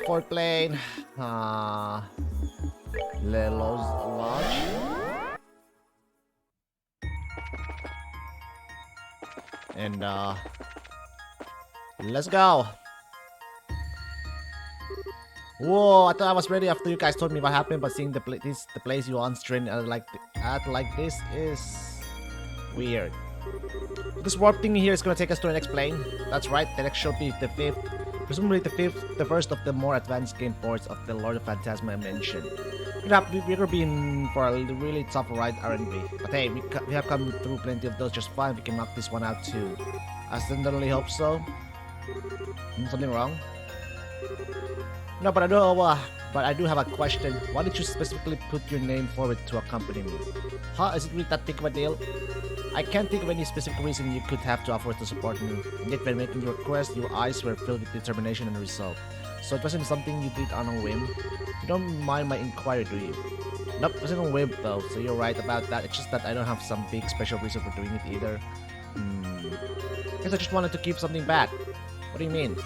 Fourth plane. Lelos Lodge. And let's go. Whoa, I thought I was ready after you guys told me what happened, but seeing the place you once trained like this is weird. This warp thing here is gonna take us to the next plane. That's right, the next should be the fifth. Presumably the first of the more advanced game ports of the Lord of Phantasma I mentioned. We're gonna be in for a really tough ride, aren't we? But hey, we have come through plenty of those just fine. We can knock this one out too. I sincerely hope so. Something wrong? No, but I do have a question. Why did you specifically put your name forward to accompany me? Huh? Is it really that big of a deal? I can't think of any specific reason you could have to offer to support me. And yet when making your request, your eyes were filled with determination and resolve. So it wasn't something you did on a whim. You don't mind my inquiry, do you? Nope, it wasn't a whim though, so you're right about that. It's just that I don't have some big special reason for doing it either. Guess I just wanted to keep something back. What do you mean?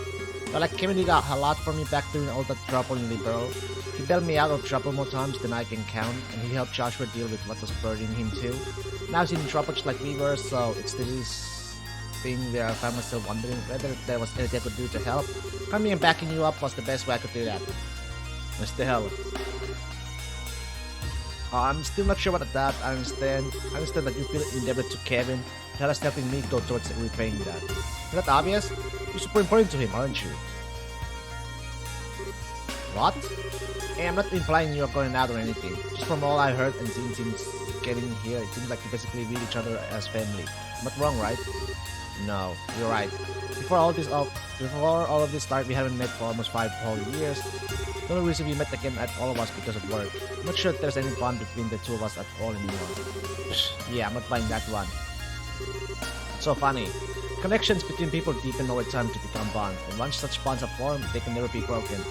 Well, like Kevin did a lot for me back during all that trouble in Liberal. He bailed me out of trouble more times than I can count, and he helped Joshua deal with what was burdening him too. Now he's in trouble just like we were, so it's this thing where I found myself wondering whether there was anything I could do to help. Coming and backing you up was the best way I could do that. What the hell? I'm still not sure about that. I understand that you feel indebted to Kevin. That is helping me go towards repaying that. Is that obvious? You're super important to him, aren't you? What? Hey, I'm not implying you're going out or anything. Just from all I heard and seen since getting here, it seems like you basically view each other as family. I'm not wrong, right? No, you're right. Before all of this started, we haven't met for almost 5 whole years. The only reason we met again at all of us because of work. I'm not sure if there's any bond between the two of us at all anymore. Yeah, I'm not buying that one. It's so funny. Connections between people deepen over time to become bonds, and once such bonds are formed, they can never be broken.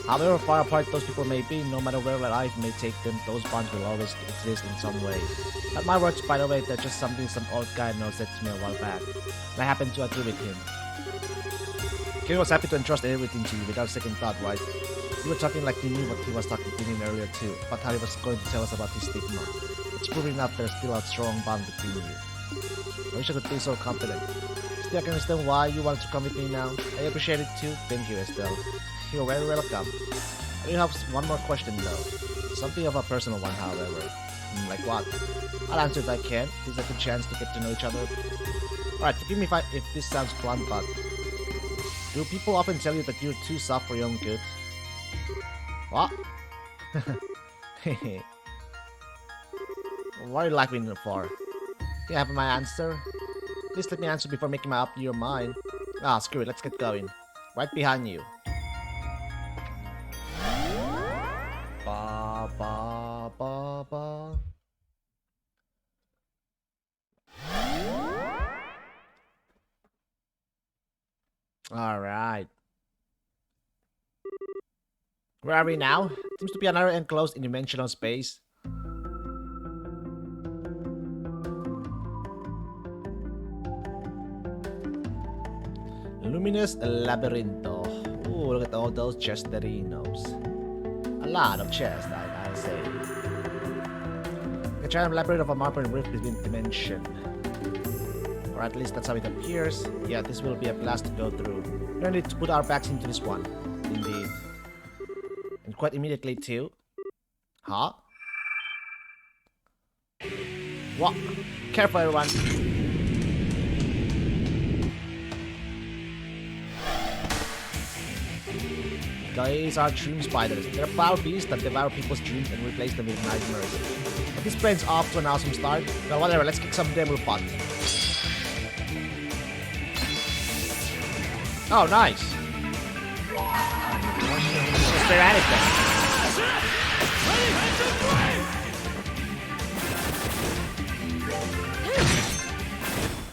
However far apart those people may be, no matter where life may take them, those bonds will always exist in some way. Not my words, by the way, they're just something some old guy knows said to me a while back. And I happen to agree with him. Kevin was happy to entrust everything to you without second thought, right? You were talking like you knew what he was talking to me earlier too, about how he was going to tell us about his stigma. It's proving out there's still a strong bond between you. I wish I could be so confident. Still, I can understand why you wanted to come with me now. I appreciate it too. Thank you, Estelle. You're very welcome. I do have one more question though. Something of a personal one, however. Like what? I'll answer if I can. It's a good chance to get to know each other. Alright, forgive me if this sounds blunt, but do people often tell you that you're too soft for your own good? What? What are you laughing for? Do you have my answer? Please let me answer before making my up your mind. Screw it, let's get going. Right behind you. Ba ba ba ba. Alright. Where are we now? Seems to be another enclosed dimensional space. Luminous Labyrinto. Ooh, look at all those chesterinos. A lot of chests, I'll say. A giant labyrinth of a marble rift between dimensions. Or at least that's how it appears. Yeah, this will be a blast to go through. We don't need to put our backs into this one. Indeed. And quite immediately too. Huh? What? Careful, everyone. These are dream spiders. They're foul beasts that devour people's dreams and replace them with nightmares. But this plane's off to an awesome start. Well, whatever, let's kick some demo butt. Oh, nice. Let's spare anything.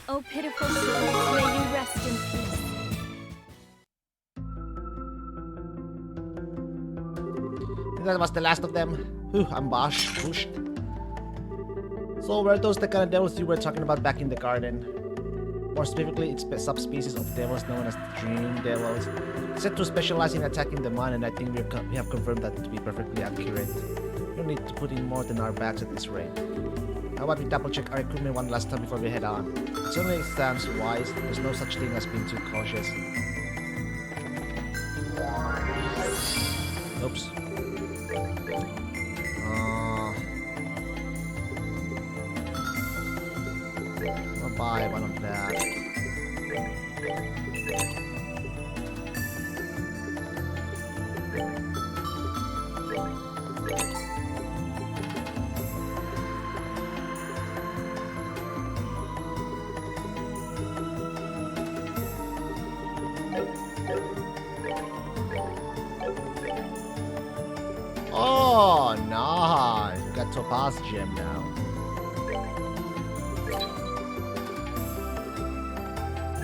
Oh, pitiful soul, may you rest in peace. That was the last of them. Whew, I'm pushed. So were those the kind of devils you were talking about back in the garden? More specifically, its subspecies of devils known as dream devils. It's said to specialize in attacking the mind, and I think we have confirmed that to be perfectly accurate. We don't need to put in more than our backs at this rate. How about we double check our equipment one last time before we head on? It certainly stands wise. There's no such thing as being too cautious. Oops. I'll buy one of that. Oh, nice. We got Topaz Gem now.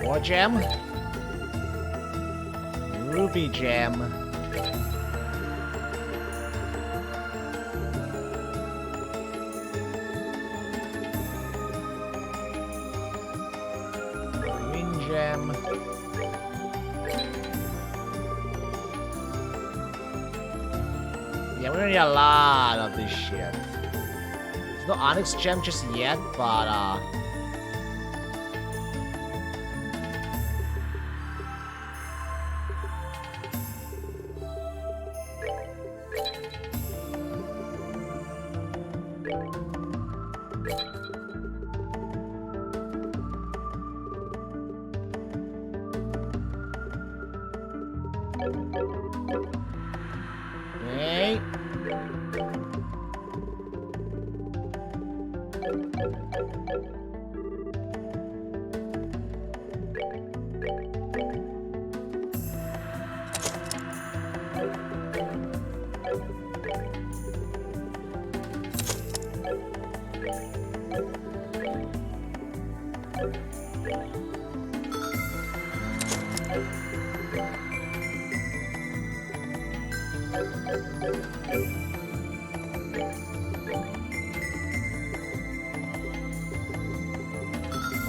More gem. Ruby Gem. Green Gem. Yeah, we need a lot of this shit. There's no Onyx Gem just yet, but okay.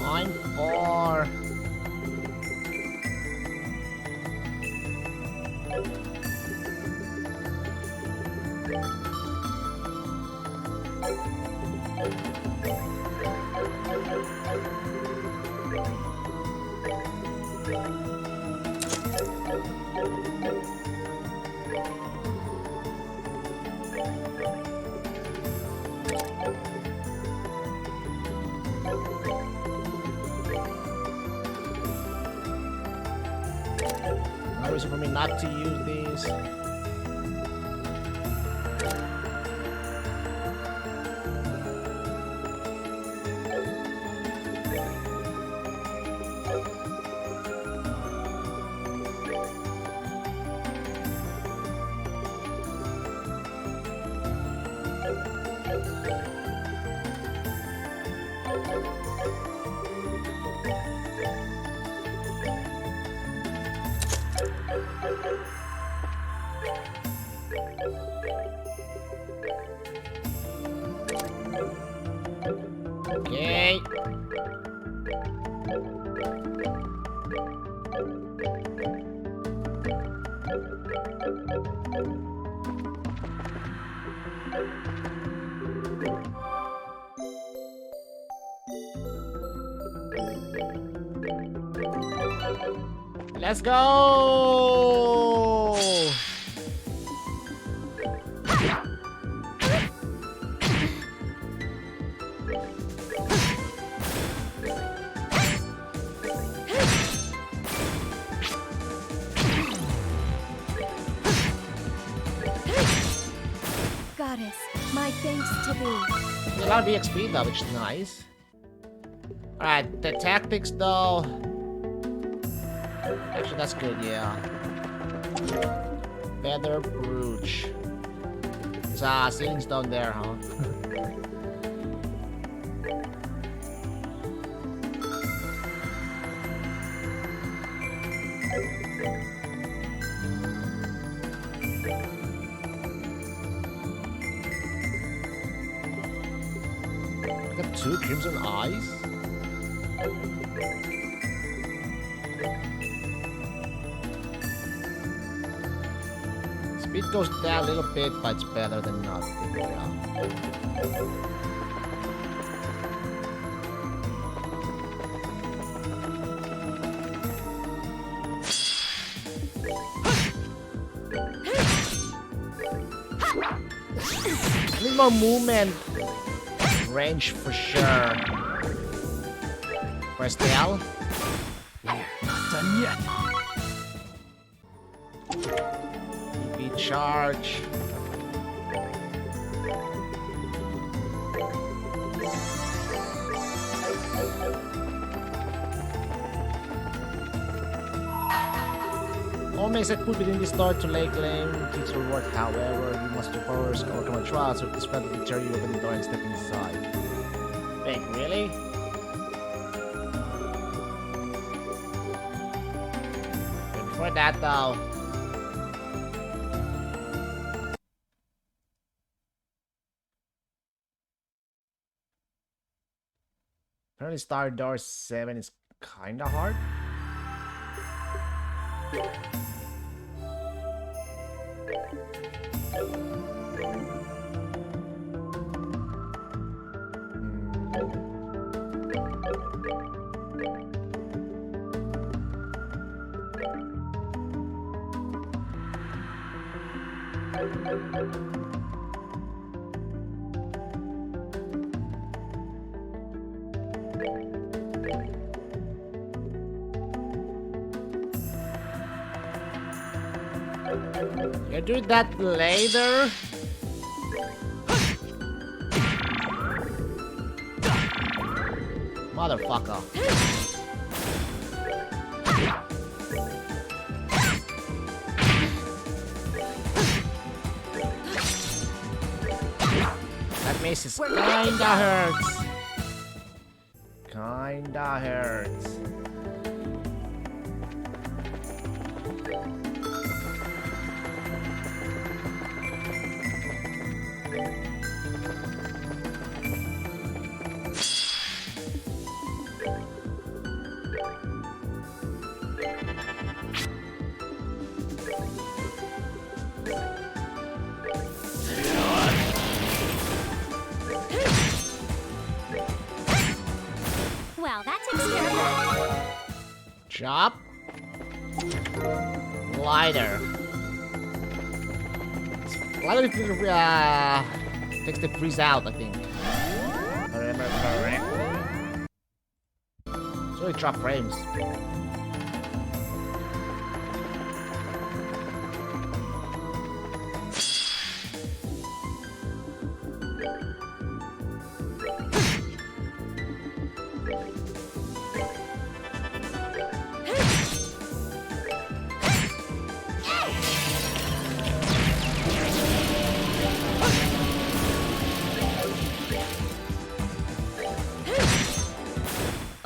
Mine for no reason for me not to use these. Okay. Let's go! Goddess, my thanks to thee. There's a lot of EXP though, which is nice. Alright, the tactics though. Actually, that's good, yeah. Feather Brooch. There's Sealing Stone there, huh? I got 2 Crimson Eyes? Speed goes down a little bit, but it's better than nothing. Yeah. I need more movement range for sure. Press the L. Not done yet. EP charge. All makes it put within the start to lay claim keeps reward. However, you must first overcome a trial, so this friend will deter you open the door and step inside. Wait, really? But before that though. Apparently Star Door 7 is kinda hard. You do that later? Motherfucker. That mace is kinda hurts. Kinda hurts. Well, that takes care of that. Chop. Lighter. Lighter takes the freeze out, I think. If I remember correctly. It's only drop frames.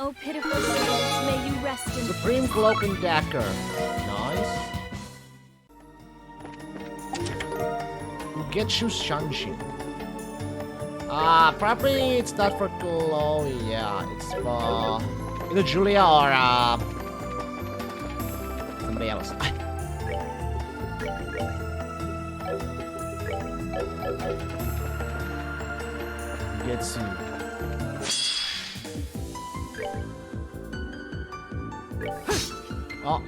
Oh, pitiful souls, may you rest in Supreme Cloak and Dagger. Nice. Ugetsu Shanshin. Probably it's not for Chloe, yeah. It's for either Julia or somebody else. Ugetsu. Oh.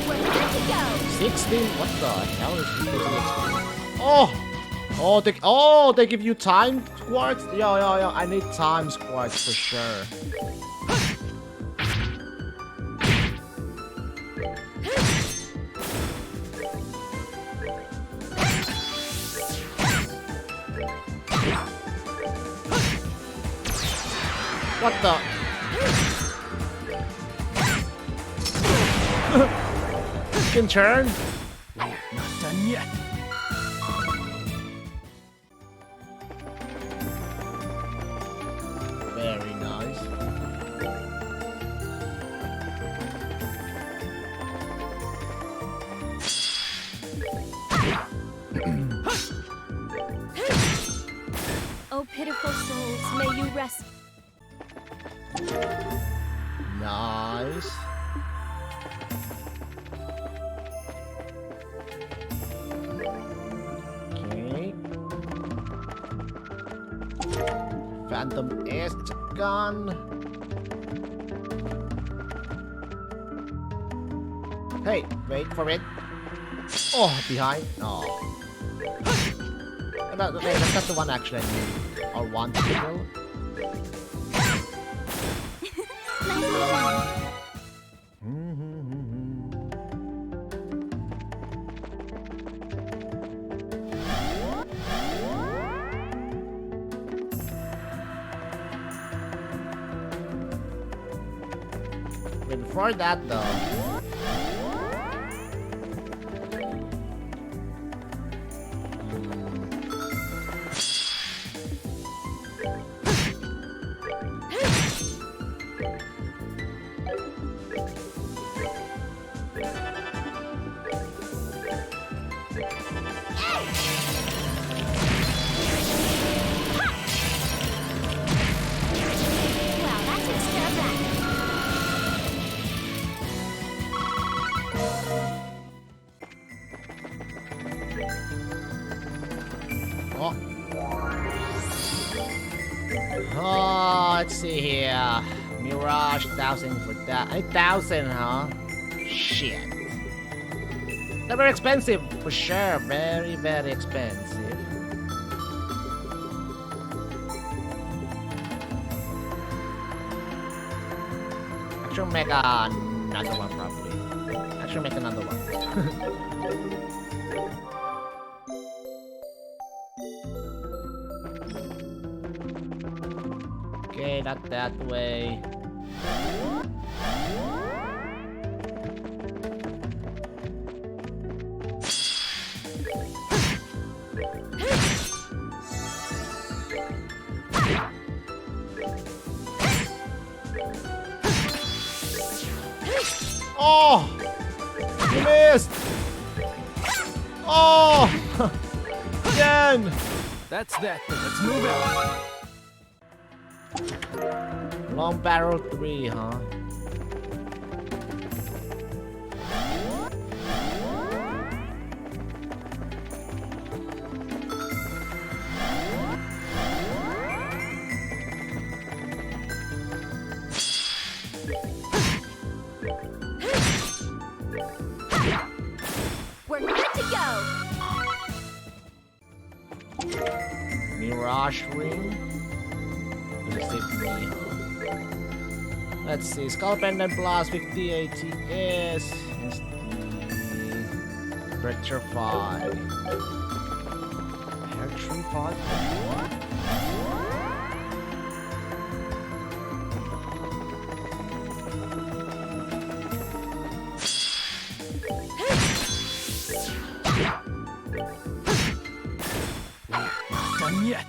We're good to go. 16? What the hell is this? Oh, they give you time quartz? Yo, I need time quartz for sure. What the? Can turn? Not done yet. Very nice. pitiful souls, may you rest. Nice. Okay. Phantom is gone. Hey, wait for it. Oh, behind. Oh. No, okay, that's not the one actually I need. Or want to kill. Nicely done. Wait, before that though. Well, that takes care of that. Oh. Oh, let's see here. Mirage 1000 for that. 8,000, huh? Shit. They're very expensive, for sure. Very, very expensive. Actually, make another one, probably. Actually, make another one. Okay, not that way. Oh! You missed! Oh! Again! That's that. Let's move out. Long barrel 3, huh? We're good to go. Mirage ring. Let's see. Skull Pendant plus 50 ATS. Rectify. Hair tree pod? Not done yet.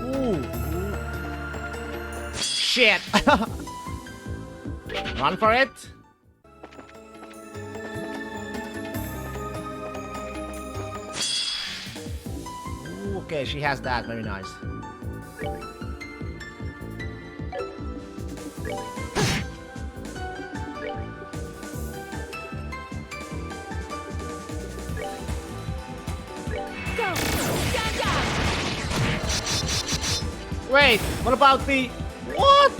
Ooh. Shit! Run for it! Ooh, okay, she has that. Very nice. Go. Stand down. Wait, what about the... What?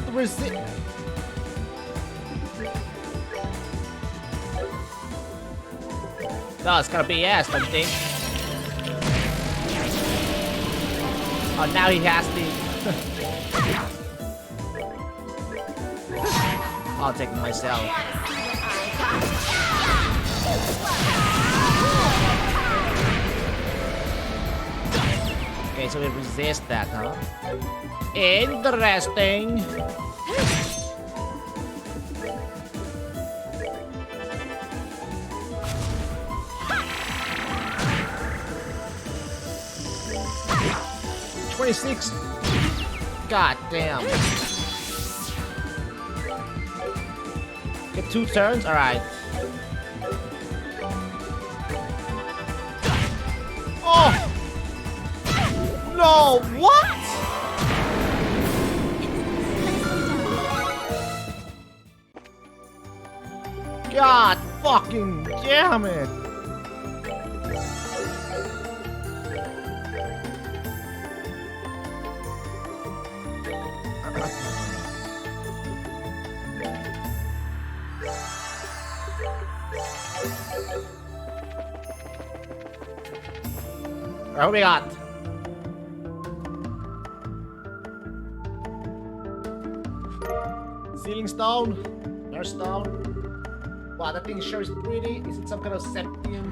No, it's gonna be yes, don't you think? Oh, now he has the... I'll take it myself. Okay, so we resist that, huh? Interesting. 26. God damn. Get 2 turns? Alright. Oh! No, what? God fucking damn it. What we got? Ceiling stone, nurse stone. Wow, that thing sure is pretty. Is it some kind of septium?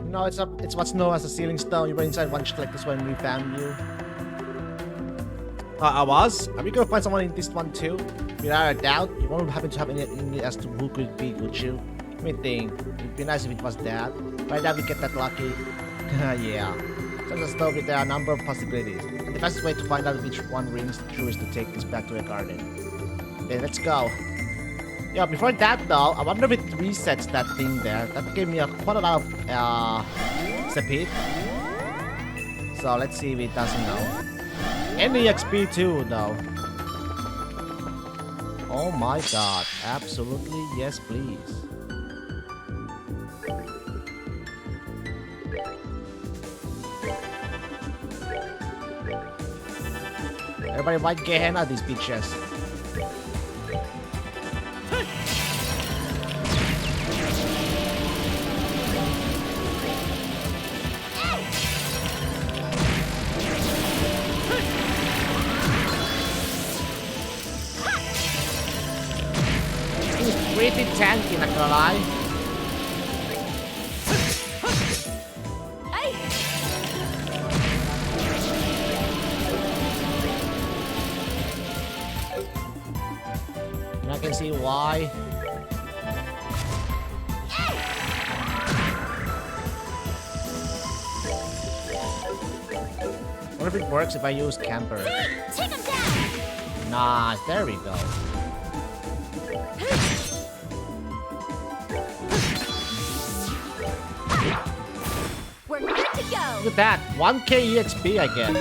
No, it's what's known as a ceiling stone. You were inside one like this when we found you. I was. Are we gonna find someone in this one too? Without a doubt, you won't happen to have any as to who could be, would you? Let me think. It'd be nice if it was that. Right now we get that lucky. Yeah. Sounds as though there are a number of possibilities. And the fastest way to find out which one rings true is to take this back to the garden. Then let's go. Yeah, before that though, I wonder if it resets that thing there. That gave me quite a lot of speed. So let's see if it doesn't know. And the XP too though. Oh my god, absolutely yes please. Everybody white Gehenna these bitches. Pretty tanky, not gonna lie. And I can see why. What if it works if I use camper? Take him down. Nice, there we go. We're good to go. Look at that, 1k EXP I get.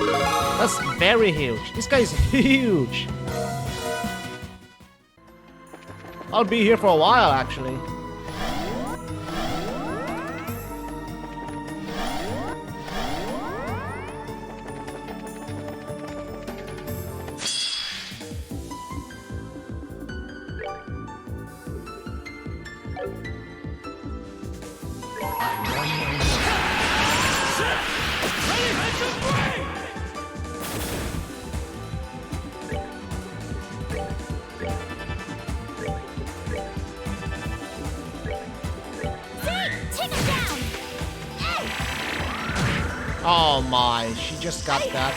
That's very huge. This guy is huge. I'll be here for a while actually. Oh my, she just got that.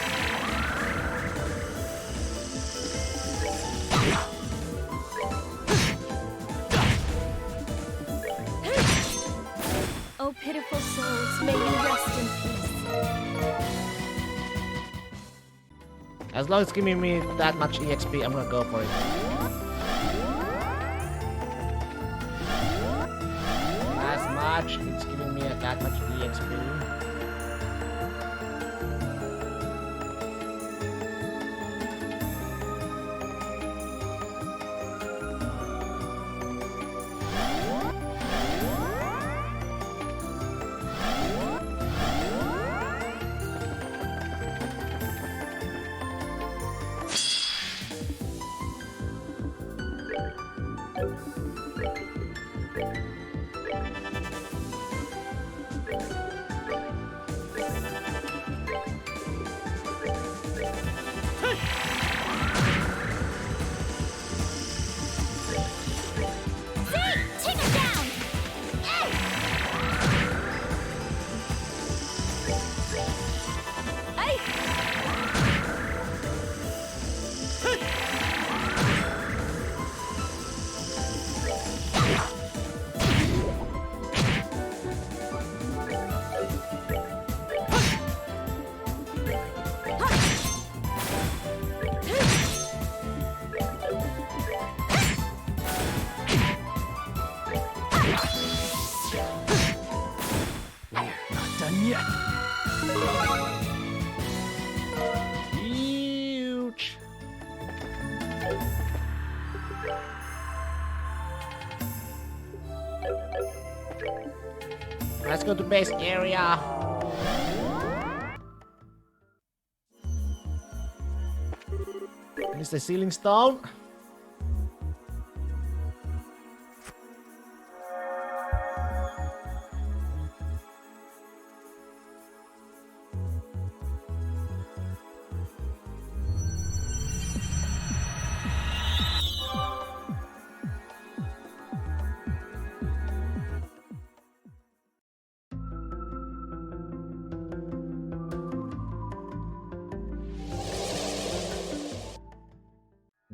Oh, pitiful souls, may you rest in peace. As long as it's giving me that much EXP, I'm gonna go for it. As much, it's giving me that much EXP. Let's go to base area. This is the ceiling stone.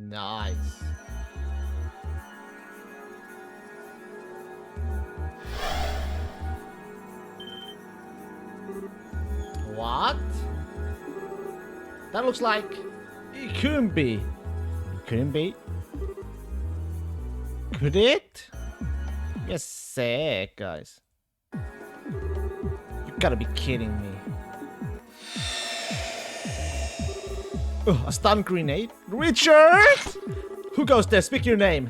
Nice. What? That looks like it couldn't be. It couldn't be. Could it? Yes, sick, guys. You gotta be kidding me. Oh, a stun grenade? Richard! Who goes there? Speak your name.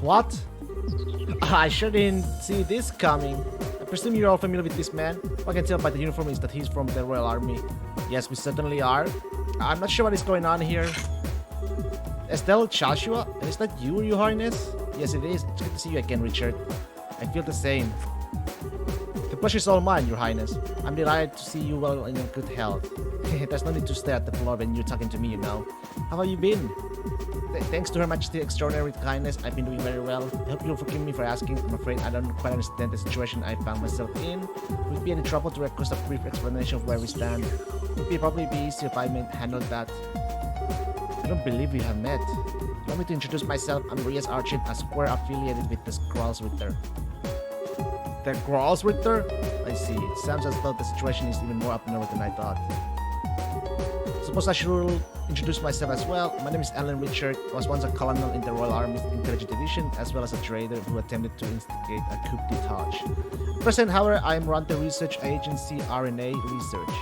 What? I sure didn't see this coming. I presume you're all familiar with this man. What I can tell by the uniform is that he's from the Royal Army. Yes, we certainly are. I'm not sure what is going on here. Estelle Joshua? Is that you, Your Highness? Yes, it is. It's good to see you again, Richard. I feel the same. The pleasure is all mine, Your Highness. I'm delighted to see you well and in good health. There's no need to stare at the floor when you're talking to me, you know. How have you been? Thanks to Her Majesty's extraordinary kindness, I've been doing very well. I hope you'll forgive me for asking. I'm afraid I don't quite understand the situation I found myself in. Would it be any trouble to request a brief explanation of where we stand? It would probably be easier if I handled that. I don't believe we have met. Allow me to introduce myself. I'm Rias Archit, a square affiliated with the Gralsritter. The Gralsritter? I see. It sounds as though the situation is even more abnormal than I thought. Suppose I should introduce myself as well. My name is Alan Richard. I was once a colonel in the Royal Army's Intelligence Division, as well as a trader who attempted to instigate a coup d'etat. At present, however, I am run the research agency RNA Research.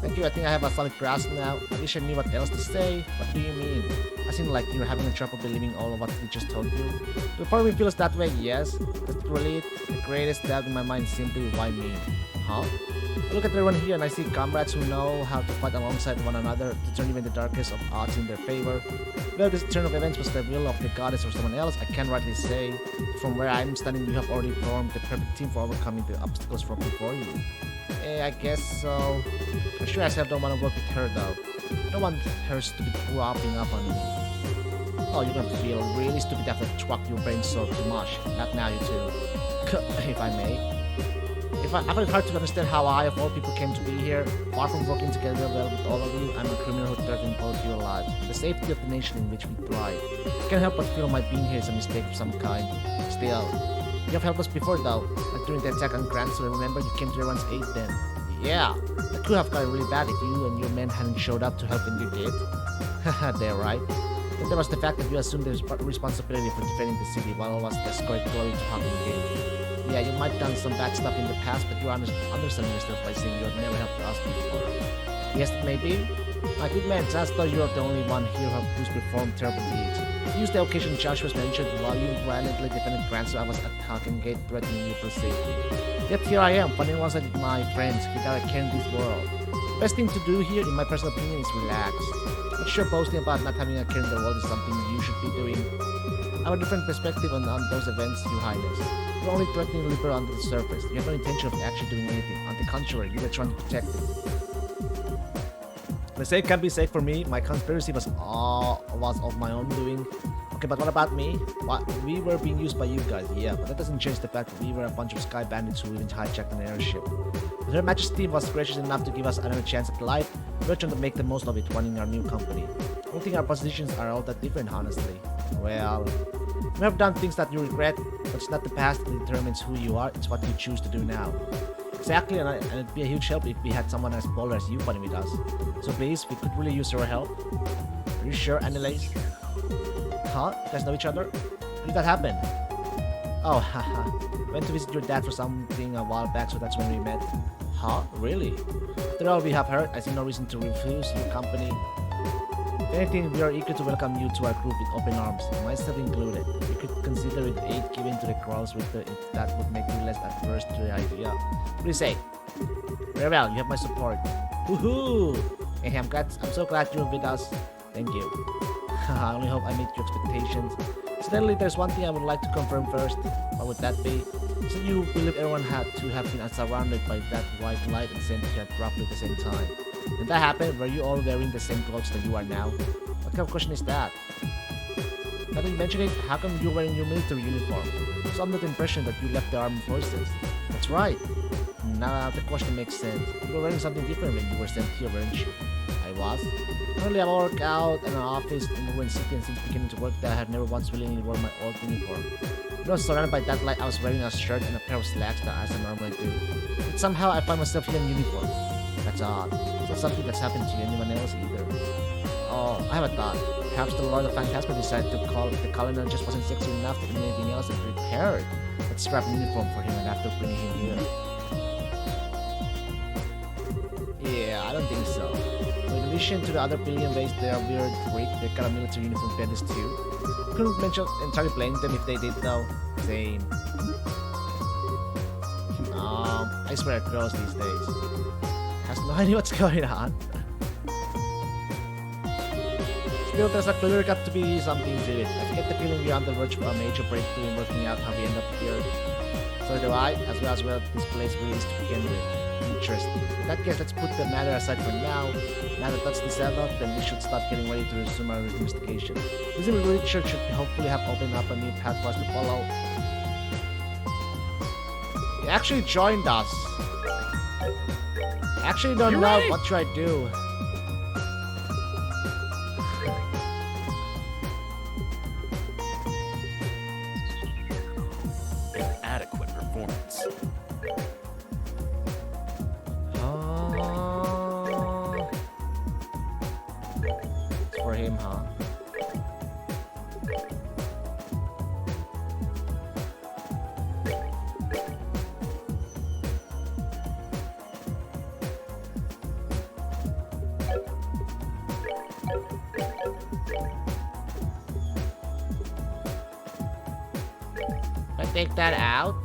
Thank you, I think I have a solid grasp now. I wish I knew what else to say. What do you mean? I seem like you're having trouble believing all of what we just told you. The part of me feels that way, yes. That's really it. The greatest doubt in my mind is simply why me? Huh? I look at everyone here and I see comrades who know how to fight alongside one another to turn even the darkest of odds in their favor. Whether this turn of events was the will of the goddess or someone else, I can't rightly say. From where I'm standing, you have already formed the perfect team for overcoming the obstacles from before you. I guess so. I sure as hell don't want to work with her though. I don't want her stupid whopping up on me. Oh, you're gonna feel really stupid after I truck your brain so much. Not now, you two. If I may. I find it hard to understand how I, of all people, came to be here. Far from working together well with all of you, I'm a criminal who threatens both your lives. The safety of the nation in which we thrive. I can't help but feel my being here is a mistake of some kind. Still, you have helped us before though. Like during the attack on Grand, so remember you came to everyone's aid then. Yeah, that could have gotten really bad if you and your men hadn't showed up to help when you did. Haha, they're right. Then there was the fact that you assumed the responsibility for defending the city while all of us escorted Chloe to Hawking Gate. Yeah, you might have done some bad stuff in the past, but you're understanding yourself by saying you have never helped us before. Yes, maybe. My good man, it's as though you're the only one here who's performed terrible deeds. You used the occasion Joshua's mentioned while you violently defended Grant, so I was at Hawking Gate threatening you for safety. Yet here I am, fighting alongside my friends without a care in this world. Best thing to do here, in my personal opinion, is relax. Not sure boasting about not having a care in the world is something you should be doing. I have a different perspective on those events, Your Highness. You're only threatening Libra under the surface. You have no intention of actually doing anything. On the contrary, you were trying to protect it. The same can be said for me. My conspiracy was of my own doing. Okay, but what about me? We were being used by you guys, yeah, but that doesn't change the fact that we were a bunch of sky bandits who even hijacked an airship. But Her Majesty was gracious enough to give us another chance at life. We're trying to make the most of it running our new company. I don't think our positions are all that different, honestly. Well, we have done things that you regret, but it's not the past that determines who you are, it's what you choose to do now. Exactly, and it'd be a huge help if we had someone as bold as you fighting with us. So please, we could really use your help. Are you sure, Annalise? Huh? You guys know each other? How did that happen? Oh, haha. Went to visit your dad for something a while back, so that's when we met. Huh? Really? After all we have heard, I see no reason to refuse your company. If anything, we are eager to welcome you to our group with open arms, myself included. We could consider it aid given to the Crows if that would make you less adverse to the idea. What do you say? Very well, you have my support. Woohoo! Hey, I'm so glad you're with us. Thank you. I only hope I meet your expectations. Incidentally, there's one thing I would like to confirm first. What would that be? So you believe everyone had to have been surrounded by that white light and sent here roughly at the same time. When that happened, were you all wearing the same clothes that you are now? What kind of question is that? Now that you mention it, how come you're wearing your military uniform? So I'm not the impression that you left the armed forces. That's right. Now the question makes sense. You were wearing something different when you were sent here, weren't you? I was. Currently I work out in an office in Ruin City, and since beginning to work there, I have never once willingly worn my old uniform. When I was surrounded by that light, I was wearing a shirt and a pair of slacks as I normally do. But somehow I find myself here in uniform. That's odd. It's not something that's happened to anyone else either. Oh, I have a thought. Perhaps the Lord of Phantasma decided to call the colonel just wasn't sexy enough to do anything else and prepared. Let's scrap a uniform for him and after bringing him here. Yeah, I don't think so. So in addition to the other billion ways they are weird, freak, they got a military uniform fetish too. Couldn't mention entirely blame them if they did though. Same. I swear at girls these days. Has no idea what's going on. Still, there's clearly got to be something to it. I get the feeling we're on the verge of a major breakthrough in working out how we end up here. So do I, as well this place really is to begin with. Interesting. In that case, let's put the matter aside for now. Now that that's settled, then we should start getting ready to resume our investigation. This research should hopefully have opened up a new path for us to follow. He actually joined us. I actually don't know what should I do. Adequate performance. It's for him, huh? I take that out.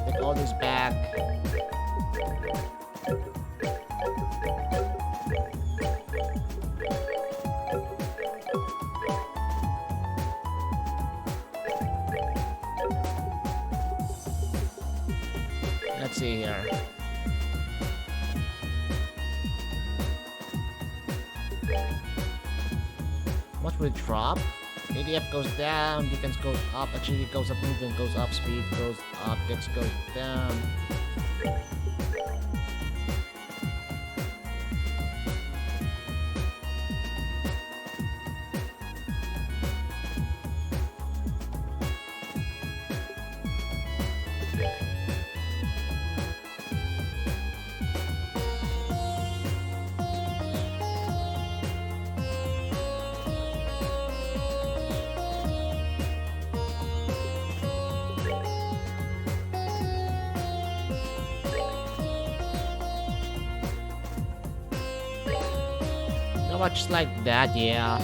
Take all this back. Let's see here. What will it drop? ADF goes down, defense goes up, agility goes up, movement goes up, speed goes up, dex goes down. Not much like that, yeah.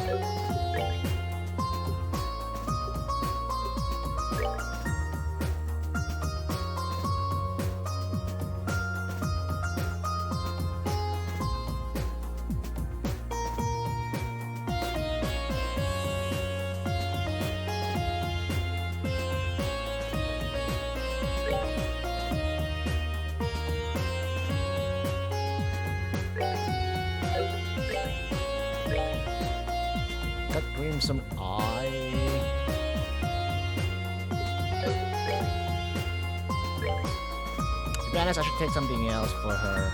Got Crimson Eye. To be honest, I should take something else for her.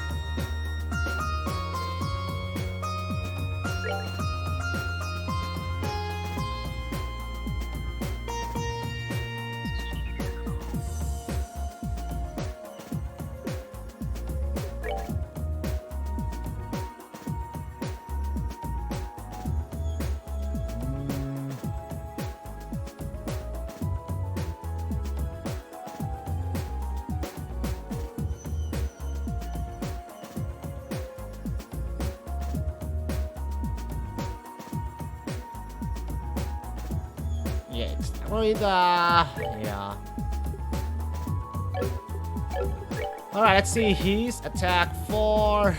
Yeah, it's with yeah. Alright, let's see his attack for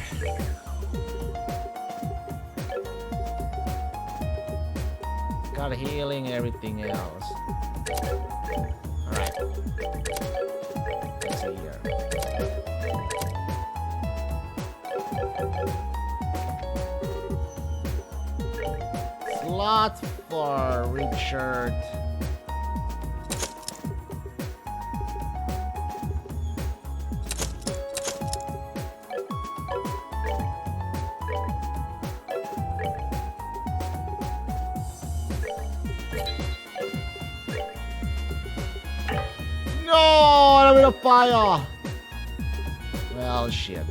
got healing, everything else. Alright. Let's see here. Slot for Richard. No, I'm in a fire. Well, shit.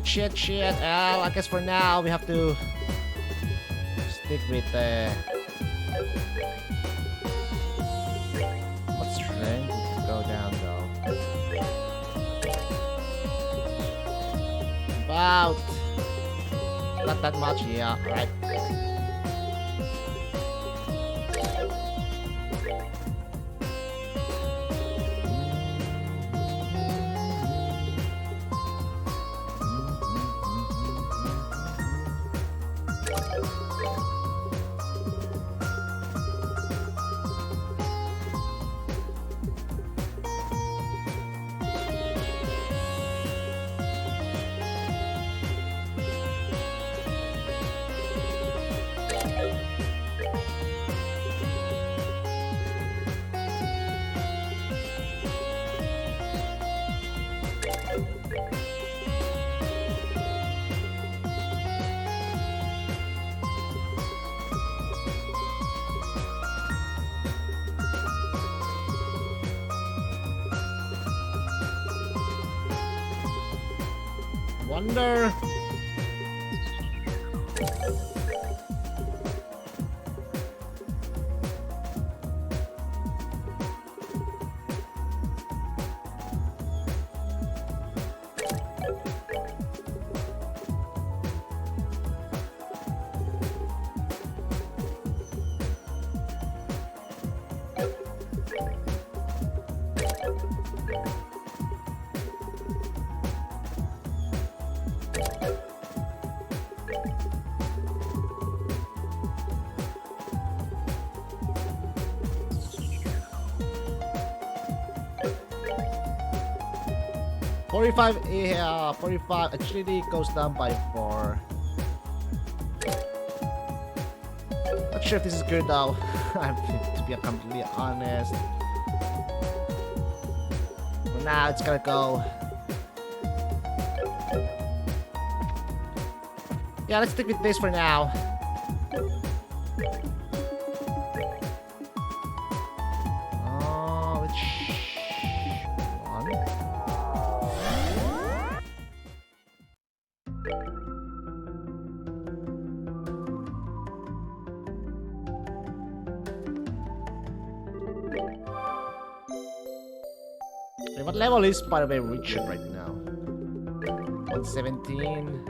Shit. Well, I guess for now we have to stick with what strength to go down though? About not that much, yeah. Alright. Wonder. Yeah, 45 actually goes down by 4. Not sure if this is good though. To be completely honest. For now, it's gonna go. Yeah, let's stick with this for now. Which one? Okay, what level is, by the way, Richard right now? 117.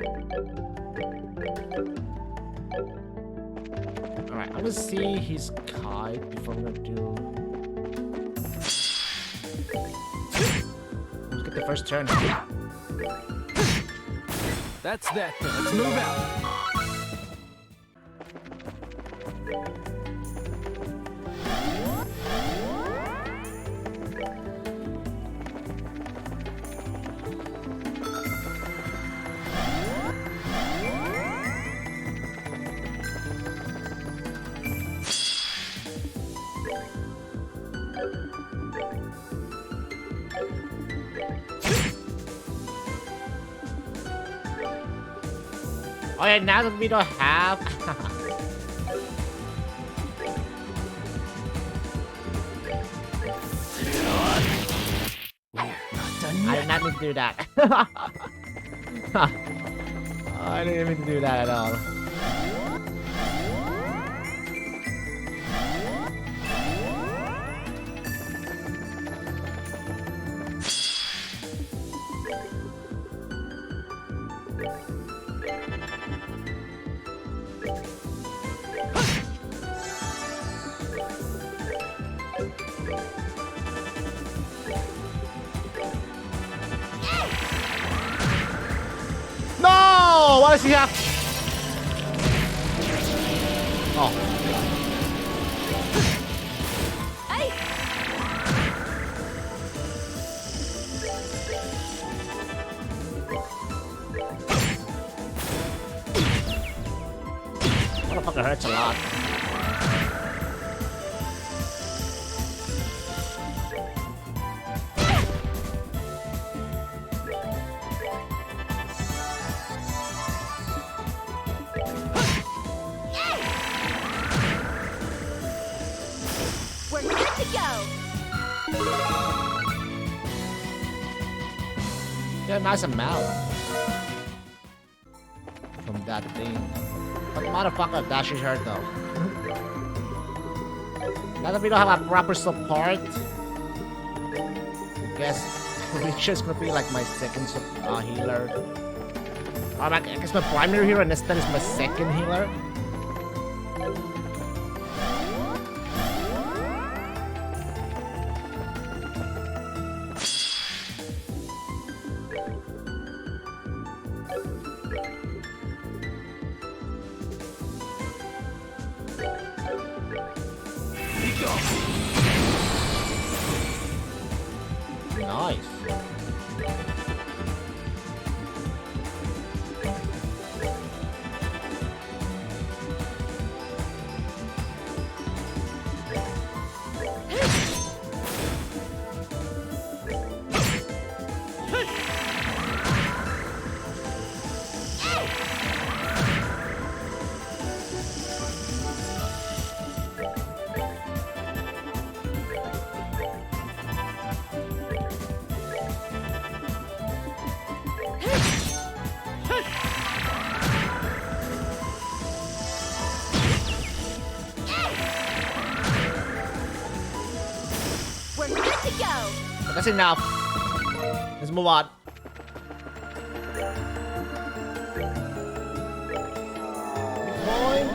Alright, I'm gonna see his kite before I'm gonna do. Let's get the first turn. That's that. Let's move out. Oh yeah, now that we don't have... I did not mean to do that. I didn't even do that at all. does he have? Oh. Ay! Motherfucker hurts a lot. We're good to go! Yeah, nice amount from that thing. But motherfucker dashes hurt though. Now that we don't have a proper support, I guess Richard's gonna be like my second healer. I guess my primary hero and Nestan is my second healer. Nice. We're good to go! That's enough. Let's move on. Point.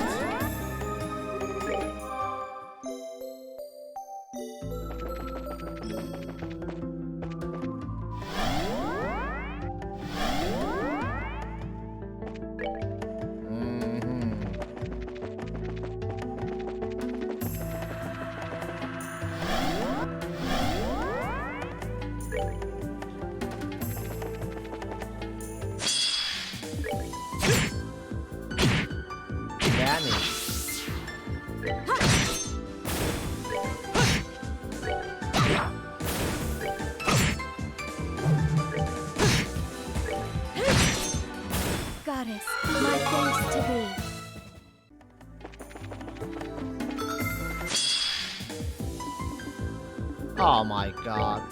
Vanish. Goddess, my thanks to thee. Oh my god.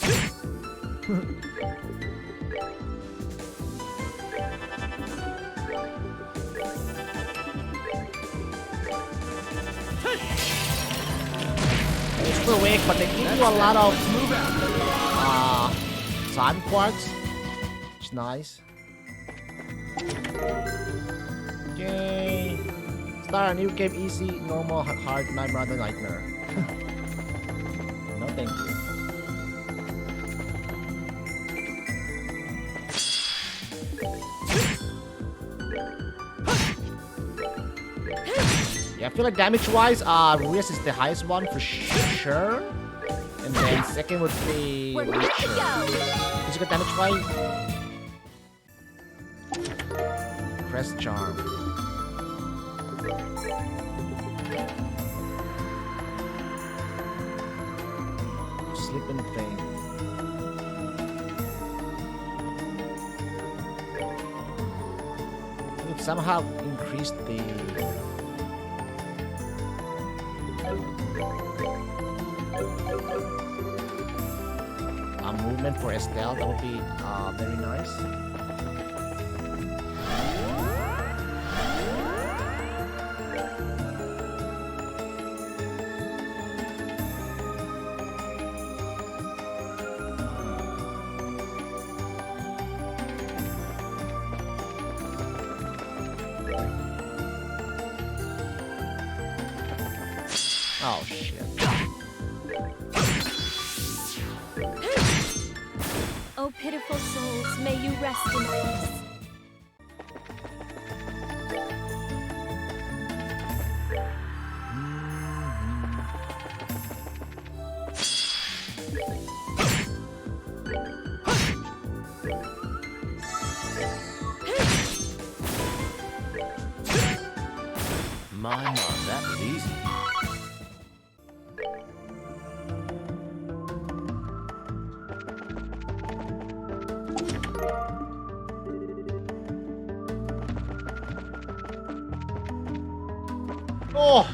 It's still weak, but they give you a lot of time quartz. It's nice. Yay! Start a new game, easy, normal, hard, nightmare, the nightmare. No thank you. Yeah, I feel like damage-wise, Rias is the highest one for sure. And then second would be We're good to Witcher. go! Physical damage-wise, Crest Charm. Sleeping Thing. We've somehow increased the movement for Estelle. That would be very nice. Oh shit. Oh, pitiful souls, may you rest in peace. My, that was easy. Oh!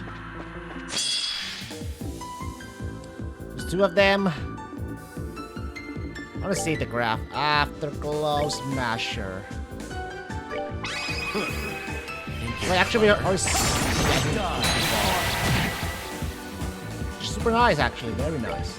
There's two of them. I want to see the graph. Afterglow Smasher. Wait, actually, super nice, actually. Very nice.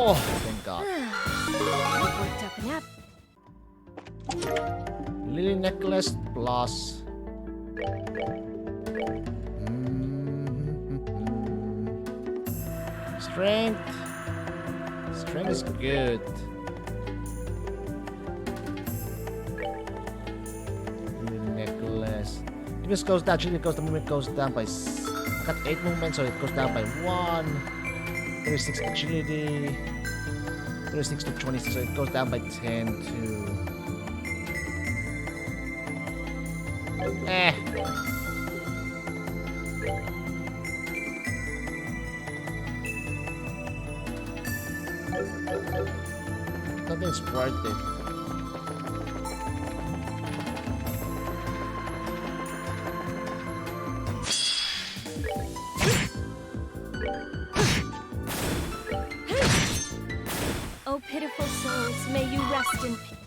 Oh, thank God. Worked up an app. Lily necklace plus. Strength. Strength is good. Lily necklace. It just goes down. Actually, it goes. The movement goes down by. I got 8 movements, so it goes down by 1. 36 agility. 36 to 26, so it goes down by 10 to. I think it's worth it. Oh, pitiful souls, may you rest in peace.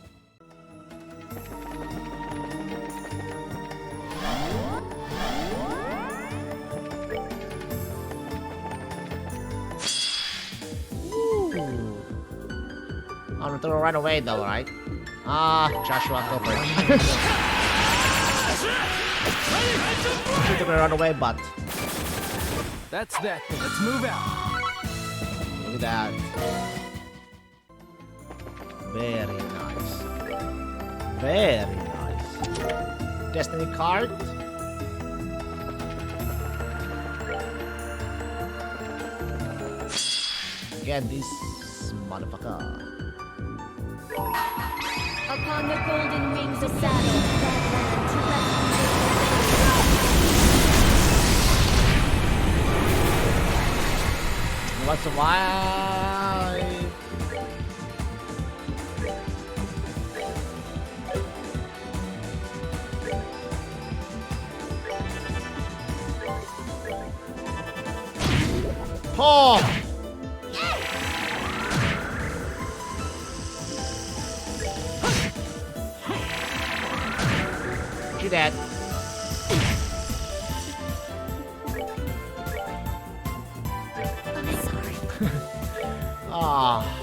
I'm gonna run away though, right? Joshua, go for it. She's gonna run away, but That's that. Let's move out. look at that. Very nice. Very nice. Destiny card. Again, this motherfucker. Upon the golden wings of battle, What's the why? Oh! You dead. I'm sorry. Ah.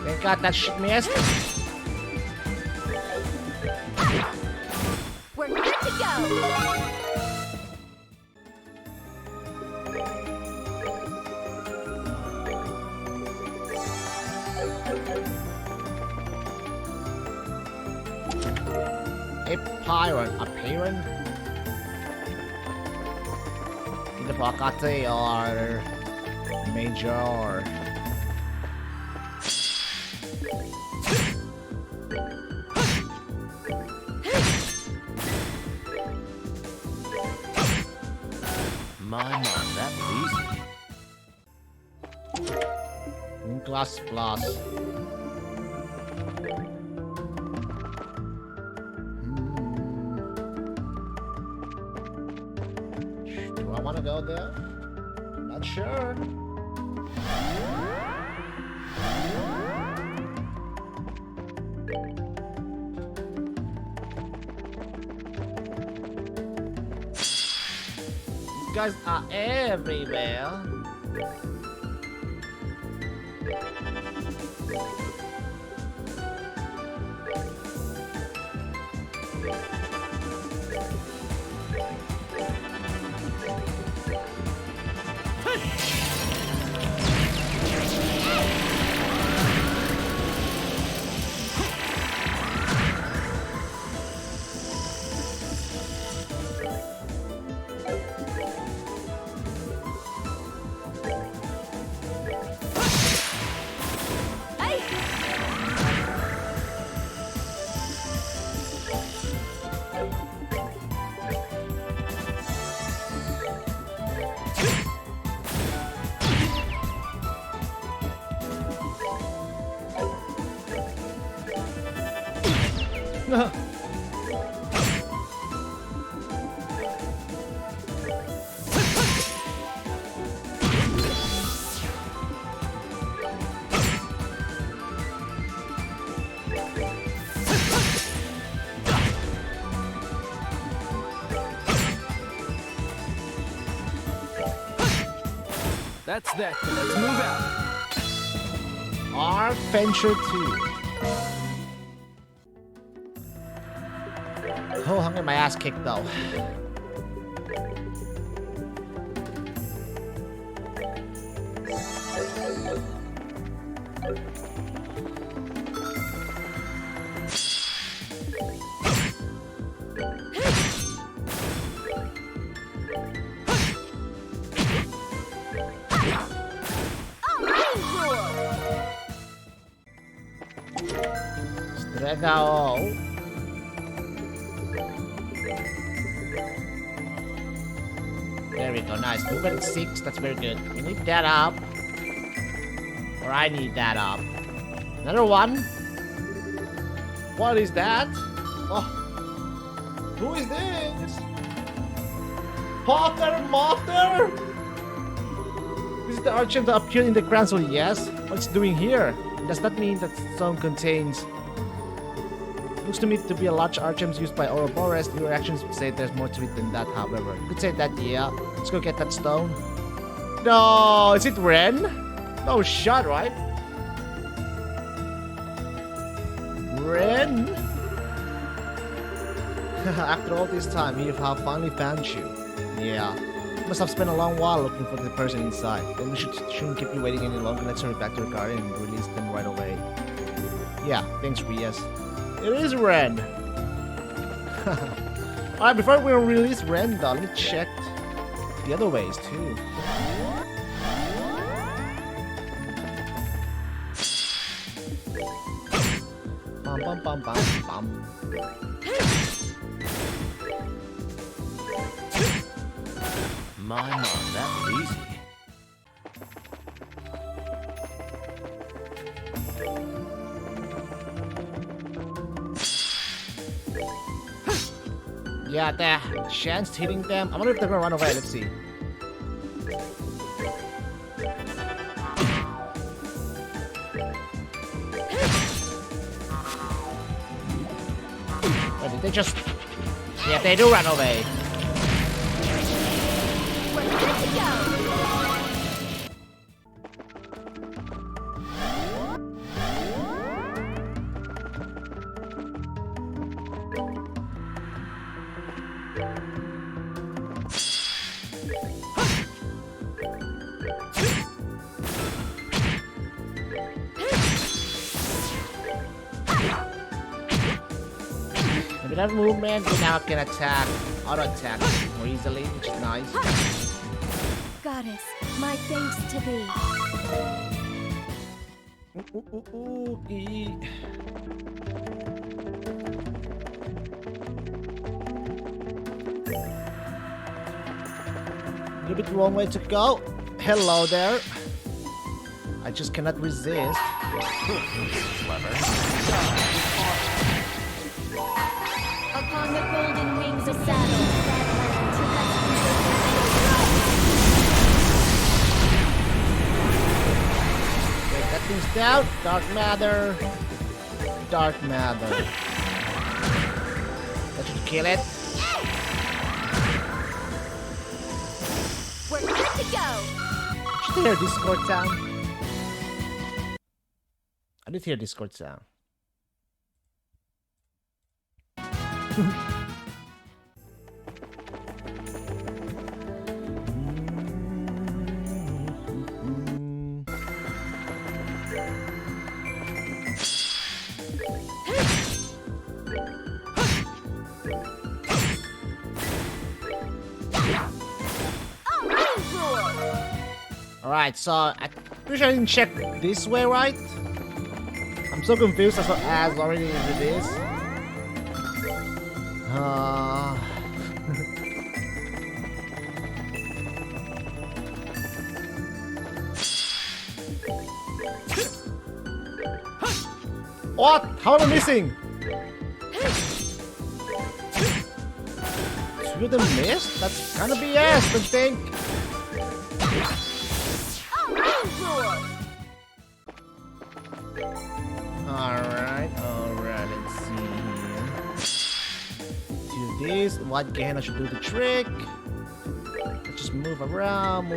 Thank God that shit missed. We're good to go. Apparent. Either Pakate or Major. My, that was easy. Class plus. Do I want to go there? Not sure. guys are everywhere. That's that. Let's move out. Adventure 2. Oh, I'm getting my ass kicked though. Stregao. There we go, nice. Movement 6, that's very good. We need that up. Or I need that up. Another one. What is that? Oh. Who is this? Potter Motter? This is the archon that appeared in the council, yes? What's it doing here? Does that mean that stone contains... Looks to me to be a large archems used by Ouroboros. Your actions would say there's more to it than that, however. You could say that, yeah. Let's go get that stone. No, is it Ren? No shot, right? Ren? After all this time, we have finally found you. Yeah. Must have spent a long while looking for the person inside. Then we shouldn't keep you waiting any longer. Let's hurry back to the garden and release them right away. Yeah, thanks, Rias. It is Ren. Alright, before we release Ren, though, let me check the other ways too. Bum bum bum bum bum. My, that was easy. Yeah, the chance hitting them. I wonder if they're gonna run away. Let's see. Or did they just... Yeah, they do run away. We're good to go. With that movement, we now can attack, auto-attack more easily, which is nice. Goddess, my thanks to thee. A little bit wrong way to go. Hello there. I just cannot resist. Clever. Upon the golden wings of battle, Break that thing's down. Dark matter. Dark matter. That should kill it. Did you hear Discord sound? I did hear Discord sound. Alright, so I'm pretty sure I didn't check this way, right? I'm so confused as already into this. What? How am I missing? Two of them missed? That's kind of BS, don't you think? Alright, let's see here. Do this, White Gehenna should do the trick. Let's just move around.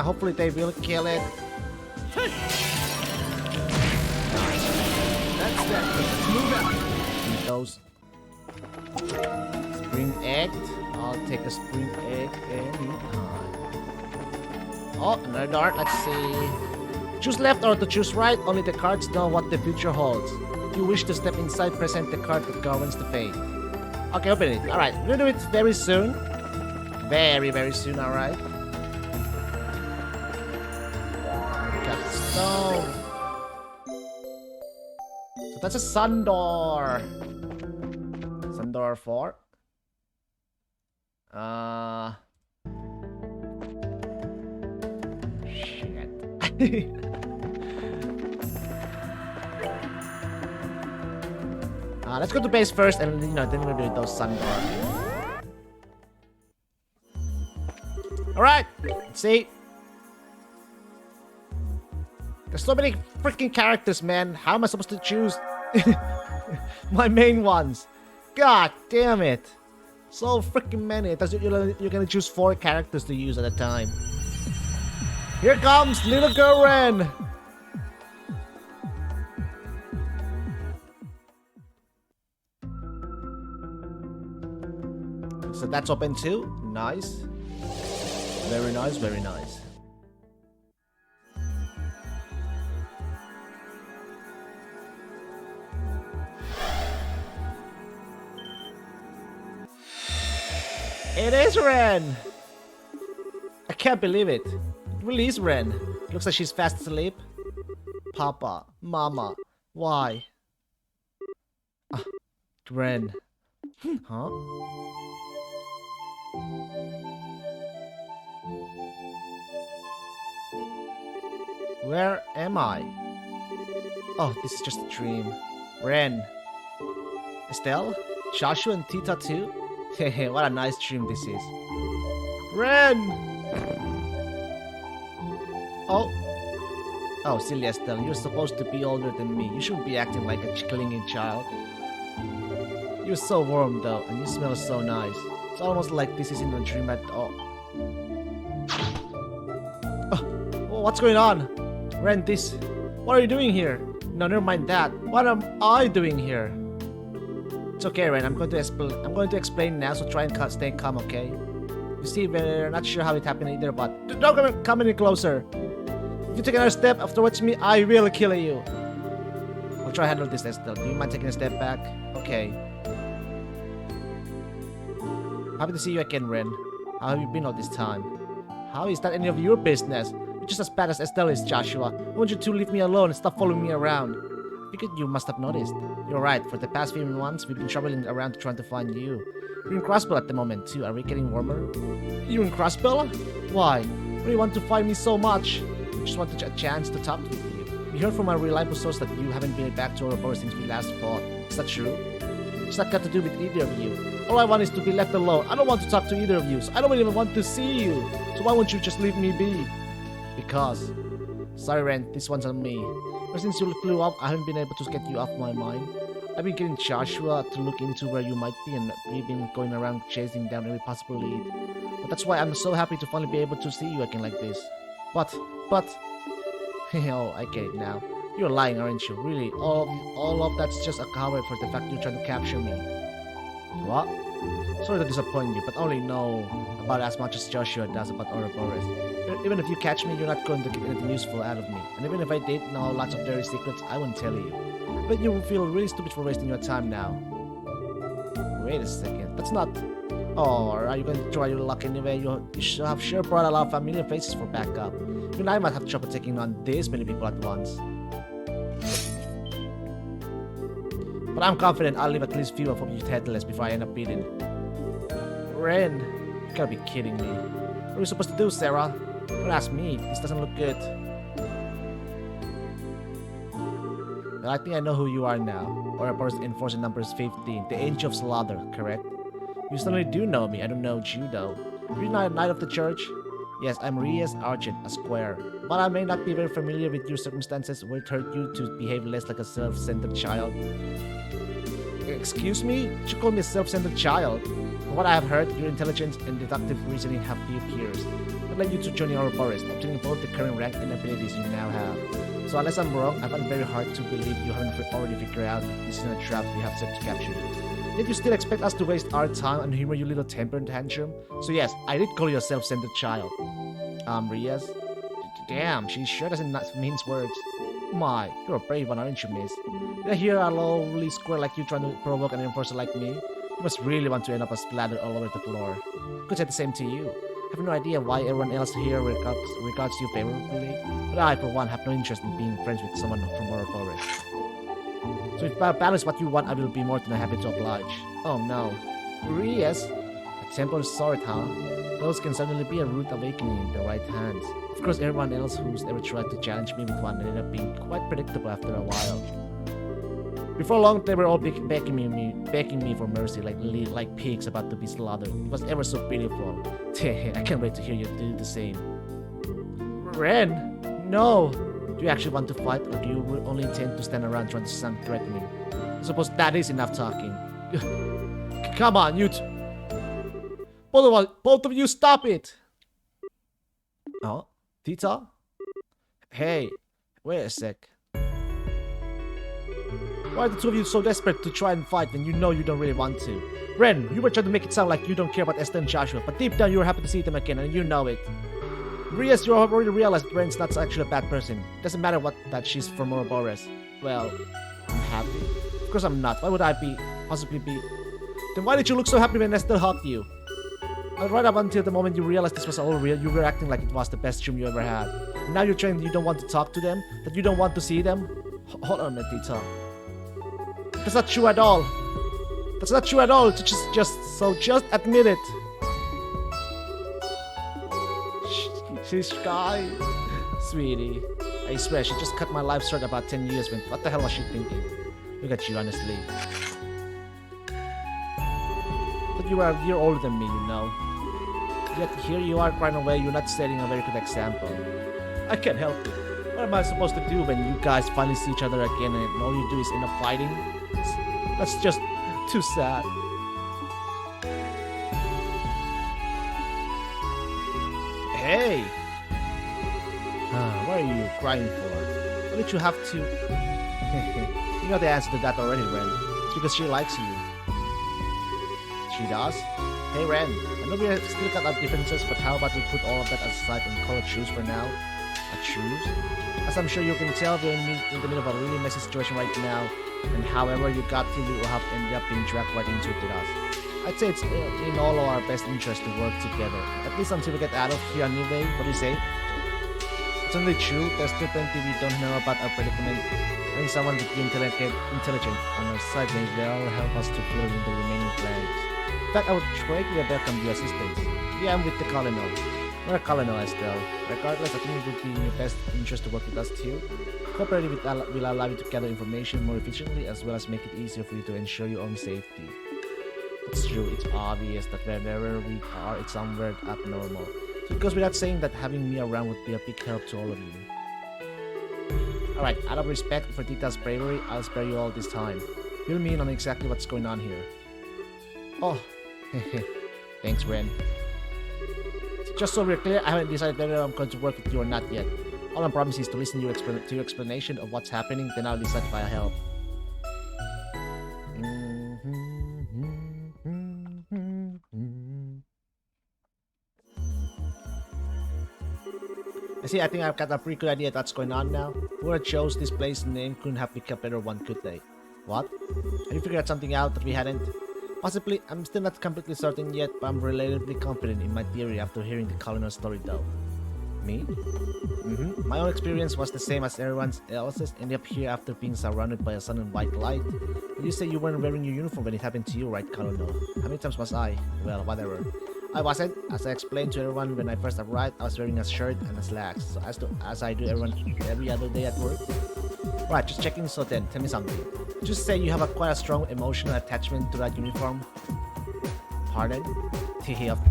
Hopefully they will kill it. That's that. Let's move out. Eat those. Spring egg. I'll take a spring egg anytime. Oh, another dart. Let's see. Choose left or to choose right. Only the cards know what the future holds. If you wish to step inside, present the card that governs the fate. Okay, open it. Alright, we're gonna do it very soon. Very, very soon, alright. Got the stone. So that's a sun door. Sun door 4. Shit. Let's go to base first, and then we'll do those sun door. All right, let's see. There's so many freaking characters, man. How am I supposed to choose my main ones? God damn it! So freaking many. You're gonna choose 4 characters to use at a time. Here comes little girl Ren. So that's open too. Nice. Very nice, very nice. It is Ren! I can't believe it. It really is Ren. Looks like she's fast asleep. Papa, Mama, why? Ren. Huh? Where am I? Oh, this is just a dream. Ren. Estelle? Joshua and Tita too? Hehe, what a nice dream this is. Ren! Oh, silly Estelle, you're supposed to be older than me. You shouldn't be acting like a clinging child. You're so warm though, and you smell so nice. It's almost like this isn't a dream at all. Oh, what's going on? Ren, what are you doing here? No, never mind that. What am I doing here? It's okay, Ren. I'm going to explain now, so try and stay calm, okay? You see, we're not sure how it happened either, but don't come any closer. If you take another step towards me, I will kill you. I'll try to handle this, Estelle. Do you mind taking a step back? Okay. Happy to see you again, Ren. How have you been all this time? How is that any of your business? You're just as bad as Estelle is, Joshua. I want you to leave me alone and stop following me around. Figured you must have noticed. You're right. For the past few months, we've been traveling around trying to find you. You're in Crossbell at the moment, too. Are we getting warmer? You're in Crossbell? Why? Why do you want to find me so much? I just wanted a chance to talk with you. We heard from a reliable source that you haven't been back to Ouroboros since we last fought. Is that true? It's not got to do with either of you. All I want is to be left alone. I don't want to talk to either of you, so I don't even want to see you. So why won't you just leave me be? Because. Sorry, Ren, this one's on me. Ever since you flew up, I haven't been able to get you off my mind. I've been getting Joshua to look into where you might be, and we've been going around chasing down every possible lead. But that's why I'm so happy to finally be able to see you again like this. But... oh, I get it now. You're lying, aren't you? Really, all of that's just a cover for the fact you're trying to capture me. What? Sorry to disappoint you, but I only know about as much as Joshua does about Ouroboros. Even if you catch me, you're not going to get anything useful out of me. And even if I did know lots of dirty secrets, I wouldn't tell you. But you will feel really stupid for wasting your time now. Wait a second, that's not... Oh, are you going to try your luck anyway? You should have sure brought a lot of familiar faces for backup. Even I might have trouble taking on this many people at once. But I'm confident I'll leave at least few of you headless before I end up beaten. Ren, you gotta be kidding me. What are we supposed to do, Sarah? Don't ask me, this doesn't look good. Well, I think I know who you are now. Ouroboros Enforcer number is 15, the Angel of Slaughter, correct? You certainly do know me, I don't know you though. You're not a knight of the church? Yes, I'm Reyes Argent, a squire. But I may not be very familiar with your circumstances which hurt you to behave less like a self-centered child. Excuse me? You call me a self-centered child? From what I have heard, your intelligence and deductive reasoning have few peers. That led you to joining Ouroboros, obtaining both the current rank and abilities you now have. So unless I'm wrong, I find it very hard to believe you haven't already figured out this is a trap we have set to capture you. Yet you still expect us to waste our time and humor your little temper tantrum? So yes, I did call you a self-centered child. Reyes? Damn, she sure doesn't mince words. My, you're a brave one, aren't you, miss? Did I hear a lowly square like you trying to provoke an enforcer like me? You must really want to end up a splatter all over the floor. Could say the same to you. I have no idea why everyone else here regards you favorably, but I, for one, have no interest in being friends with someone from Ouroboros. So if battle is what you want, I will be more than happy to oblige. Oh no. Reyes? A Templar sword, huh? Those can certainly be a rude awakening in the right hands. Of course, everyone else who's ever tried to challenge me with one ended up being quite predictable after a while. Before long, they were all begging me for mercy, like pigs about to be slaughtered. It was ever so pitiful. I can't wait to hear you do the same. Ren, no. Do you actually want to fight, or do you only intend to stand around trying to sound threatening? I suppose that is enough talking. Come on, you both of you, stop it! Oh, Tita? Hey, wait a sec. Why are the two of you so desperate to try and fight when you know you don't really want to? Ren, you were trying to make it sound like you don't care about Esther and Joshua, but deep down you were happy to see them again, and you know it. Reyes, you already realized Ren's not actually a bad person. It doesn't matter that she's from Ouroboros. Well, I'm happy. Of course I'm not. Why would I possibly be? Then why did you look so happy when Esther hugged you? Right up until the moment you realized this was all real, you were acting like it was the best dream you ever had. And now you're saying you don't want to talk to them? That you don't want to see them? Hold on a minute, Tita. That's not true at all. That's not true at all. Just admit it. She's shy. Sweetie, I swear she just cut my life short about 10 years when what the hell was she thinking? Look at you, honestly. But you are a year older than me, you know. Yet here you are crying away, you're not setting a very good example. I can't help it. What am I supposed to do when you guys finally see each other again and all you do is end up fighting? That's just too sad. Hey! What are you crying for? Why did you have to... You know the answer to that already, Ren. It's because she likes you. She does? Hey Ren, I know we still got our differences, but how about we put all of that aside and call a truce for now? A truce? As I'm sure you can tell, we're in the middle of a really messy situation right now, and however you got to, you will have ended up being dragged right into it with us. I'd say it's in all of our best interest to work together, at least until we get out of here anyway. What do you say? It's only true, there's still plenty we don't know about our predicament. Having someone with intelligent on our side may well help us to fill in the remaining blanks. In fact, I would greatly welcome your assistance. Yeah, I'm with the Colonel. Not a Colonel, Estelle. Regardless, I think it would be in your best interest to work with us too. Cooperating will allow you to gather information more efficiently, as well as make it easier for you to ensure your own safety. It's true, it's obvious that wherever we are, it's somewhere abnormal. So it goes without saying that having me around would be a big help to all of you. Alright, out of respect for Tita's bravery, I'll spare you all this time. Fill me in on exactly what's going on here. Oh, thanks, Ren. Just so we're clear, I haven't decided whether I'm going to work with you or not yet. All I promise is to listen to your explanation of what's happening, then I'll decide if I'll help. I think I've got a pretty good idea of what's going on now. Whoever chose this place's name couldn't have picked a better one, could they? What? Have you figured something out that we hadn't? Possibly. I'm still not completely certain yet, but I'm relatively confident in my theory after hearing the colonel story though. Me? My own experience was the same as everyone else's, ended up here after being surrounded by a sudden white light. You say you weren't wearing your uniform when it happened to you, right, Colonel? How many times was I? Well, whatever. I wasn't. As I explained to everyone when I first arrived, I was wearing a shirt and a slacks, so as I do every other day at work. Right, just checking. So then, tell me something. Just say you have quite a strong emotional attachment to that uniform. Pardon?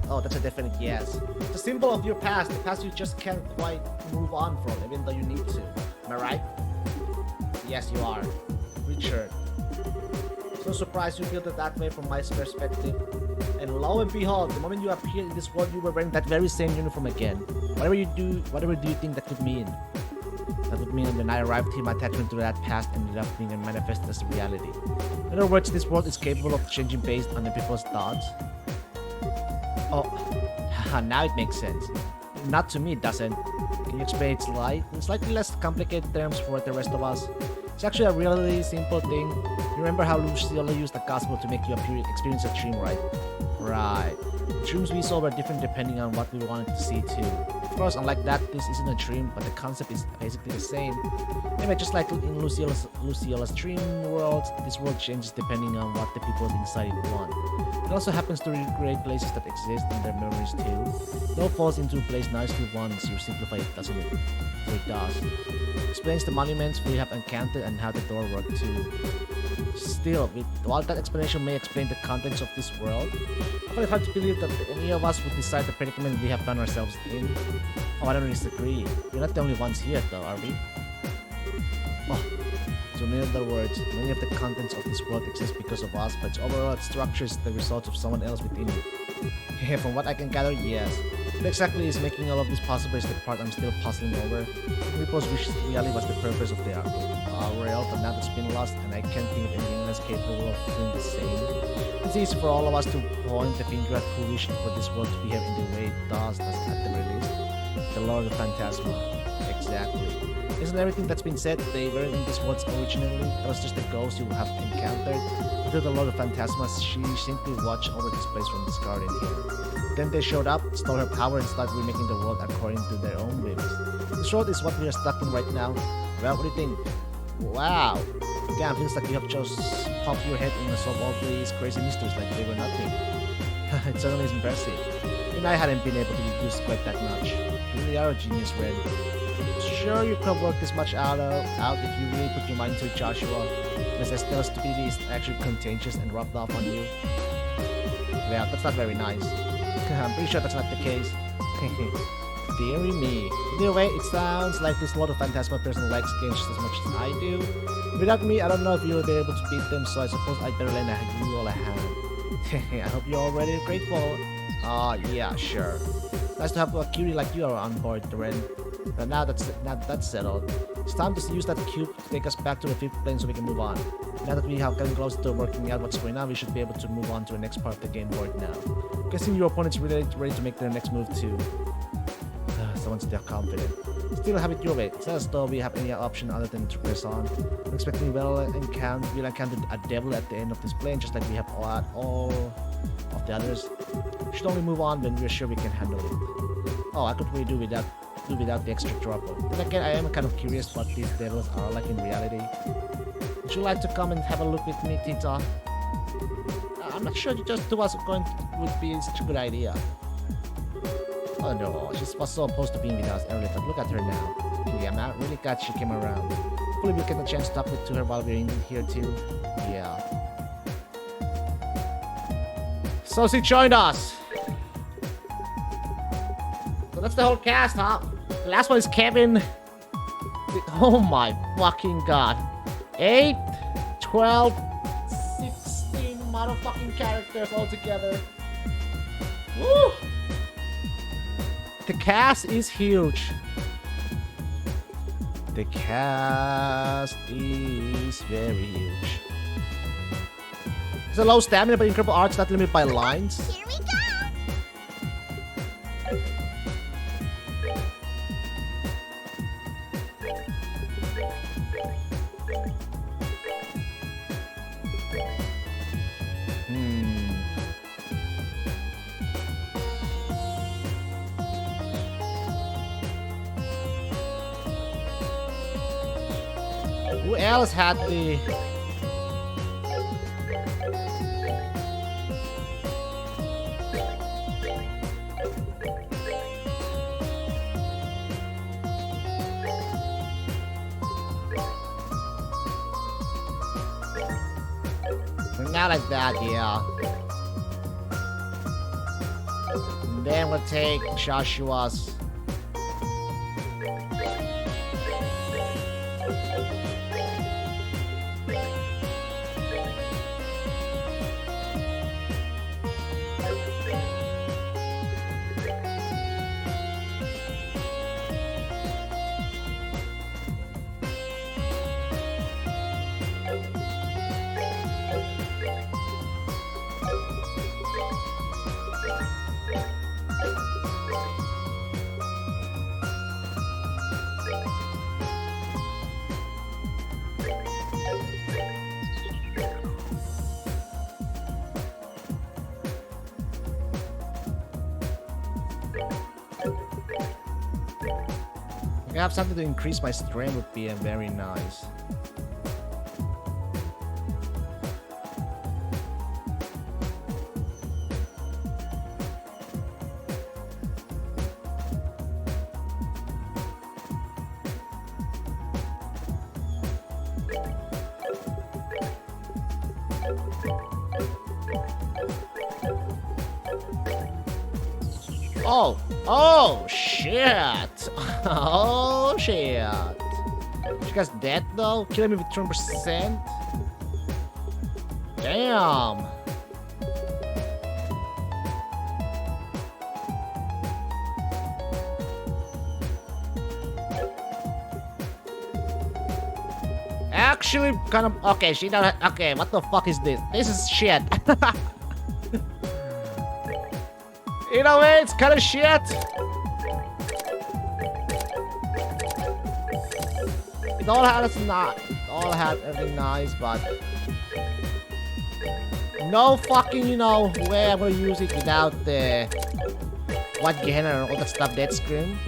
Oh, that's a definite yes. It's a symbol of your past, the past you just can't quite move on from, even though you need to. Am I right? Yes, you are. Richard. So surprised you feel that way from my perspective. And lo and behold, the moment you appeared in this world, you were wearing that very same uniform again. Whatever do you think that could mean? That would mean when I arrived here, my attachment to that past ended up being manifested as reality. In other words, this world is capable of changing based on the people's thoughts. Oh, now it makes sense. Not to me, it doesn't. Can you explain it in slightly less complicated terms for the rest of us? It's actually a really simple thing. You remember how Luciola used the gospel to make you experience a dream, right? Right. The dreams we saw were different depending on what we wanted to see too. Of course, unlike that, this isn't a dream, but the concept is basically the same. Anyway, just like in Luciola's dream world, this world changes depending on what the people inside it want. It also happens to recreate places that exist in their memories too. It all falls into place nicely once you simplify it, doesn't it? So it does. Explains the monuments we have encountered and how the door worked too. Still, while that explanation may explain the contents of this world, I find it hard to believe that any of us would decide the predicament we have found ourselves in. Oh, I don't disagree. We're not the only ones here though, are we? Oh, so in other words, many of the contents of this world exist because of us, but its overall structure is the result of someone else within it. Yeah, from what I can gather, yes. What exactly is making all of this possible is the part I'm still puzzling over. People's wish really was the purpose of their world, but now it's been lost, and I can't think of anything else capable of doing the same. It's easy for all of us to point the finger at who wished for this world to behave in the way it does at the very least. The Lord of Phantasma. Exactly. Isn't everything that's been said they were in this world originally? That was just the ghost you have encountered. Until the Lord of Phantasma, she simply watched over this place from this garden here. Then they showed up, stole her power, and started remaking the world according to their own whims. This world is what we are stuck in right now. Well, what do you think? Wow. Damn, feels like you have just popped your head in and solved all these crazy mysteries like they were nothing. It certainly is impressive. Even I hadn't been able to deduce quite that much. You really are a genius, Red. Sure, you could work this much out if you really put your mind into it, Joshua. Unless Estelle's stupidity is actually contagious and rubbed off on you. Well, that's not very nice. I'm pretty sure that's not the case. Deary me. Either way, it sounds like this Lord of Phantasma person likes games just as much as I do. Without me, I don't know if you'll be able to beat them, so I suppose I'd better lend you all a hand. I hope you're already grateful. Yeah, sure. Nice to have a cutie like you are on board, Ren. But now that's settled. It's time to use that cube to take us back to the 5th plane so we can move on. Now that we have gotten close to working out what's going on, we should be able to move on to the next part of the game board now. Guessing your opponent's ready to make their next move too. Someone's still confident. Still have it your way. It's not as though we have any option other than to press on. I'm expecting we'll encounter a devil at the end of this plane, just like we have all of the others. We should only move on when we're sure we can handle it. Oh, I could really do without the extra trouble. Then again, I am kind of curious what these devils are like in reality. Would you like to come and have a look with me, Tita? I'm not sure just two of us would be such a good idea. Oh no, she was so opposed to being with us earlier, but look at her now. Yeah, I'm really glad she came around. Hopefully we'll get a chance to talk to her while we're in here too. Yeah. So she joined us! So that's the whole cast, huh? The last one is Kevin. Oh my fucking god. 8, 12, 16 motherfucking characters all together. Woo! The cast is huge. The cast is very huge. It's a low stamina, but incredible art's not limited by lines. Here we go! Who else had the... Not like that, yeah. And then we'll take Joshua's. If I have something to increase my strength would be very nice. Oh, shit. Oh, shit. She guy's dead, though? Killing me with 20%? Damn. Actually, kind of... Okay, she don't... Okay, what the fuck is this? This is shit. In a way, it's kind of shit. It all had everything nice, but no fucking, you know, way I'm gonna use it without the what Gehenna and all that stuff, Dead Scream.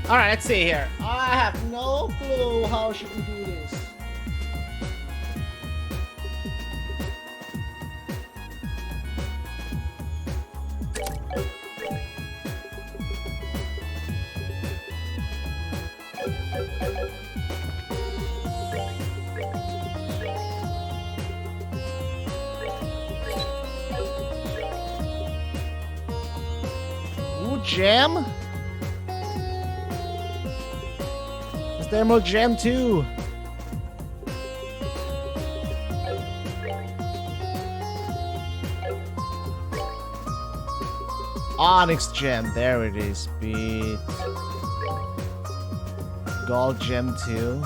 Alright, let's see here. I have no clue how she can do this. Gem? Is there more gem too? Onyx gem, there it is. Beat. Gold gem too.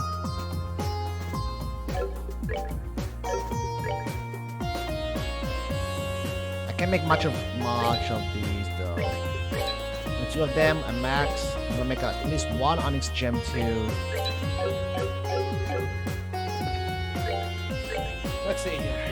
I can't make much of these though. Two of them, a max. I'm gonna make at least one Onyx gem too. Let's see here.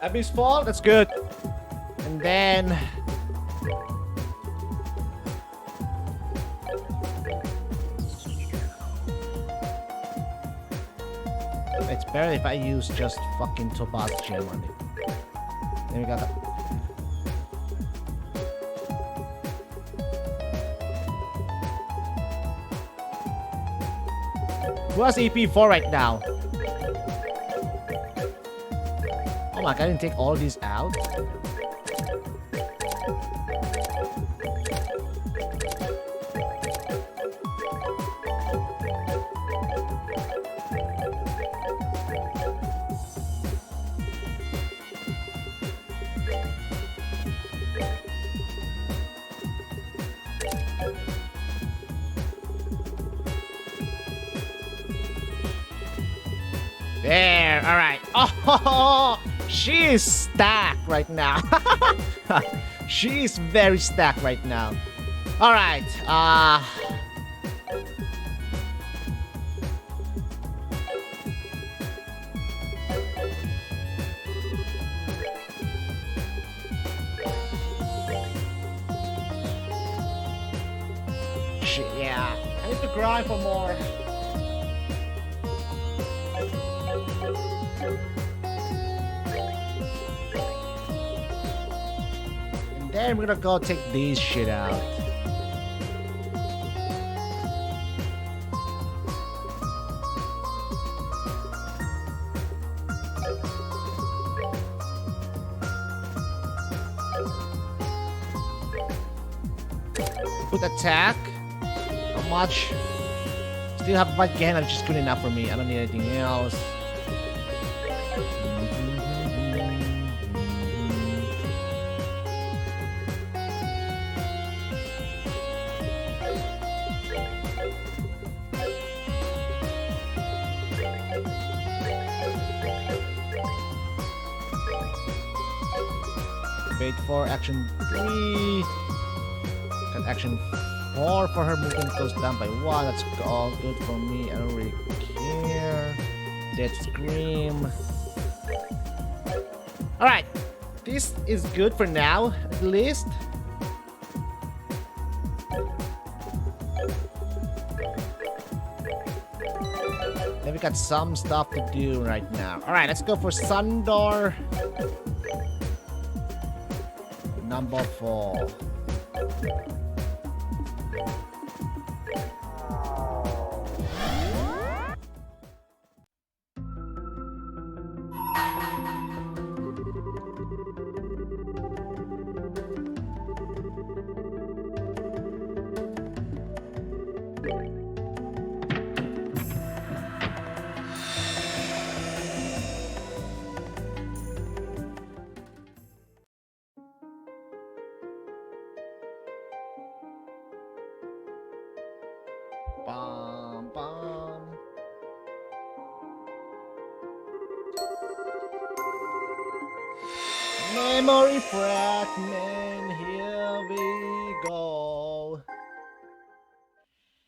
Abyss Fall, that's good. And then... it's better if I use just fucking Topaz Gem on it. Then we got that. Who has EP4 right now? Oh my god, I didn't take all these out. There, alright. Oh, she is stacked right now. She is very stacked right now. Alright, yeah. I need to grind for more. Then we're gonna go take these shit out. Put attack. How much? Still have fight Gehenna, which is good enough for me. I don't need anything else. Wait for action 3. Got action 4 for her. Movement goes down by 1. That's all good for me. I don't really care. Dead Scream. Alright. This is good for now, at least. Then we got some stuff to do right now. Alright, let's go for Sundar. Number 4. Bum, bum. Memory fragment, here we go.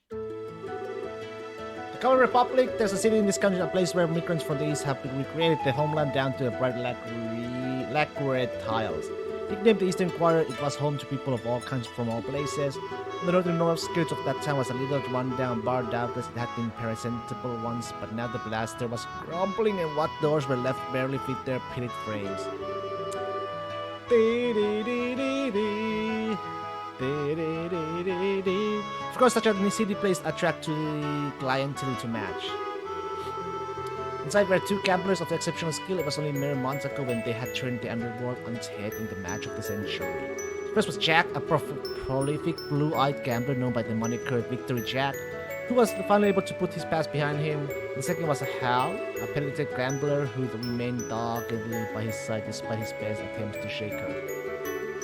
The Common Republic, there's a city in this country, a place where migrants from the east have been recreated their homeland down to the bright lacquered tiles. Nicknamed the Eastern Quarter, it was home to people of all kinds from all places. On the northern north skirts of that town was a little run-down bar. Doubtless it had been presentable once, but now the blaster was crumbling and what doors were left barely fit their pitted frames. Of course, such a city place attract to the clientele to match. Inside were two gamblers of exceptional skill. It was only mere months ago when they had turned the underworld on its head in the match of the century. The first was Jack, a prolific blue-eyed gambler known by the moniker Victory Jack, who was finally able to put his past behind him. The second was Hal, a penitent gambler who remained doggedly by his side despite his best attempts to shake her.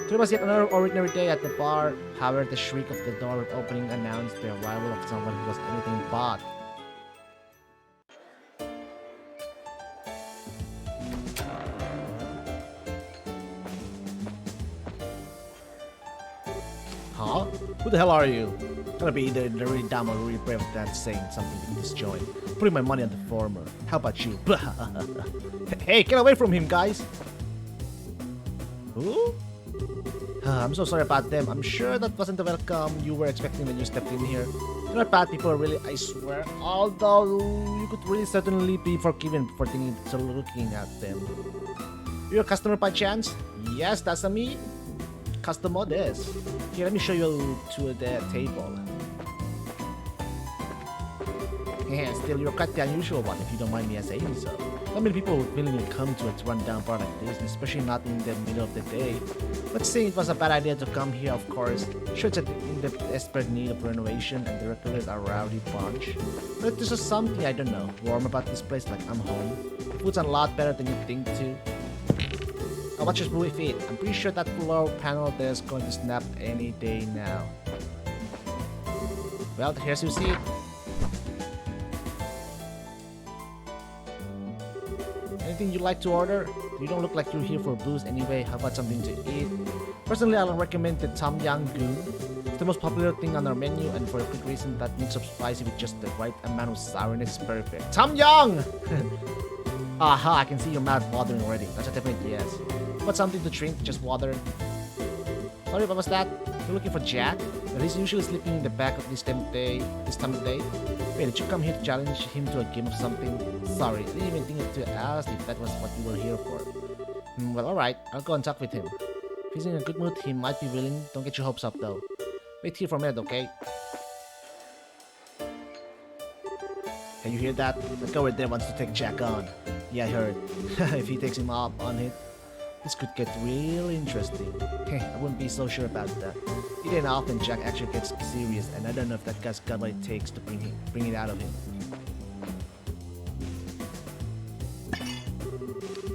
There was yet another ordinary day at the bar. However, the shriek of the door opening announced the arrival of someone who was anything but. Huh? Who the hell are you? Gonna be either really dumb or really brave that's saying something in this joint. Putting my money on the former. How about you? Hey, get away from him, guys! Who? I'm so sorry about them. I'm sure that wasn't the welcome you were expecting when you stepped in here. They're not bad people, really, I swear. Although, you could really certainly be forgiven for thinking so looking at them. You're a customer by chance? Yes, that's a me. Customer this. Here, let me show you to the table. Yeah, still, you're quite the unusual one, if you don't mind me saying so. Not many people would willingly come to a run-down bar like this, especially not in the middle of the day. But saying it was a bad idea to come here, of course. Sure, it's in the desperate need of renovation, and the regulars are a rowdy bunch. But there's just something, I don't know, warm about this place, like I'm home. The food's a lot better than you think too. I'll watch your movie feed. I'm pretty sure that floor panel there is going to snap any day now. Well, here's your seat. Anything you'd like to order? You don't look like you're here for booze anyway. How about something to eat? Personally, I'll recommend the Tom Yum Goong. It's the most popular thing on our menu, and for a good reason. That mix of spicy with just the right amount of sourness is perfect. Tom Yum! Aha, I can see your mouth watering already. That's a definite yes. How about something to drink? Just water. Sorry, what was that? You're looking for Jack? Well, he's usually sleeping in the back of this time of day. Wait, did you come here to challenge him to a game of something? Sorry, I didn't even think to ask if that was what you were here for. Well, alright, I'll go and talk with him. If he's in a good mood, he might be willing. Don't get your hopes up though. Wait here for a minute, okay? Can you hear that? The guy right there wants to take Jack on. Yeah, I heard. If he takes him up on it, this could get really interesting. I wouldn't be so sure about that. It ain't often Jack actually gets serious, and I don't know if that guy's got what it takes to bring it out of him.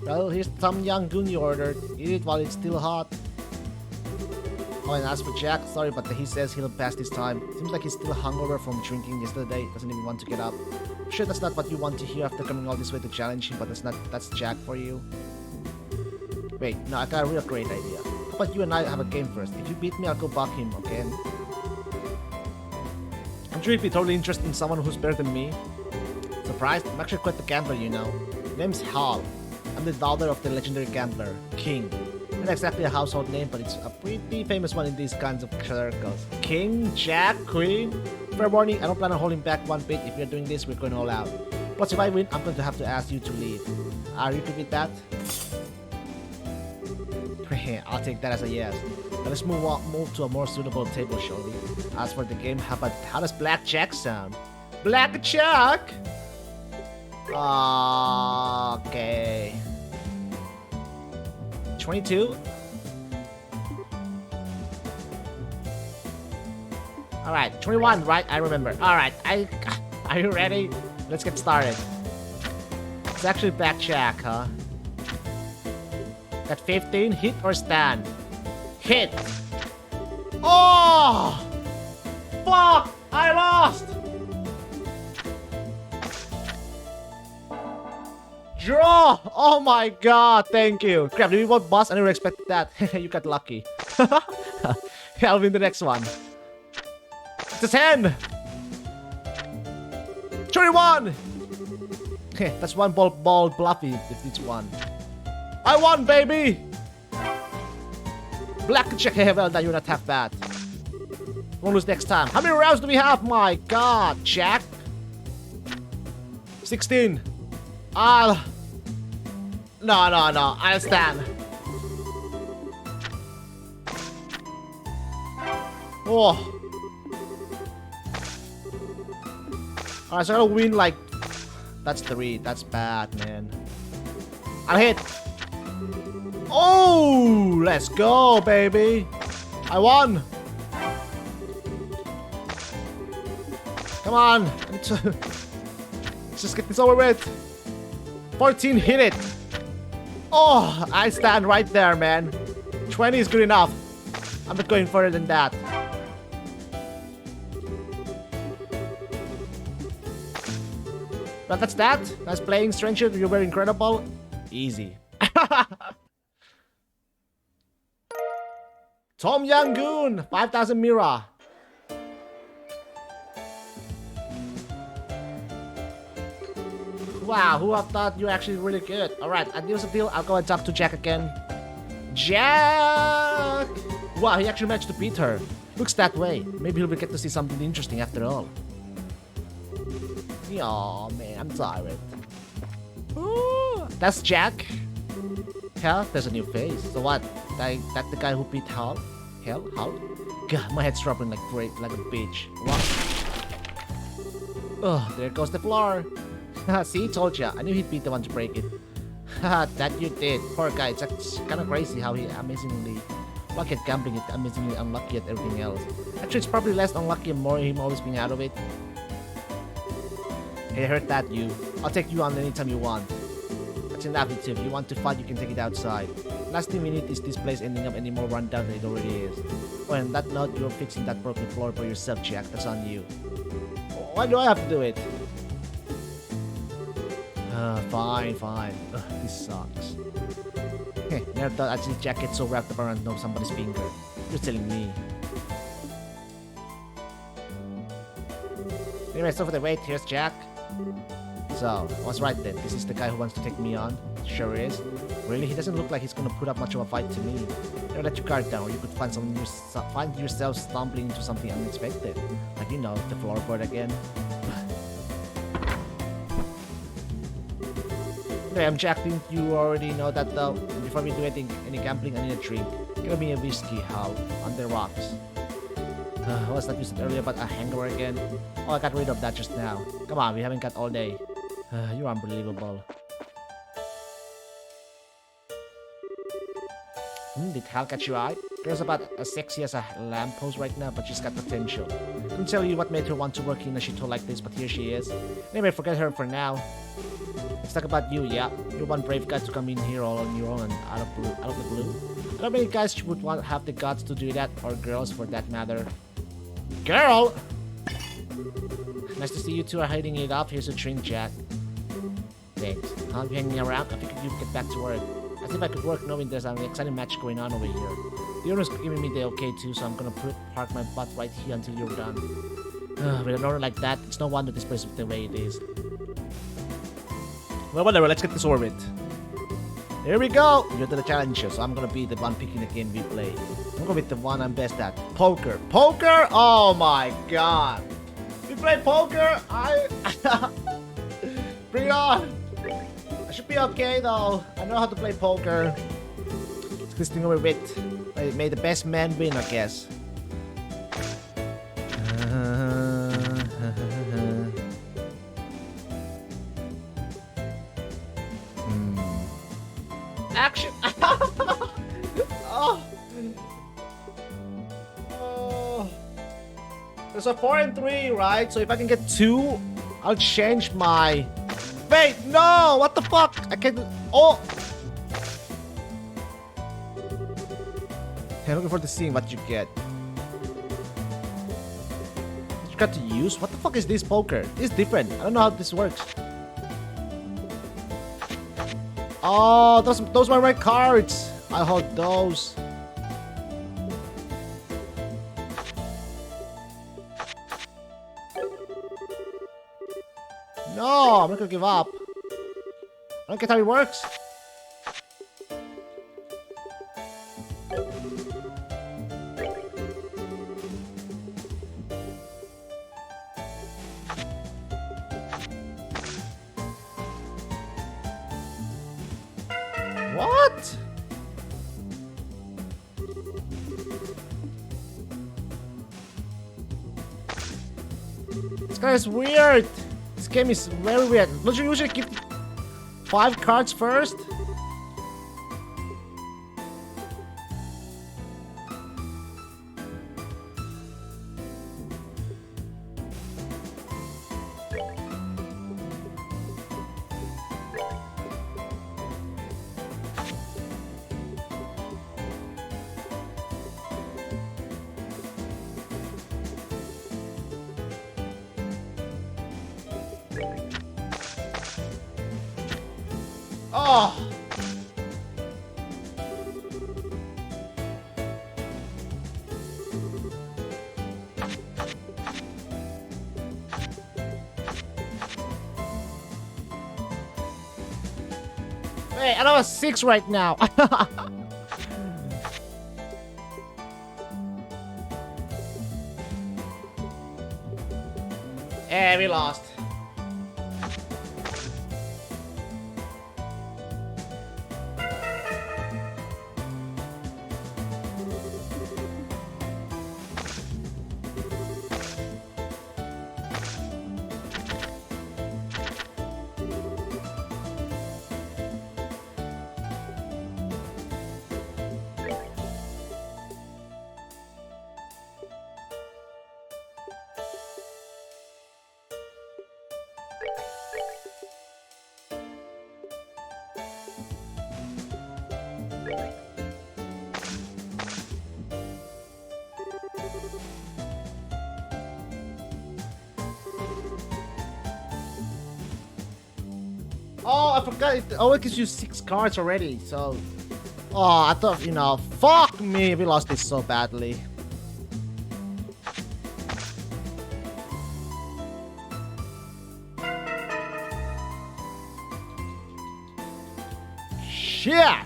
Well, here's the Tom Yum Goong you ordered. Eat it while it's still hot. Oh, and as for Jack, sorry, but he says he'll pass this time. Seems like he's still hungover from drinking yesterday. Doesn't even want to get up. Sure, that's not what you want to hear after coming all this way to challenge him, but that's Jack for you. Wait, no, I got a real great idea. How about you and I have a game first? If you beat me, I'll go buck him, okay? I'm sure you'd be totally interested in someone who's better than me. Surprised? I'm actually quite the gambler, you know. Name's Hal. I'm the daughter of the legendary gambler, King. Not exactly a household name, but it's a pretty famous one in these kinds of circles. King, Jack, Queen. Fair warning, I don't plan on holding back one bit. If you're doing this, we're going all out. Plus, if I win, I'm going to have to ask you to leave. Are you good with that? I'll take that as a yes. Now let's move to a more suitable table, shall we? As for the game, how does Blackjack sound? Blackjack? Okay. 22? Alright, 21, right? I remember. Alright, are you ready? Let's get started. It's actually Blackjack, huh? Got 15, hit or stand? Hit! Oh! Fuck! I lost! Draw! Oh my god, thank you. Crap, did we both bust? I never expected that. You got lucky. I'll win the next one. It's a 10! 21! That's one ball bluffy if it's one. I won, baby! Blackjack, well done, you're not half bad. Won't lose next time. How many rounds do we have? My god, Jack. 16. No, I'll stand. Oh. Alright, so I gotta win like... That's 3. That's bad, man. I'll hit. Oh, let's go, baby. I won. Come on. Let's just get this over with. 14, hit it. Oh, I stand right there, man. 20 is good enough. I'm not going further than that. But that's that. That's playing Stranger. You were incredible. Easy. Tom Yum Goong, 5,000 Mira. Wow, who have thought you're actually really good? Alright, and here's the deal. I'll go and talk to Jack again. Jack! Wow, he actually managed to beat her. Looks that way. Maybe he'll get to see something interesting after all. Oh man, I'm tired. Ooh, that's Jack. Hell, there's a new face. So what? That the guy who beat Hal? Hal? God, my head's dropping like a bitch. What? Oh, there goes the floor. See, told ya. I knew he'd be the one to break it. Haha, that you did. Poor guy. It's kind of crazy how he amazingly lucky at gambling and amazingly unlucky at everything else. Actually, it's probably less unlucky and more him always being out of it. Hey, I heard that, you. I'll take you on anytime you want. That's enough, if you want to fight, you can take it outside. Last thing we need is this place ending up any more rundown than it already is. Oh, and that note, you're fixing that broken floor for yourself, Jack. That's on you. Why do I have to do it? Fine. Ugh, this sucks. Heh, never thought I'd see Jack get so wrapped up around somebody's finger. You're telling me. Anyway, so for the wait, here's Jack. So, I was right then. This is the guy who wants to take me on. Sure is. Really, he doesn't look like he's gonna put up much of a fight to me. Never let your guard down, or you could find yourself stumbling into something unexpected. Like, you know, the floorboard again. Anyway, I'm Jack. Didn't you already know that though? Before we do any gambling, I need a drink. Give me a whiskey, Hal, on the rocks. What's that you said earlier about a hangover again? Oh, I got rid of that just now. Come on, we haven't got all day. You're unbelievable. Did Hal catch your eye? Girl's about as sexy as a lamppost right now, but she's got potential. Couldn't tell you what made her want to work in a shithole like this, but here she is. Anyway, forget her for now. Let's talk about you, yeah. You're one brave guy to come in here all on your own and out of the blue. Not many guys would have the guts to do that, or girls for that matter. Girl! Nice to see you two are hiding it up. Here's a drink, Jack. Thanks. I'll be hanging around. I figured you'd get back to work. As if I could work knowing there's an exciting match going on over here. The owner's giving me the okay too, so I'm gonna park my butt right here until you're done. With an owner like that, it's no wonder this place is the way it is. Well, whatever, let's get this over with. Here we go! You're the challenger, so I'm gonna be the one picking the game we play. I'm gonna be the one I'm best at. Poker. Poker? Oh my god! We play poker? Bring it on! I should be okay though. I know how to play poker. Let's get this thing over with. May the best man win, I guess. Action! Oh. There's a 4 and 3, right? So if I can get 2, I'll change my... Wait, no! What the fuck? I can't... Oh! Okay, looking for the scene. What you get? You got to use? What the fuck is this poker? It's different. I don't know how this works. Oh, those were my cards. I hold those. No, I'm not gonna give up. I don't get how it works. What? This guy is weird. This game is very weird. Don't you usually keep 5 cards first? Oh! Wait, I don't have 6 right now. Eh, we lost. Oh, I forgot. It only gives you 6 cards already, so... Oh, I thought, you know, fuck me, we lost this so badly. Shit!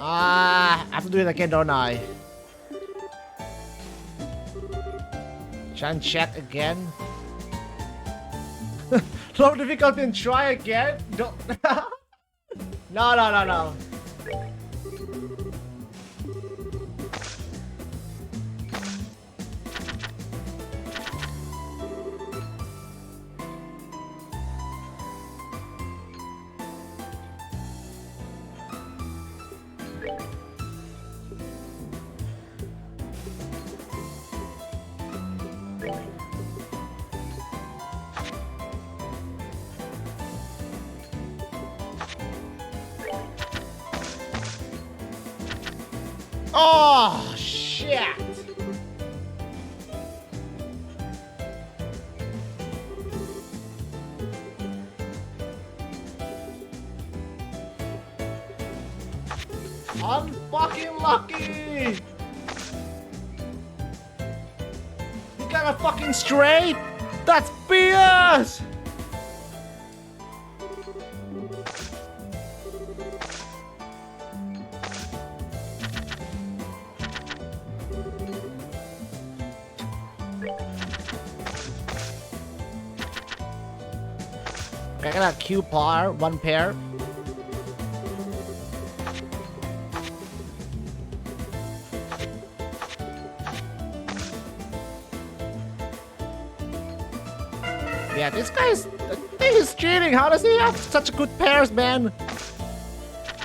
I have to do it again, don't I? Try and check again. Low difficulty and try again? Don't. No. Oh, shit! I'm fucking lucky! You got a fucking straight? That's BS! I got a Q par, 1 pair. Yeah, this is cheating. How does he have such good pairs, man?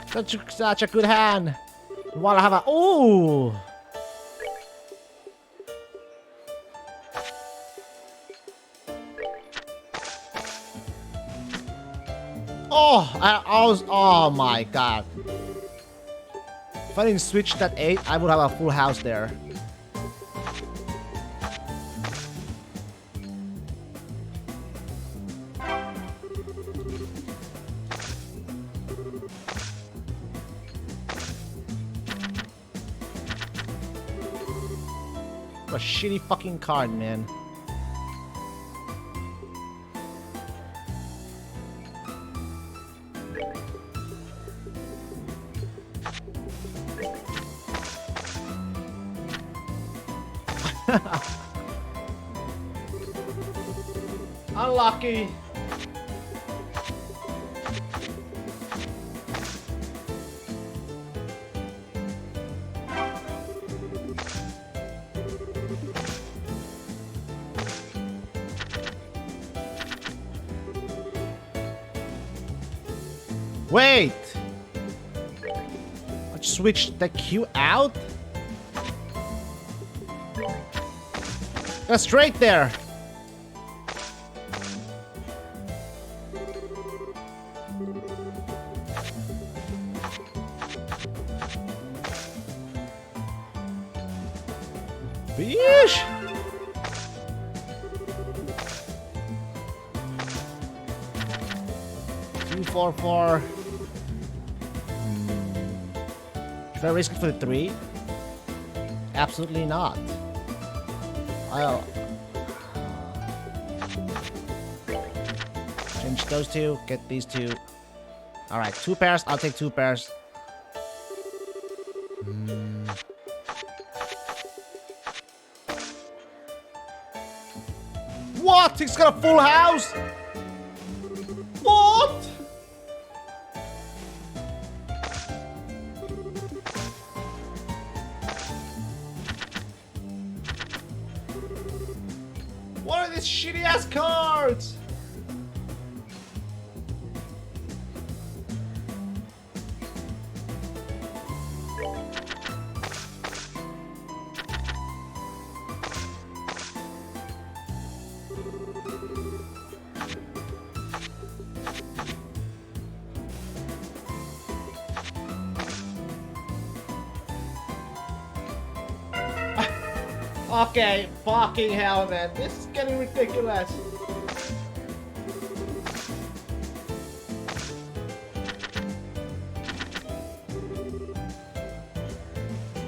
Such a good hand. While I have a ooh. Oh my god. If I didn't switch that 8, I would have a full house there. What a shitty fucking card, man. Unlucky. Wait! I just switched the Q out? That's straight there! Bish! Two, 4, 4. Should I risk it for the 3? Absolutely not. I'll change those 2, get these 2. Alright, 2 pairs. I'll take 2 pairs. What? He's got a full house? What? What are these shitty ass cards? Okay, fucking hell, man. This is getting ridiculous.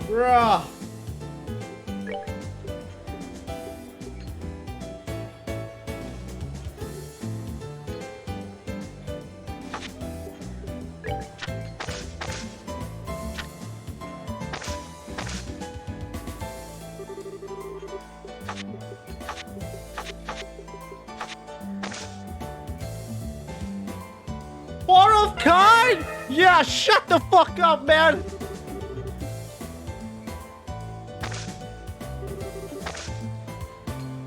Bruh. Four of kind? Yeah, shut the fuck up, man.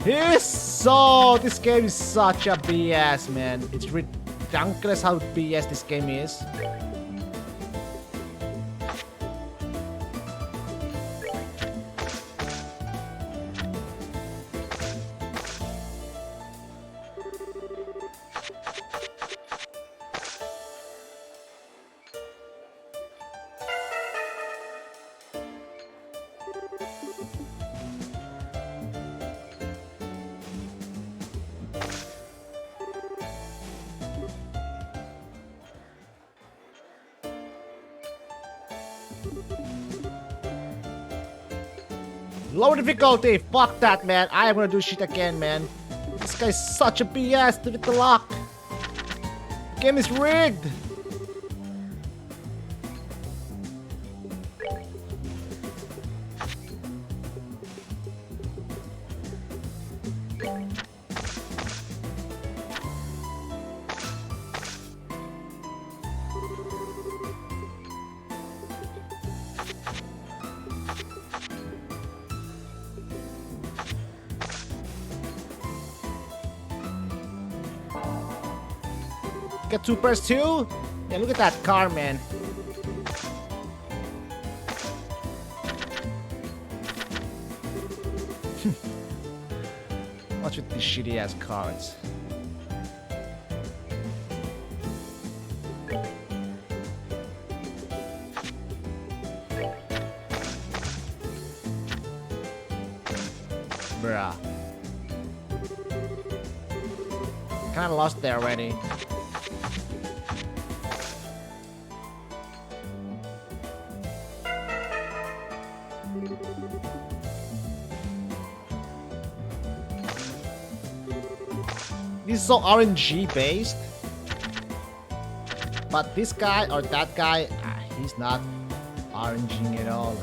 This game is such a BS, man. It's ridiculous how BS this game is. Low difficulty. Fuck that, man. I am gonna do shit again, man. This guy's such a BS with the lock. The game is rigged. Get 2 pairs too? Yeah, look at that car, man. What's with these shitty ass cards? Bruh. Kinda lost there already. This is so RNG based. But this guy or that guy, he's not RNGing at all.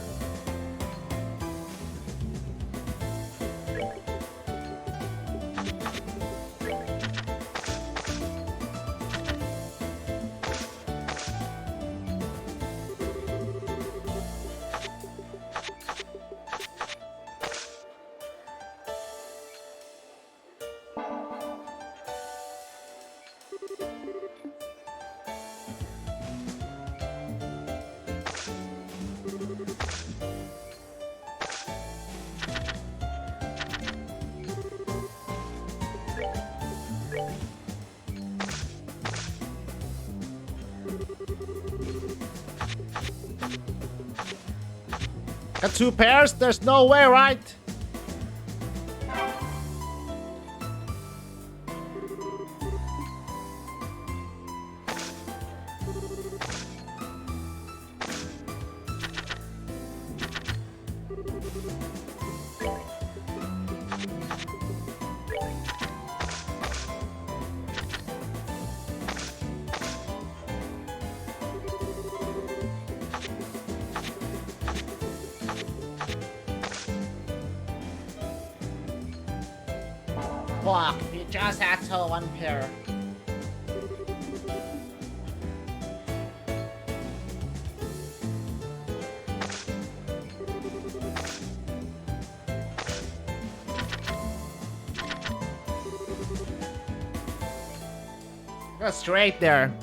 Got 2 pairs? There's no way, right? Fuck, you just had to one pair. Go straight there.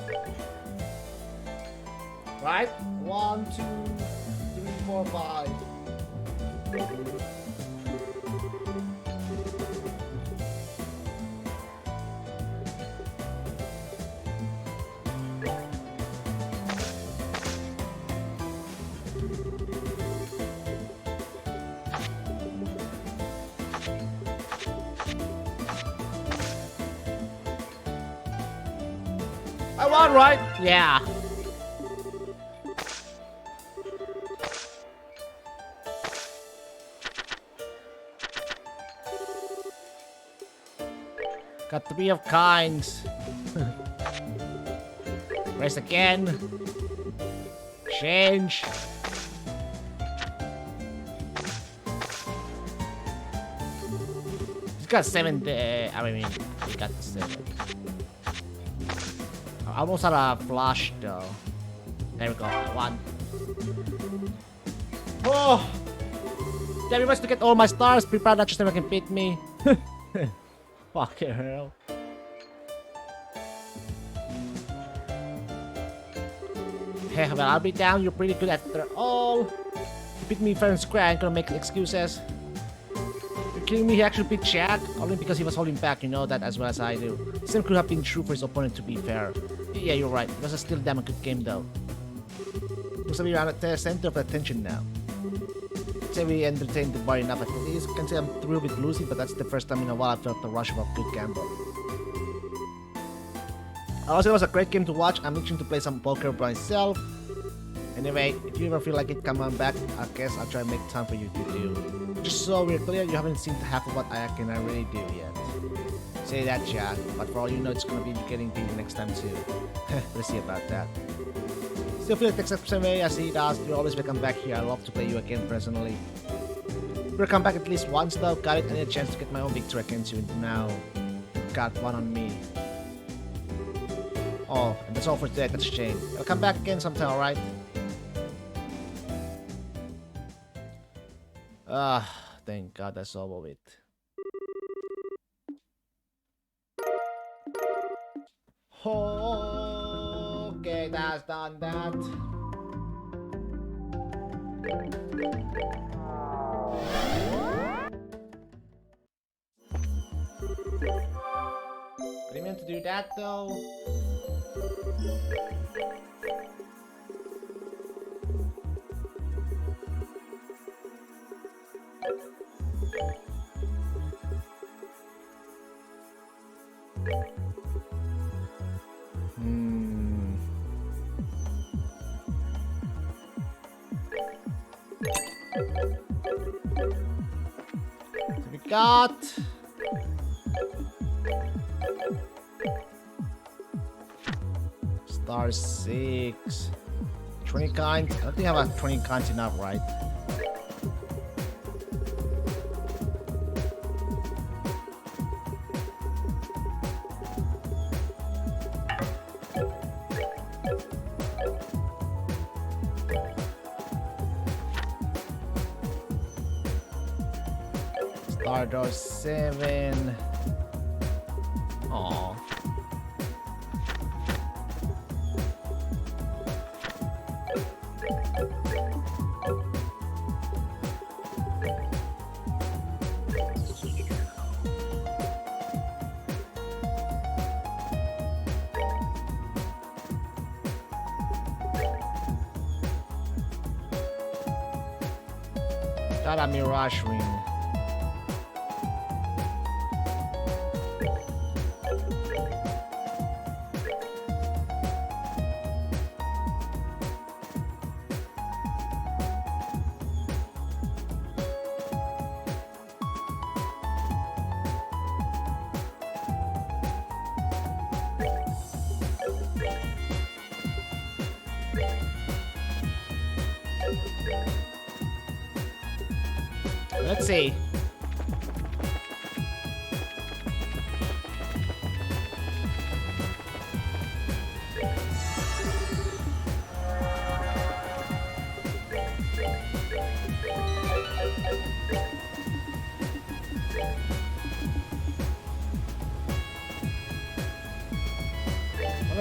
Right? 1, 2, 3, 4, 5. I won, right? Yeah. Got 3 of kinds. Race again. Change. He's got 7. I mean, he got the 7. I almost had a flush though. There we go. 1. Oh! Damn, he wants to get all my stars. Prepare not just never can beat me. Fucking hell. Hey, well, I'll be down. You're pretty good after all. You beat me fair and square. I ain't gonna make excuses. You're kidding me? He actually beat Jack? Only because he was holding back. You know that as well as I do. Same could have been true for his opponent, to be fair. Yeah, you're right. It was a still damn good game, though. Looks like we're at the center of attention now. Say we entertained the bar enough at least. Can say I'm thrilled with losing, but that's the first time in a while I felt the rush of a good gamble. Also, it was a great game to watch. I'm itching to play some poker by myself. Anyway, if you ever feel like it, come on back. I guess I'll try and make time for you to do. Just so we're clear, you haven't seen half of what I can really do yet. Say that, Jack. But for all you know, it's gonna be getting to you next time too. Let's see about that. Still feel like the same way as he does. You're always welcome back here. I love to play you again personally. We'll come back at least once though. Got it. I need a chance to get my own victory against you. Now, got one on me. Oh, and that's all for today. That's a shame. I'll come back again sometime, alright? Thank God that's all of it. Okay, that's done that. Didn't mean to do that though. So we got star 6, 20 kinds. I don't think I have 20 kinds enough, right? Stardust 7. Aww. Got a Mirage Ring. Let's see.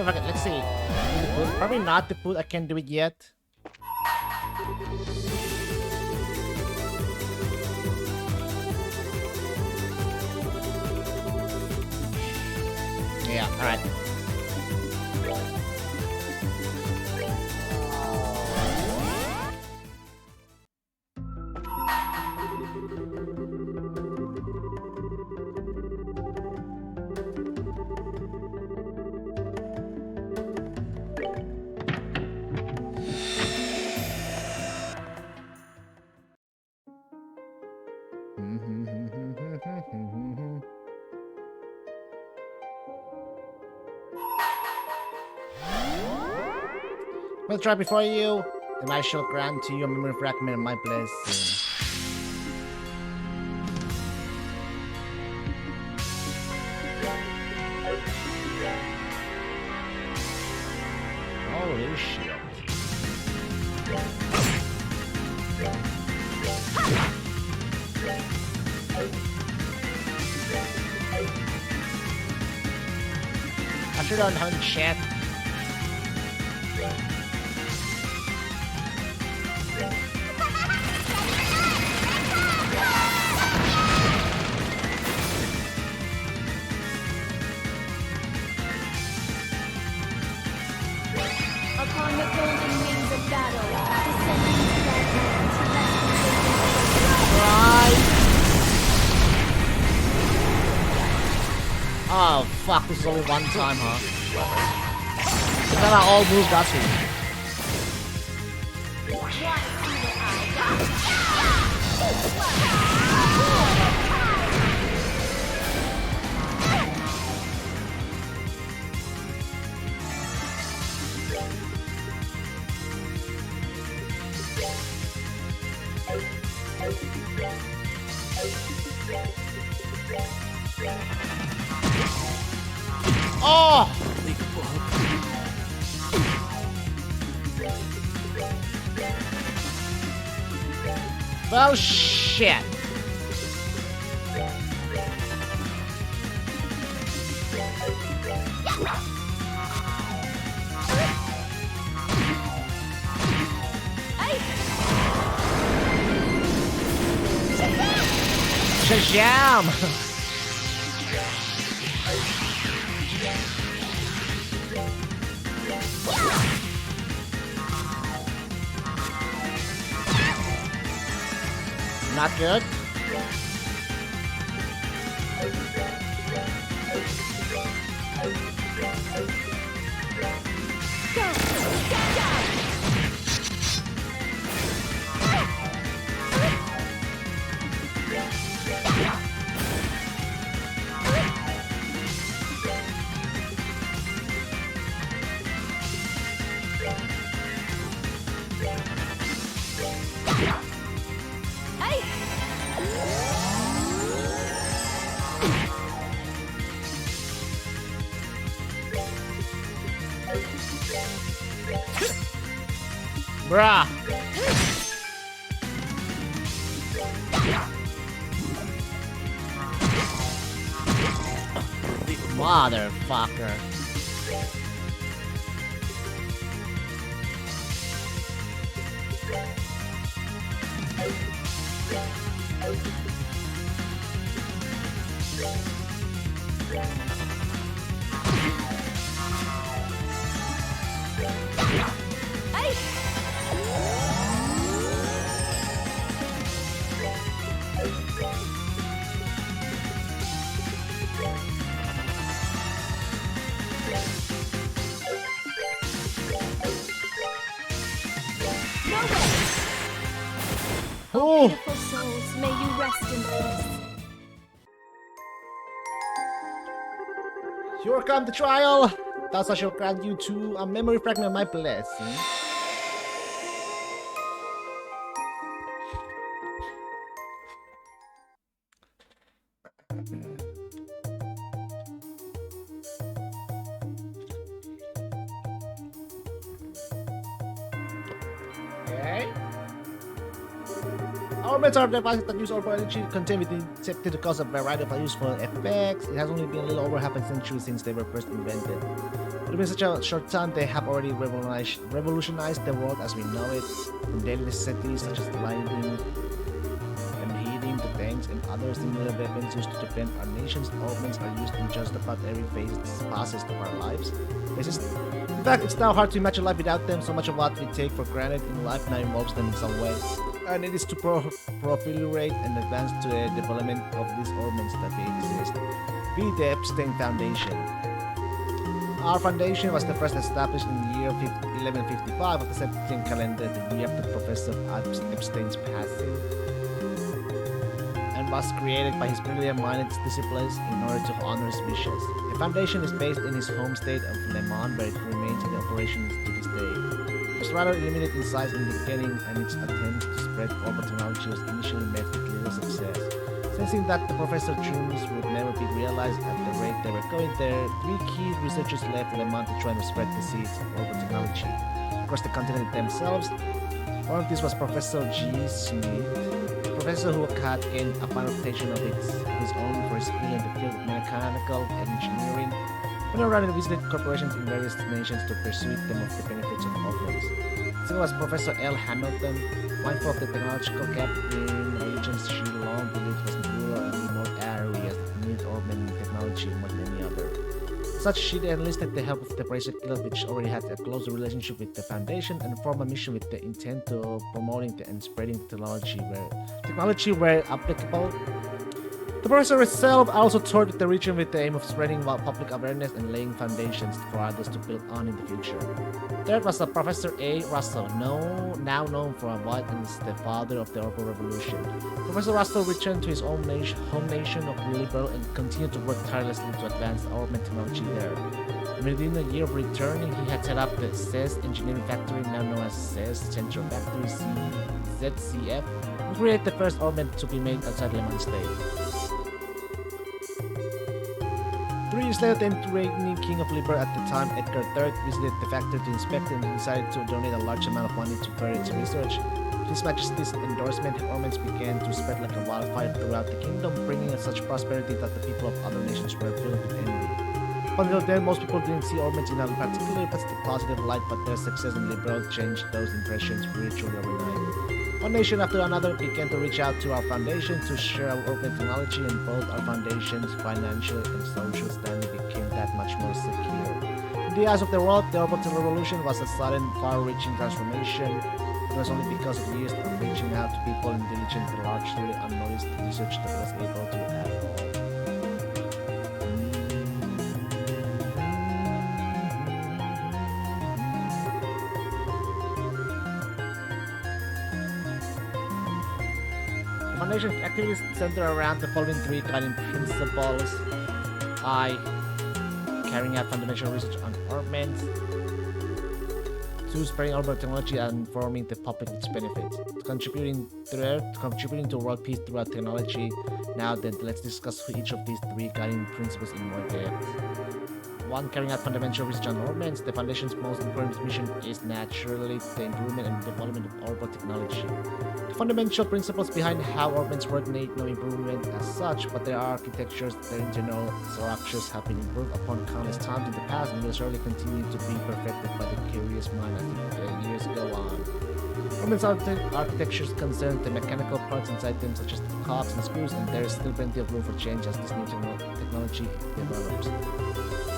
Let's see. Probably not the food. I can't do it yet. Yeah, alright. We'll try before you, and I shall grant to you a memory fragment of my blessing. Holy shit. I should have done shit. Upon the golden wings of battle, descending to that land, Oh fuck, this is only one time, huh? Is that how all moves got to? Oh! Well, shit. Shazam! Not good. Bruh. Motherfucker. Oh, beautiful souls, may you rest in peace. here come the trial. Thus I shall grant you to a memory fragment of my blessing. Okay. Orbits are devices that use orbital energy contained within set to cause a variety of useful effects. It has only been a little over half a century since they were first invented. But in such a short time, they have already revolutionized the world as we know it, from daily necessities such as lighting and heating to tanks and other similar weapons used to defend our nations. Orbits are used in just about every facet of our lives. In fact, it's now hard to imagine life without them. So much of what we take for granted in life now involves them in some way. And it is to proliferate and advance to the development of these ornaments that they exist. Be the Epstein Foundation. Our foundation was the first established in the year 1155 of the September calendar, the year after Professor Epstein's passing, and was created by his brilliant-minded disciples in order to honor his wishes. The foundation is based in his home state of Le Mans, where it remains in operation to this day. It was rather limited in size in the beginning, and its attempts to spread orbital technology was initially met with little success. Sensing that the Professor dreams would never be realized at the rate they were going, there three key researchers left Le Mans to try to spread the seeds of orbital technology across the continent themselves. One of these was Professor G. Smith, a professor who had gained a fine reputation of his own for his skill in the field of mechanical engineering. Went around and visited corporations in various nations to persuade them of the benefits of orbits. Second was Professor L. Hamilton, mindful of the technological gap in regions she long believed was in rural and remote areas that need orbital technology more than any other. As such, she enlisted the help of the Bracer Guild, which already had a close relationship with the Foundation, and formed a mission with the intent of promoting and spreading technology where applicable. The professor itself also toured the region with the aim of spreading public awareness and laying foundations for others to build on in the future. Third was Professor A. Russell, now known for what is the father of the Orbital Revolution. Professor Russell returned to his own home nation of Liberal and continued to work tirelessly to advance orbital technology there. And within a year of returning, he had set up the CES Engineering Factory, now known as CES Central Factory ZCF, and created the first orbital to be made outside Le Mans State. 3 years later, the reigning king of Liberia at the time, Edgar III, visited the factory to inspect it and decided to donate a large amount of money to further its research. With His Majesty's endorsement, ornaments began to spread like a wildfire throughout the kingdom, bringing such prosperity that the people of other nations were filled with envy. Up until then, most people didn't see ornaments in a particularly positive light, but their success in Liberia changed those impressions virtually overnight. One nation after another began to reach out to our foundation to share our open technology, and both our foundation's financial and social standing became that much more secure. In the eyes of the world, the orbital revolution was a sudden, far-reaching transformation. It was only because of years of reaching out to people and diligent, largely unnoticed research that was able to add all. Foundation's activities center around the following three guiding principles. I. Carrying out fundamental research on ornaments. 2. Spreading orbital technology and informing the public its benefits. Contributing to world peace throughout technology. Now then, let's discuss each of these three guiding principles in more depth. 1. Carrying out fundamental research on ornaments. The Foundation's most important mission is naturally the improvement and development of orbital technology. The fundamental principles behind how ornaments work need no improvement as such, but their architectures, their internal structures have been improved upon countless times in the past and will surely continue to be perfected by the curious mind as the years go on. Ornaments architectures concern the mechanical parts inside them, such as the cogs and screws, and there is still plenty of room for change as this new technology develops.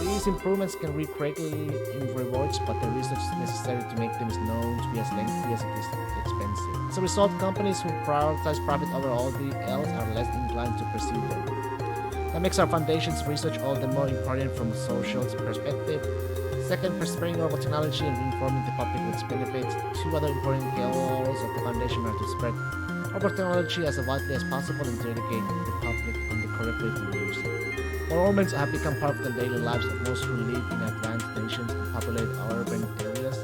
These improvements can reap greatly in rewards, but the research necessary to make them is known to be as lengthy as it is expensive. As a result, companies who prioritize profit over all else are less inclined to pursue them. That makes our foundation's research all the more important from a social perspective. Second, spreading orbital technology and informing the public with its benefits. 2 other important goals of the foundation are to spread orbital technology as widely as possible and to educate the public on the correct way to use it. More ornaments have become part of the daily lives of most who live in advanced nations and populate urban areas.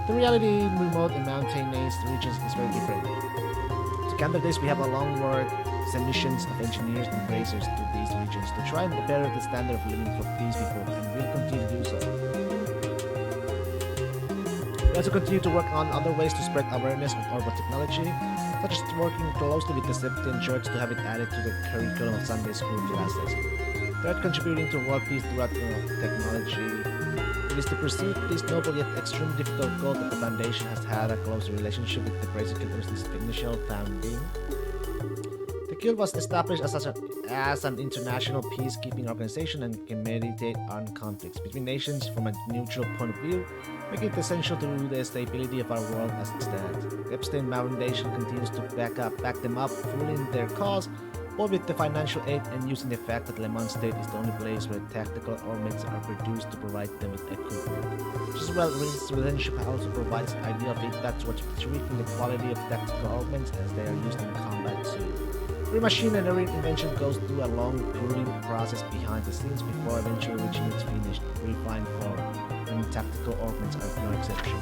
The reality in remote and mountainous regions is very different. To counter this, we have a long work send missions of engineers and bracers to these regions to try and better the standard of living for these people, and will continue to do so. We also continue to work on other ways to spread awareness of Orbo technology, such as working closely with the Septian Church to have it added to the curriculum of Sunday school classes. Third, contributing to world peace throughout technology. It is to pursue this noble yet extremely difficult goal that the Foundation has had a close relationship with the Crazy Guild since its initial founding. The Guild was established as an international peacekeeping organization and can mediate on conflicts between nations from a neutral point of view, making it essential to the stability of our world as it stands. The Epstein Foundation continues to back them up fully in their cause, both with the financial aid and using the fact that Lemon State is the only place where tactical armaments are produced to provide them with equipment. Just as well, this relationship also provides ideal feedback towards tweaking the quality of tactical armaments as they are used in combat too. Every machine and every invention goes through a long pruning process behind the scenes before eventually reaching its finished, refined form, and tactical armaments are no exception.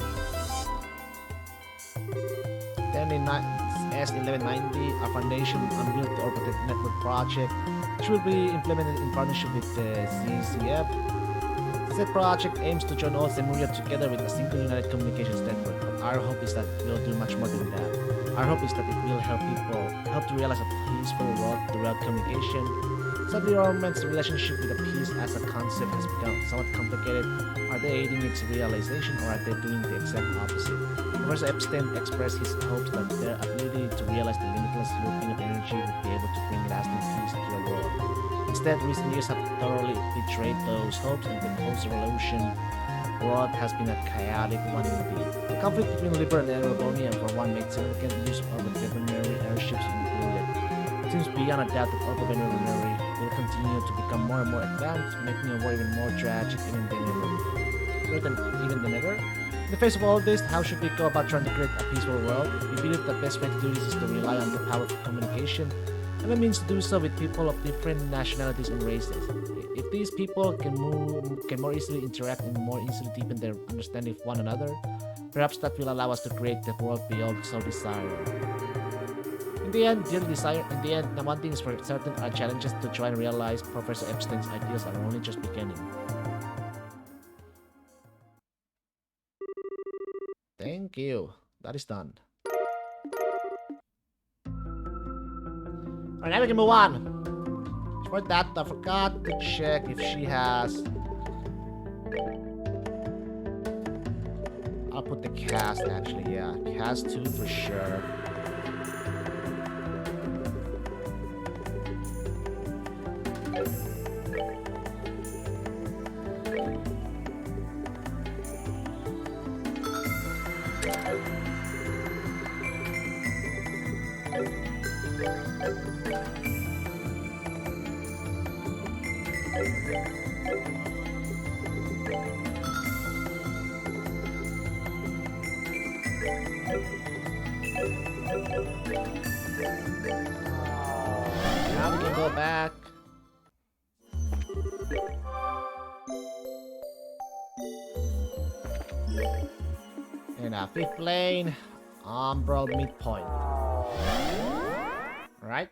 Then in S1190, our foundation unveiled the Orbital Network project, which will be implemented in partnership with the CCF. This project aims to join all Zemuria together with a single united communications network, but our hope is that it will do much more than that. Our hope is that it will help to realize a peaceful world throughout communication. Sadly, armaments' relationship with the peace as a concept has become somewhat complicated. Are they aiding its realization, or are they doing the exact opposite? Professor Epstein expressed his hopes that their ability to realize the limitless looping of energy would be able to bring lasting peace to the world. Instead, recent years have thoroughly betrayed those hopes, and the post-revolution world has been a chaotic one indeed. The conflict between Liber and Erebonia for one made significant use of Orbital airships included. It seems beyond a doubt that Orbital will continue to become more and more advanced, making a war even more tragic even than ever. In the face of all this, how should we go about trying to create a peaceful world? We believe the best way to do this is to rely on the power of communication, and that means to do so with people of different nationalities and races. If these people can more easily interact and more easily deepen their understanding of one another, perhaps that will allow us to create the world we all so desire. In the end, the one thing is for certain, our challenges to try and realize Professor Epstein's ideas are only just beginning. Thank you. That is done. Alright, now we can move on. For that, I forgot to check if she has... I'll put the cast actually, yeah. Cast 2 for sure. Now we can go back. And our fifth lane, Umbral midpoint. Right?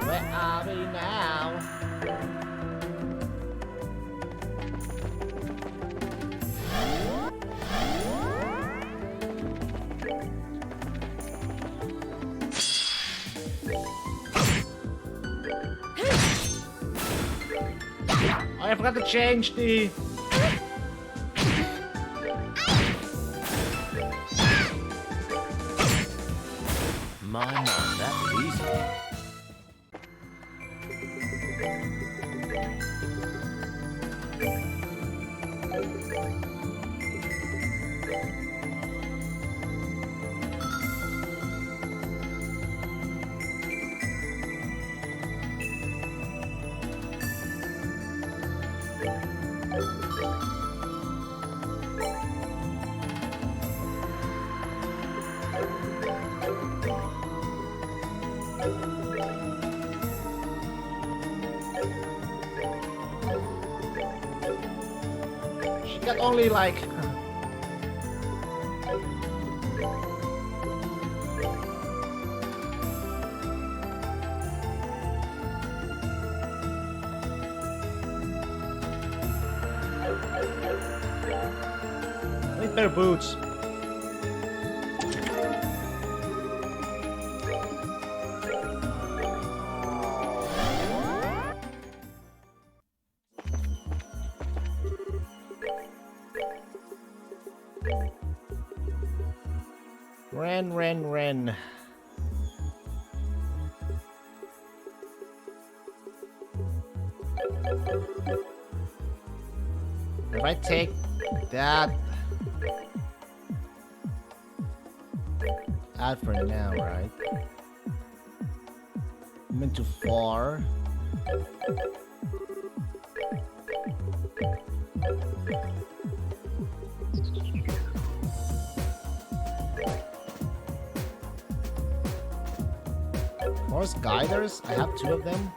Where are we now? Oh, I forgot to change the... My, that was easy. She got only like... Need better boots. Ren. If I take that out for now, right? I'm into 4. Force Guiders? I have 2 of them.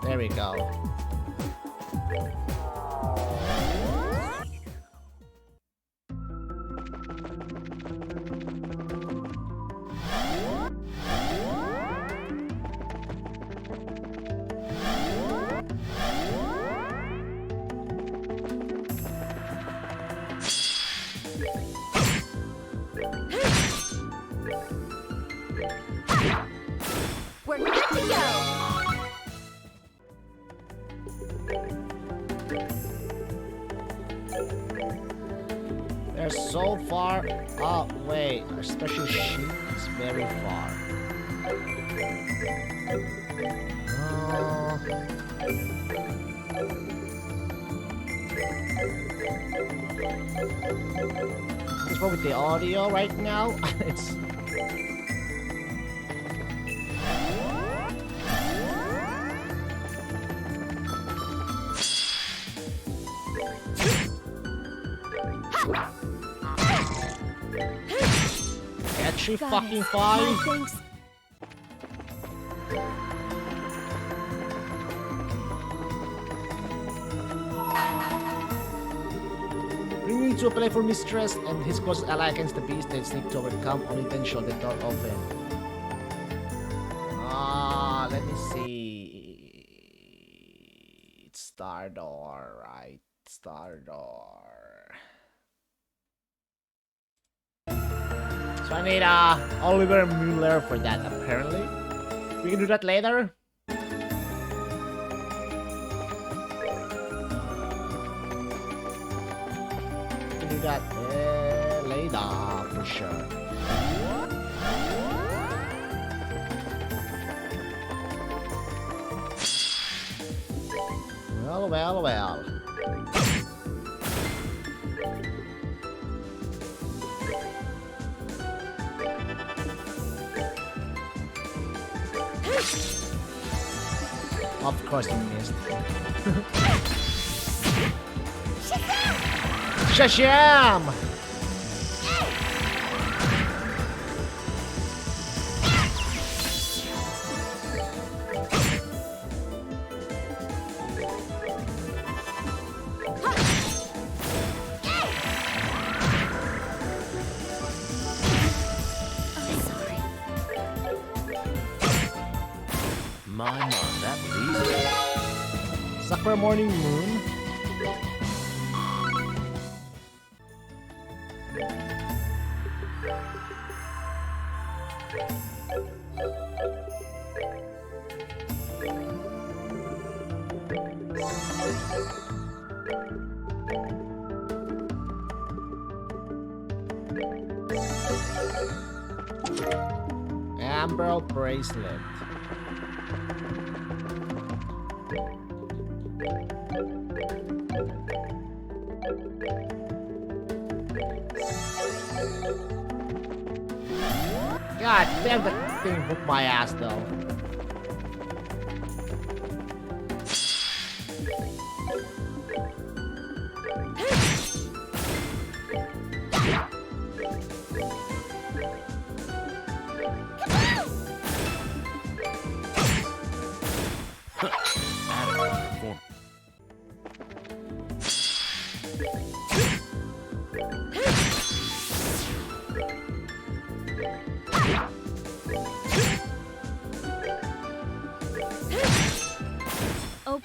There we go. We're good to go. They're so far away. Our special sheep is very far. What's wrong with the audio right now? It's Catchy fucking My 5. thanks. Bring me to a playful mistress and his closest ally against the beast they seek to overcome. Only then shall the door open. Let me see. It's Stardor, right? Stardor. So I need Oliver Mueller for that apparently. We can do that later. We can do that later for sure. Well. Of course you missed. Shasham! My, that was easy. Sakura Morning Moon. Amber Bracelet. God damn, that thing hooked my ass though.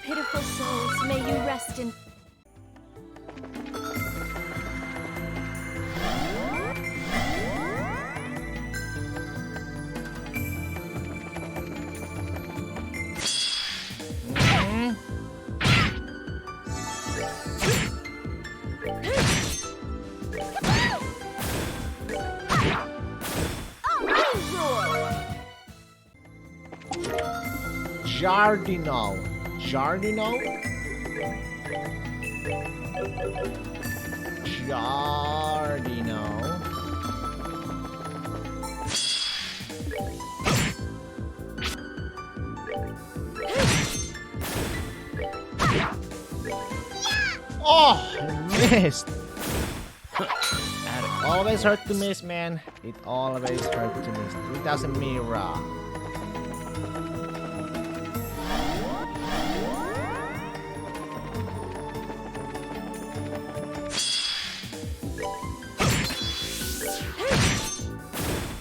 pitiful souls, may you rest in... Giardino. Giardino? Giardino. Oh, I missed. It always hurt to miss, man. It always hurt to miss. 3000 Mira.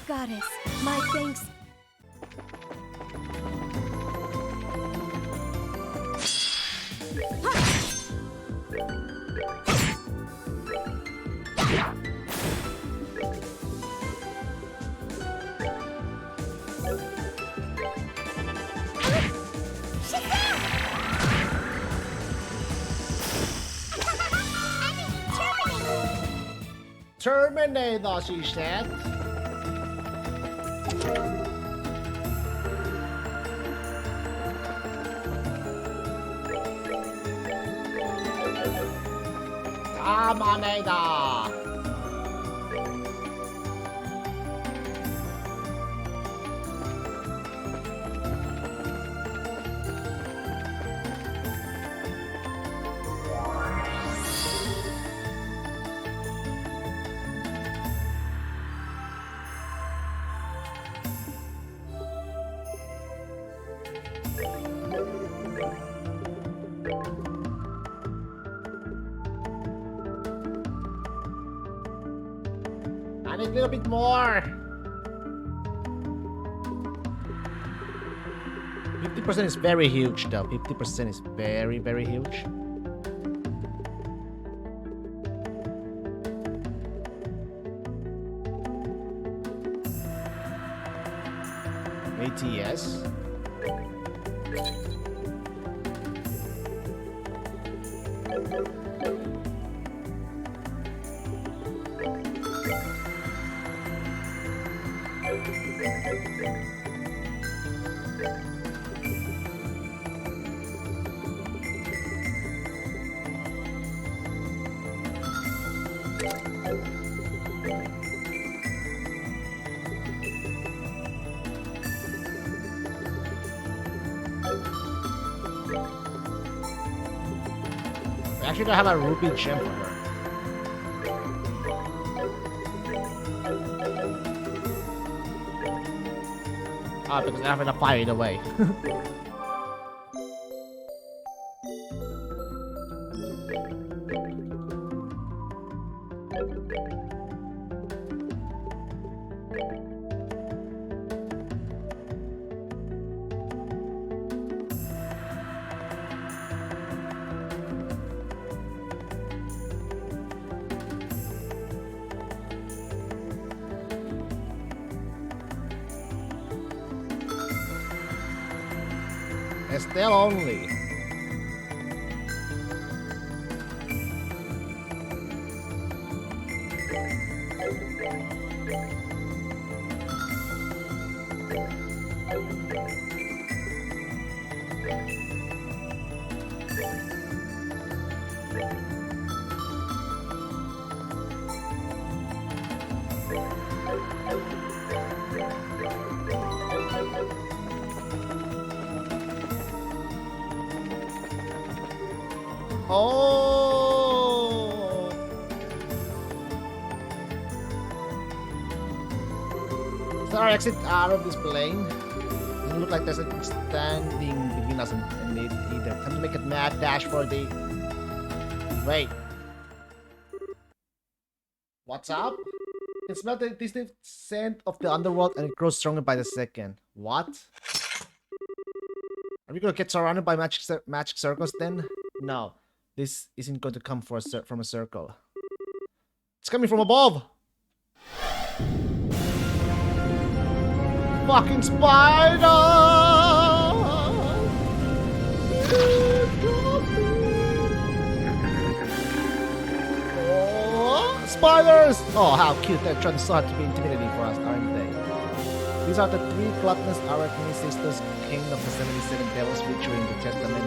Goddess, my thanks... Terminator, she said. Terminator. I need a little bit more. 50% is very huge though. 50% is very, very huge. ATS. I actually don't have a ruby gem for her. Ah, because I have enough fire either way. Estelle only. Oh! Sorry, exit out of this plane. Doesn't look like there's a standing between us and it either. Time to make a mad dash for the... Wait. What's up? It's not the distinct scent of the underworld and it grows stronger by the second. What? Are we gonna get surrounded by magic circles then? No, this isn't going to come from a circle. It's coming from above. Fucking spider! Oh, spiders! Oh, how cute! They're trying so hard to be intimidating for us, aren't they? These are the 3 gluttonous Arachne sisters, king of the 77 devils featuring the Testament.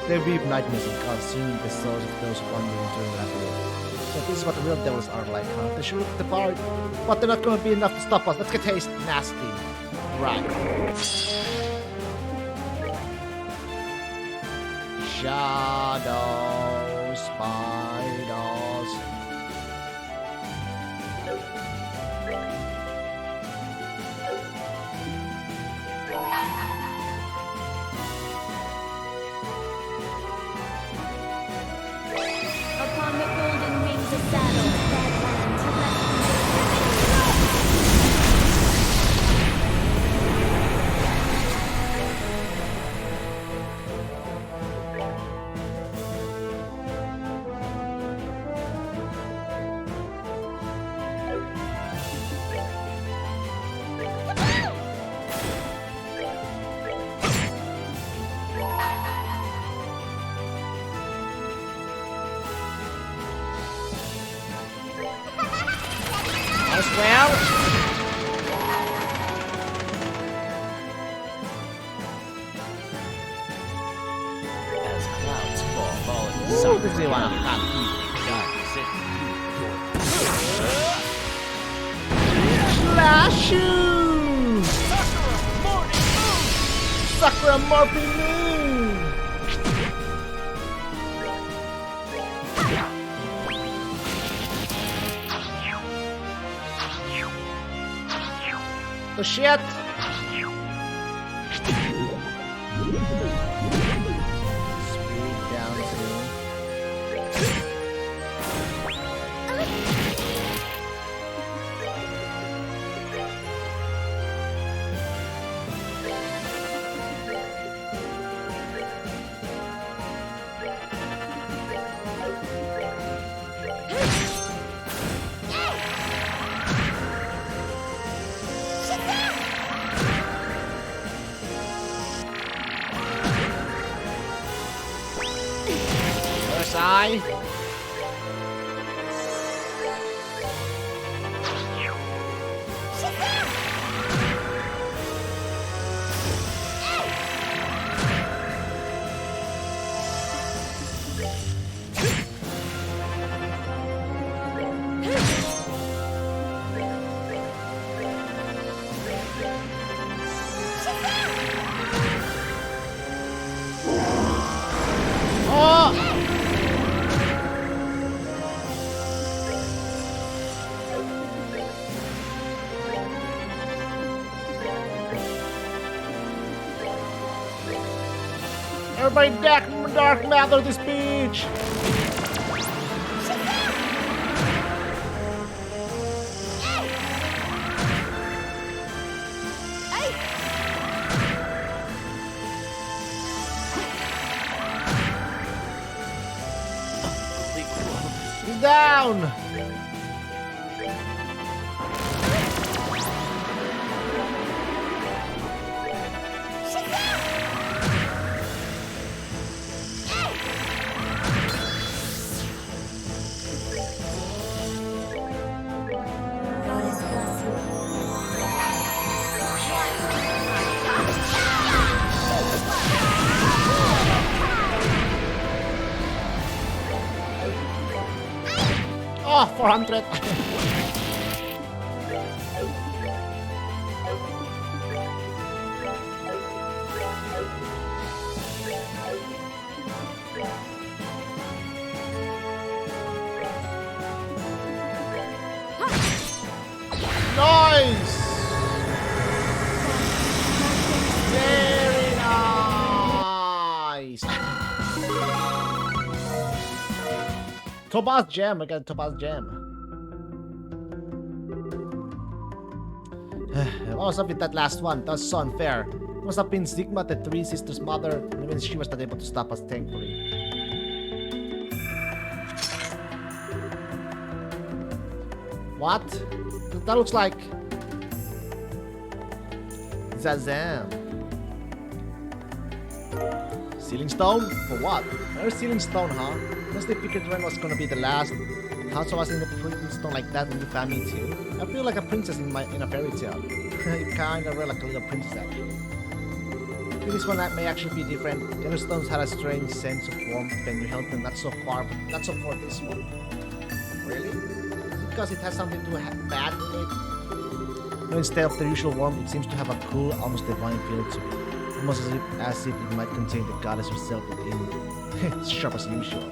They weave nightmares and consuming the souls of those wandering into the labyrinth. So this is what the real devils are like, huh? They should look the part, but they're not going to be enough to stop us. Let's get taste nasty. Right. Shadow spiders. Upon the golden wings of battle, Badlands left As well. As clouds fall, falling Ooh, this is one. Slash you! Sakura Morphin Moon! The shit! Speed down soon. First eye. Oh! Everybody dark matter this beach! He's down! Oh, 400! Nice! Very nice! Topaz Gem, I got a Topaz Gem. What was up with that last one? That was so unfair. Must have been Sigma, the three sisters' mother, and even she was not able to stop us, thankfully. What? That looks like... Zazam. Sealing stone? For what? Another sealing stone, huh? Unless they figured Ren was gonna be the last. How so I was in the freaking stone like that in the family too? I feel like a princess in a fairy tale. You kinda real like a little princess actually. This one may actually be different. The other stones had a strange sense of warmth when you held them, not so for this one. Really? Is it because it has something bad in it? No, instead of the usual warmth, it seems to have a cool, almost divine feel to it. Almost as if it might contain the goddess herself within. It's sharp as usual.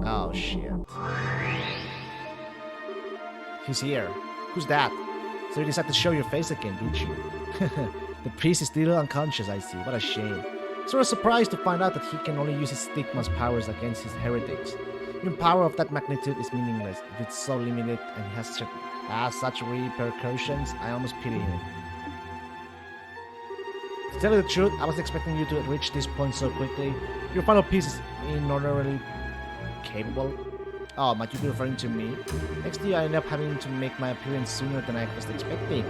Oh shit. He's here. Who's that? So you decided to show your face again, did you? The priest is still unconscious, I see. What a shame. Sort of surprised to find out that he can only use his stigma's powers against his heretics. Even power of that magnitude is meaningless if it's so limited and he has such repercussions. I almost pity him. To tell you the truth, I was expecting you to reach this point so quickly. Your final piece is inordinately capable. Oh, might you be referring to me? Next year I end up having to make my appearance sooner than I was expecting.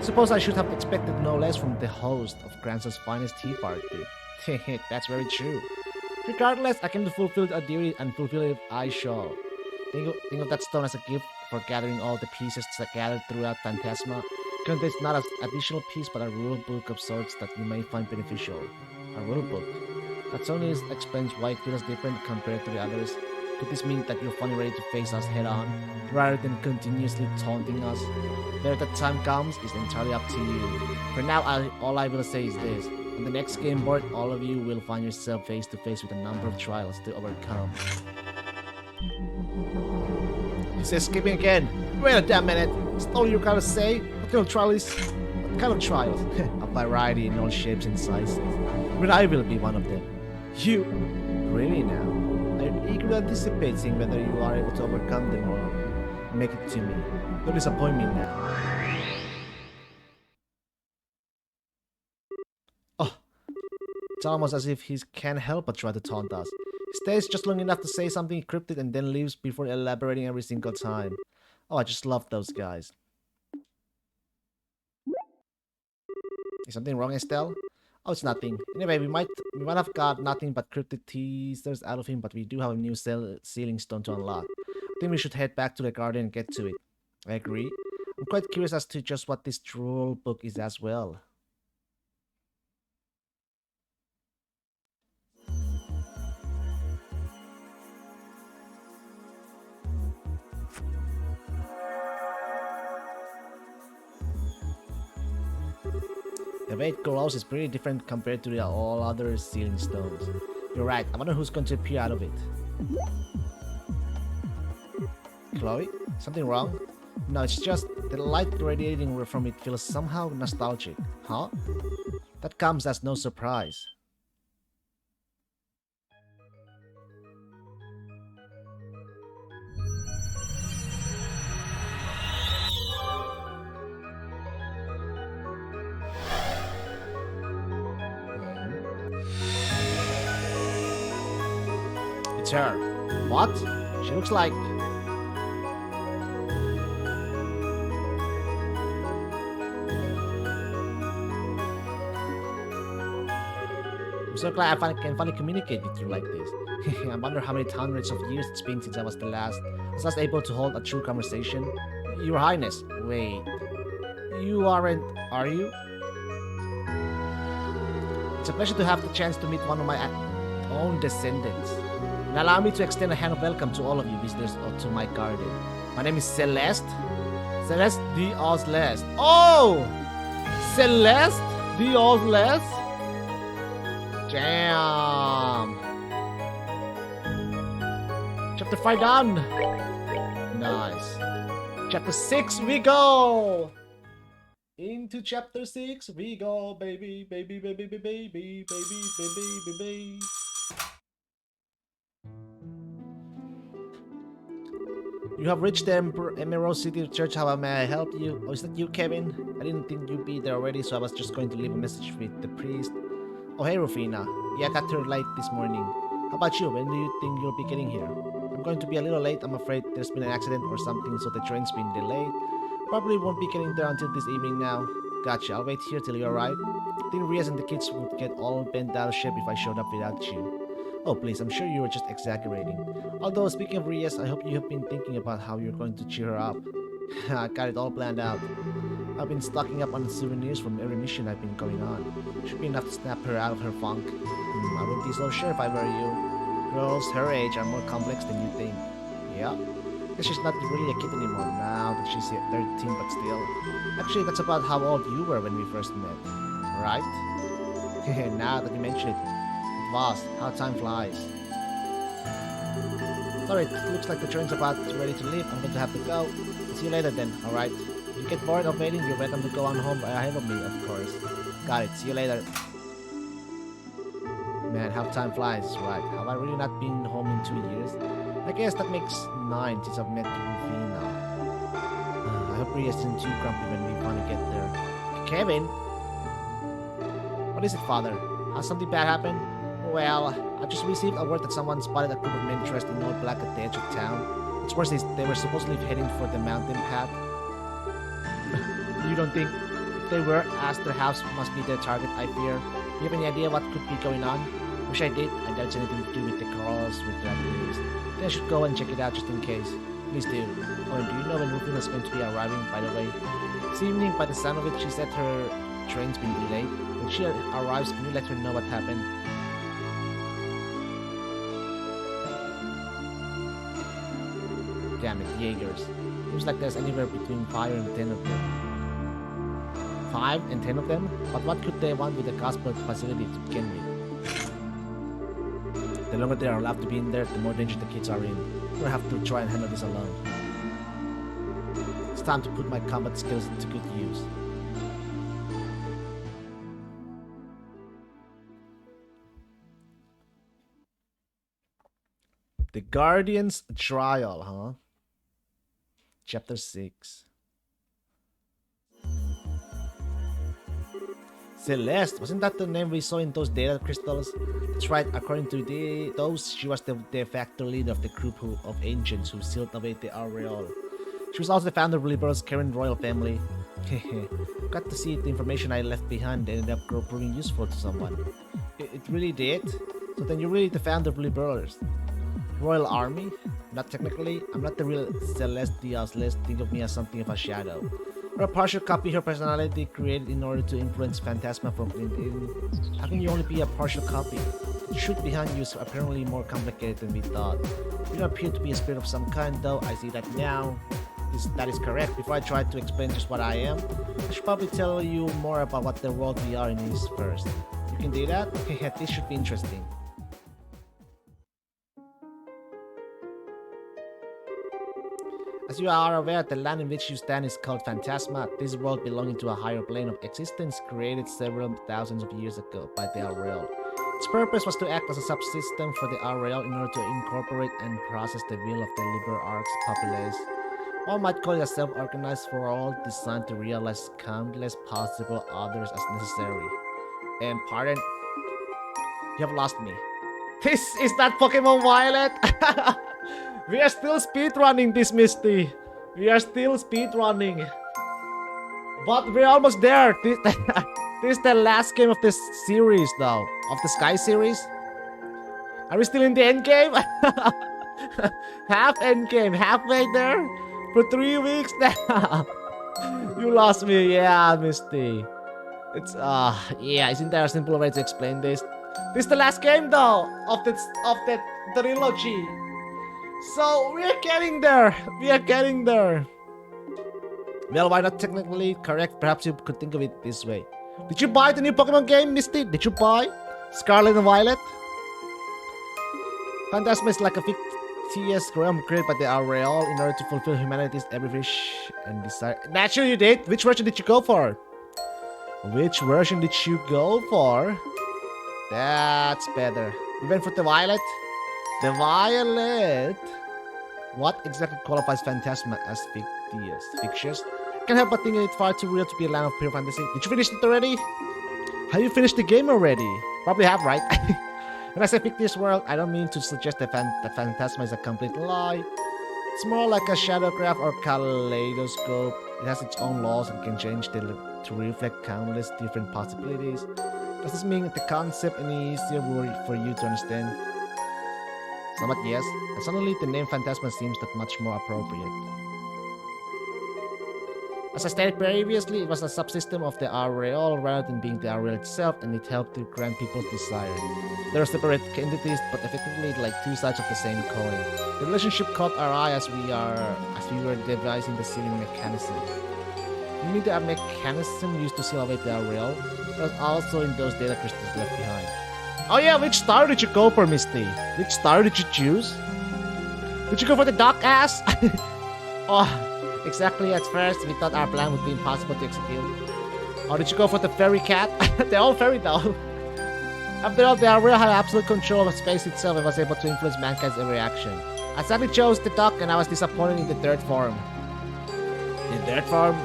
Suppose I should have expected no less from the host of Granzo's finest tea party. That's very true. Regardless, I can fulfill a duty and fulfill it if I shall. Think of that stone as a gift for gathering all the pieces that gathered throughout Phantasma. Contains not an additional piece but a rule book of sorts that you may find beneficial. A rule book. That only explains why it feels different compared to the others. Could this mean that you're finally ready to face us head on, rather than continuously taunting us? Whether that time comes is entirely up to you. For now, all I will say is this. On the next game board, all of you will find yourself face to face with a number of trials to overcome. He's escaping again. Wait a damn minute. That's all you're gonna say? What kind of trials? What kind of trials? A variety in all shapes and sizes. But I will be one of them. You? Really now? I eagerly anticipate seeing whether you are able to overcome them or make it to me. Don't disappoint me now. Oh, it's almost as if he can't help but try to taunt us. He stays just long enough to say something cryptic and then leaves before elaborating every single time. Oh, I just love those guys. Is something wrong, Estelle? Oh, it's nothing. Anyway, we might have got nothing but cryptic teasers out of him, but we do have a new sealing stone to unlock. I think we should head back to the garden and get to it. I agree. I'm quite curious as to just what this rule book is as well. The way it glows is pretty different compared to all other sealing stones. You're right, I wonder who's going to appear out of it. Chloe? Something wrong? No, it's just the light radiating from it feels somehow nostalgic. Huh? That comes as no surprise. It's her. What? She looks like... I'm so glad I can finally communicate with you like this. I wonder how many hundreds of years it's been since I was last able to hold a true conversation. Your Highness, wait. You aren't, are you? It's a pleasure to have the chance to meet one of my own descendants. And allow me to extend a hand of welcome to all of you visitors to my garden. My name is Celeste. Celeste de Ozlest. Oh! Celeste de Ozlest? Damn! Chapter 5 done! Nice. Chapter 6 we go! Into chapter 6 we go, baby, baby, baby, baby, baby, baby, baby, baby. You have reached the Emerald City Church. How may I help you? Oh, is that you, Kevin? I didn't think you'd be there already, so I was just going to leave a message with the priest. Oh, hey, Rufina. Yeah, I got here late this morning. How about you? When do you think you'll be getting here? I'm going to be a little late. I'm afraid there's been an accident or something, so the train's been delayed. Probably won't be getting there until this evening now. Gotcha. I'll wait here till you arrive. I think Rias and the kids would get all bent out of shape if I showed up without you. Oh, please, I'm sure you were just exaggerating. Although, speaking of Rias, I hope you have been thinking about how you're going to cheer her up. I got it all planned out. I've been stocking up on souvenirs from every mission I've been going on. Should be enough to snap her out of her funk. I wouldn't be so sure if I were you. Girls her age are more complex than you think. Yeah. Guess she's not really a kid anymore now that she's 13, but still. Actually, that's about how old you were when we first met. Right? Now that you mention it, it was. How time flies. Sorry, it looks like the train's ready to leave. I'm going to have to go. See you later then, alright? If you get bored of waiting, you're welcome to go on home ahead of me, of course. Got it. See you later. Man, how time flies, right? Have I really not been home in 2 years? I guess that makes 9 since I've met Rufina. I hope Rias isn't too grumpy when we finally get there. Kevin? What is it, father? Has something bad happened? Well, I just received a word that someone spotted a group of men dressed in all black at the edge of town. It's worse, they were supposedly heading for the mountain path. You don't think if they were, as their house must be their target, I fear. Do you have any idea what could be going on? Wish I did. I doubt it's anything to do with the girls with that news. Then I should go and check it out just in case. Please do. Oh, and do you know when Rufina's going to be arriving, by the way? This evening, by the sound of it, she said her train's been delayed. When she arrives, can you let her know what happened? Damn it, Jaegers. Seems like there's anywhere between 5 and 10 of them. 5 and 10 of them? But what could they want with the Gospel facility to begin with? The longer they are allowed to be in there, the more danger the kids are in. We're gonna have to try and handle this alone. It's time to put my combat skills to good use. The Guardian's Trial, huh? Chapter 6. Celeste, wasn't that the name we saw in those data crystals? That's right, according to those, she was the de facto leader of the group of ancients who sealed away the Aureole. She was also the founder of Liberal's current royal family. Got to see the information I left behind ended up proving useful to someone. It really did? So then you're really the founder of Liberals. Royal Army? Not technically. I'm not the real Celeste Diaz. Let's think of me as something of a shadow. Or a partial copy of her personality created in order to influence Phantasma from within. How can you only be a partial copy? The truth behind you is apparently more complicated than we thought. You don't appear to be a spirit of some kind, though. I see that now. That is correct. Before I try to explain just what I am, I should probably tell you more about what the world we are in is first. You can do that? This should be interesting. As you are aware, the land in which you stand is called Phantasma. This world belonging to a higher plane of existence created several thousands of years ago by the Aureole. Its purpose was to act as a subsystem for the Aureole in order to incorporate and process the will of the Liber Arc's populace. One might call it a self-organized world designed to realize countless possible others as necessary. And pardon, you have lost me. This is not Pokemon Violet! We are still speedrunning this, Misty. We are still speedrunning. But we're almost there. This is the last game of this series, though. Of the Sky series. Are we still in the end game? Half end game. Halfway there? For 3 weeks now. You lost me. Yeah, Misty. It's, yeah, isn't there a simple way to explain this? This is the last game, though, of the trilogy. So, we are getting there. We are getting there. Well, why not technically correct? Perhaps you could think of it this way. Did you buy the new Pokemon game, Misty? Did you buy Scarlet and Violet? Phantasma is like a fictitious realm created by the Aureole in order to fulfill humanity's every wish and desire. Naturally you did. Which version did you go for? Which version did you go for? That's better. You went for the Violet? The Violet? What exactly qualifies Phantasma as fictitious? Can't help but think it's far too real to be a land of pure fantasy. Did you finish it already? Have you finished the game already? Probably have, right? When I say fictitious world, I don't mean to suggest that Phantasma is a complete lie. It's more like a shadow graph or kaleidoscope. It has its own laws and can change to reflect countless different possibilities. Does this mean the concept any easier for you to understand? Somewhat yes, and suddenly the name Phantasma seems that much more appropriate. As I stated previously, it was a subsystem of the Aureole rather than being the Aureole itself, and it helped to grant people's desire. They are separate entities, but effectively like two sides of the same coin. The relationship caught our eye as we were devising the sealing mechanism. You mean the mechanism used to seal away the Aureole? It was also in those data crystals left behind. Oh yeah, which star did you go for, Misty? Which star did you choose? Did you go for the dock ass? Oh, exactly. At first, we thought our plan would be impossible to execute. Or did you go for the fairy cat? They're all fairy though. After all, the Aureole had absolute control of space itself and was able to influence mankind's every action. I sadly chose the duck and I was disappointed in the third form. The third form?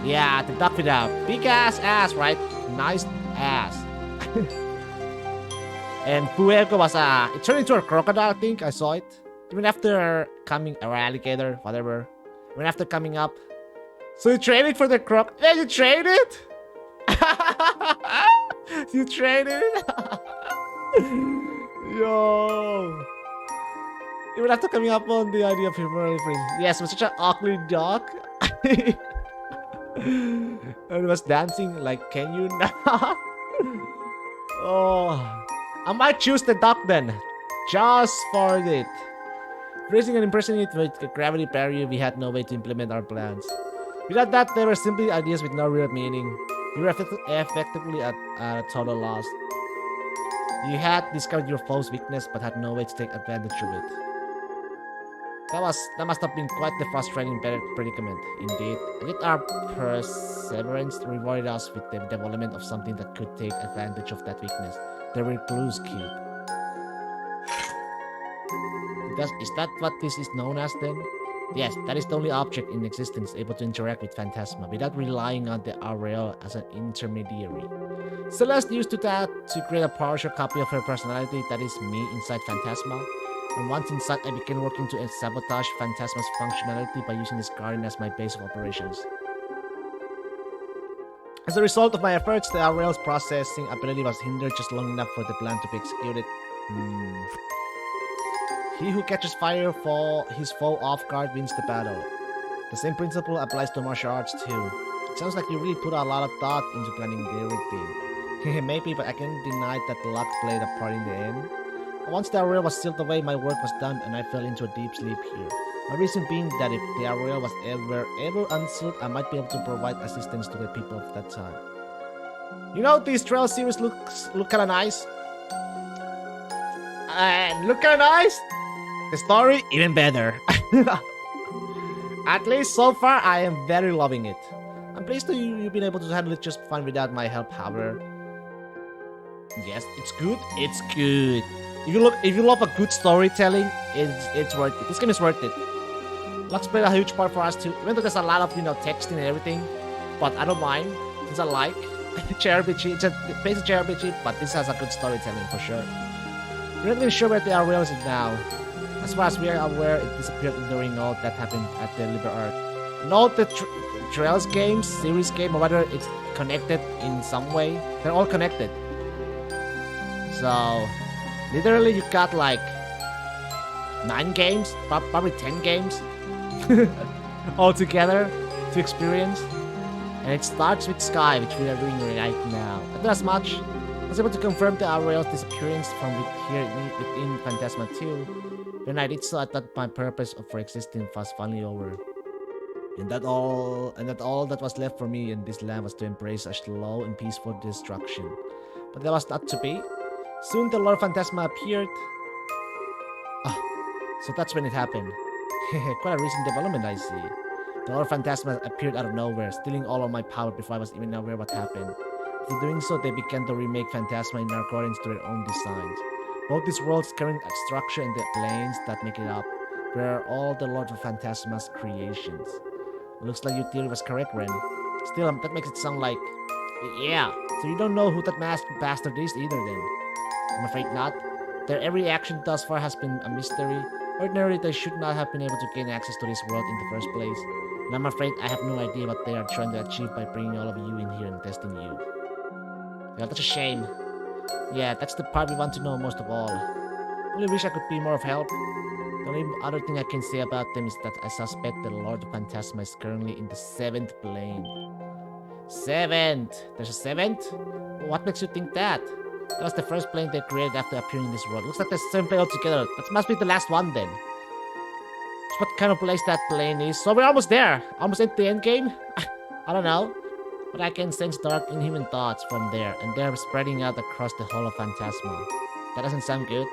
Yeah, the duck with a big ass, right? Nice ass. And Fuego was it turned into a crocodile, I think. I saw it. Even after coming, or alligator, whatever. Even after coming up. So you traded for the croc? Yeah, you traded? You traded? Yo. Even after coming up on the idea of human yes, it was such an awkward duck. And it was dancing like, can you not? Oh. I might choose the duck then. Just for it. Raising and impressing it with a gravity barrier, we had no way to implement our plans. Without that, they were simply ideas with no real meaning. We were effectively at a total loss. You had discovered your foe's weakness, but had no way to take advantage of it. That must have been quite the frustrating predicament, indeed. Yet our perseverance rewarded us with the development of something that could take advantage of that weakness. The Recluse Cube. Is that what this is known as then? Yes, that is the only object in existence able to interact with Phantasma without relying on the Aureole as an intermediary. Celeste used that to create a partial copy of her personality, that is me, inside Phantasma. And once inside, I began working to sabotage Phantasma's functionality by using this guardian as my base of operations. As a result of my efforts, the Aureole's processing ability was hindered just long enough for the plan to be executed. He who catches fire for his foe off guard wins the battle. The same principle applies to martial arts too. It sounds like you really put a lot of thought into planning everything. Maybe, but I can't deny that luck played a part in the end. Once the Aureole was sealed away, my work was done and I fell into a deep sleep here. My reason being that if the Aureole was ever unsealed, I might be able to provide assistance to the people of that time. You know, this trail series look kinda nice. And look kinda nice! The story, even better. At least so far, I am very loving it. I'm pleased that you've been able to handle it just fine without my help, however. Yes, it's good. It's good. If you love a good storytelling, it's worth it. This game is worth it. Luck's played a huge part for us too. Even though there's a lot of texting and everything, but I don't mind since I like JRPG. It's a basic JRPG, but this has a good storytelling for sure. We're not really sure where the Aureole is now. As far as we are aware, it disappeared during all that happened at the Liber Earth. Note the Trails games, series game, or whether it's connected in some way. They're all connected. So, literally you got like 9 games, probably 10 games all together to experience. And it starts with Sky, which we are doing right now. Not as much. I was able to confirm the Aureole's disappearance from within Phantasma 2. When I did so, I thought my purpose for existing was finally over. And that all that was left for me in this land was to embrace a slow and peaceful destruction. But that was not to be. Soon the Lord Phantasma appeared. So that's when it happened. Quite a recent development, I see. The Lord Phantasma appeared out of nowhere, stealing all of my power before I was even aware what happened. After doing so, they began to remake Phantasma in accordance to their own designs. Both this world's current structure and the planes that make it up. were all the Lord of Phantasma's creations. Looks like your theory was correct, Ren. Still, that makes it sound like... Yeah, so you don't know who that masked bastard is either then. I'm afraid not. Their every action thus far has been a mystery. Ordinarily, they should not have been able to gain access to this world in the first place. And I'm afraid I have no idea what they are trying to achieve by bringing all of you in here and testing you. Yeah, that's a shame. Yeah, that's the part we want to know most of all. Really wish I could be more of help. The only other thing I can say about them is that I suspect the Lord of Phantasma is currently in the 7th plane. 7th! There's a 7th? What makes you think that? That was the first plane they created after appearing in this world. Looks like there's 7 plane altogether. That must be the last one then. So what kind of place that plane is? So we're almost there! Almost at the end game? I don't know. But I can sense dark inhuman thoughts from there, and they're spreading out across the whole of Phantasma. That doesn't sound good.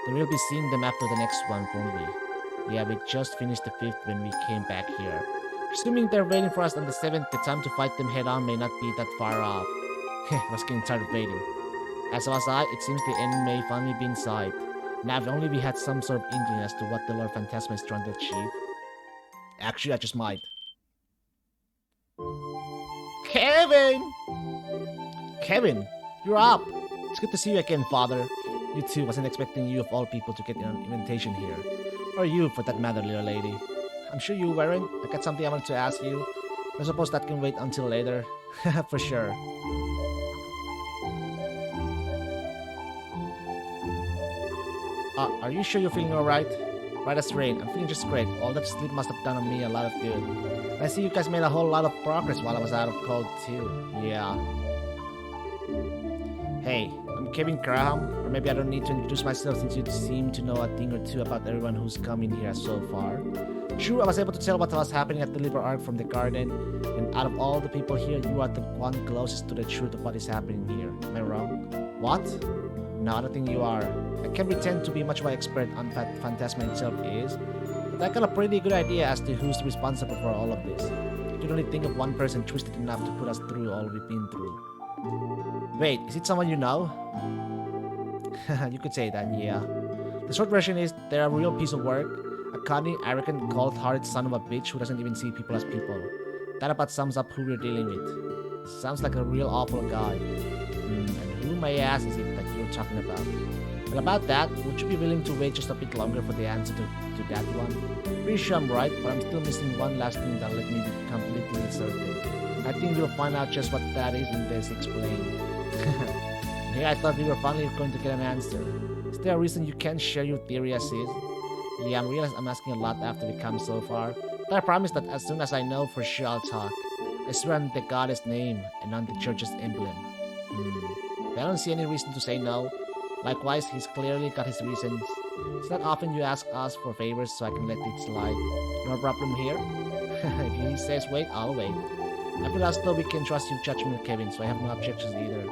Then we'll be seeing them after the next one, won't we? Yeah, we just finished the 5th when we came back here. Presuming they're waiting for us on the 7th, the time to fight them head on may not be that far off. I was getting tired of waiting. As was I, it seems the end may finally be in sight. Now if only we had some sort of inkling as to what the Lord Phantasma is trying to achieve. Actually, I just might. Kevin! Kevin, you're up! It's good to see you again, Father. You too, wasn't expecting you of all people to get an invitation here. Or you, for that matter, little lady. I'm sure you weren't. I got something I wanted to ask you. I suppose that can wait until later. For sure. Are you sure you're feeling alright? Right as rain. I'm feeling just great. All that sleep must have done on me a lot of good. I see you guys made a whole lot of progress while I was out of cold too. Yeah. Hey, I'm Kevin Graham. Or maybe I don't need to introduce myself since you seem to know a thing or two about everyone who's come in here so far. True, I was able to tell what was happening at the Liber Arc from the garden. And out of all the people here, you are the one closest to the truth of what is happening here. Am I wrong? What? No, I don't think you are. I can't pretend to be much of an expert on Phantasma itself is, but I got a pretty good idea as to who's responsible for all of this. I can only think of one person twisted enough to put us through all we've been through. Wait, is it someone you know? You could say that, yeah. The short version is, they're a real piece of work. A cunning, arrogant, cold-hearted son of a bitch who doesn't even see people as people. That about sums up who we're dealing with. Sounds like a real awful guy. And who, may I ask, is it that you're talking about? Well, about that, would you be willing to wait just a bit longer for the answer to that one? Pretty sure I'm right, but I'm still missing one last thing that'll let me be completely certain. I think we'll find out just what that is in this explain. Here I thought we were finally going to get an answer. Is there a reason you can't share your theory as is? Yeah, I realize I'm asking a lot after we come so far, but I promise that as soon as I know for sure I'll talk. I swear on the goddess' name and on the church's emblem. I don't see any reason to say no. Likewise, he's clearly got his reasons. It's not often you ask us for favors so I can let it slide. No problem here. If he says wait, I'll wait. I feel as though we can trust your judgment, Kevin, so I have no objections either.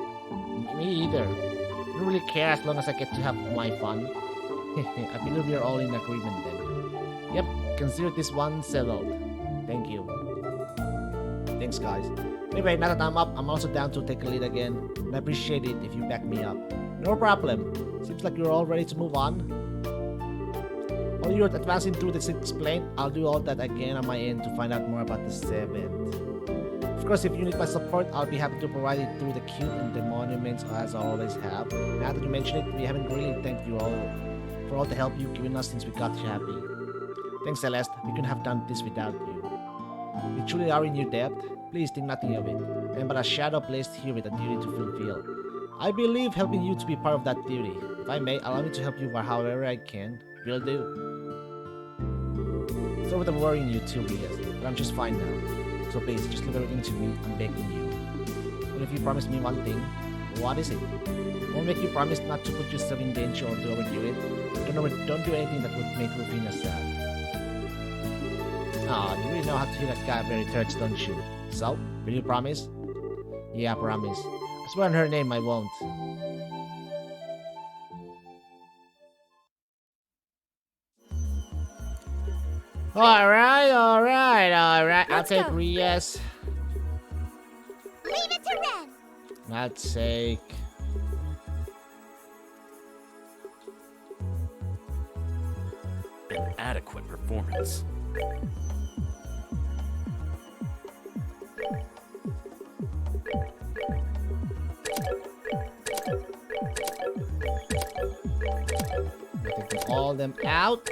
Me either. I don't really care as long as I get to have my fun. I believe we are all in agreement then. Yep, consider this one settled. Thank you. Thanks, guys. Anyway, now that I'm up, I'm also down to take a lead again, and I appreciate it if you back me up. No problem. Seems like you're all ready to move on. While you're advancing through the 6th plane, I'll do all that again on my end to find out more about the 7th. Of course, if you need my support, I'll be happy to provide it through the cube and the monuments as I always have. Now that you mention it, we haven't really thanked you all for all the help you've given us since we got you happy. Thanks, Celeste. We couldn't have done this without you. We truly are in your debt. Please think nothing of it. I am but a shadow placed here with a duty to fulfill. I believe helping you to be part of that duty. If I may, allow me to help you however I can. Will do. Sorry with the worrying you too, Rias, but I'm just fine now. So please, just leave everything to me. I'm begging you. And if you promise me one thing, what is it? I won't make you promise not to put yourself in danger or to overdo it. Don't do anything that would make Rufina sad. Ah, you really know how to hit a guy very turds, don't you? So, will you promise? Yeah, I promise. I swear on her name I won't. Alright. I'll Let's take go. Rias. Leave it to Ren. I'll take... inadequate performance. Taking all them out.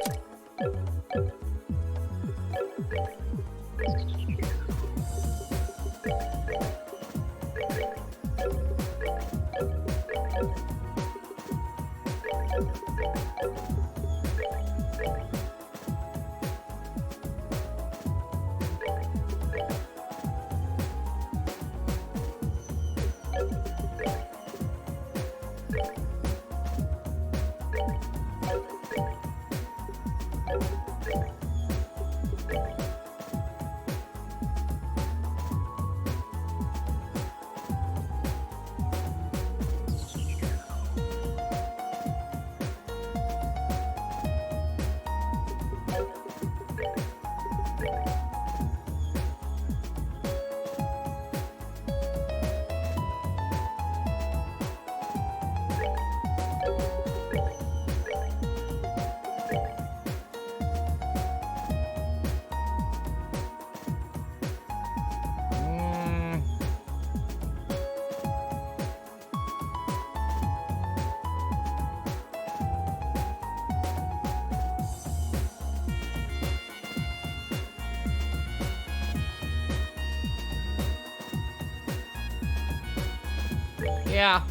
Yeah.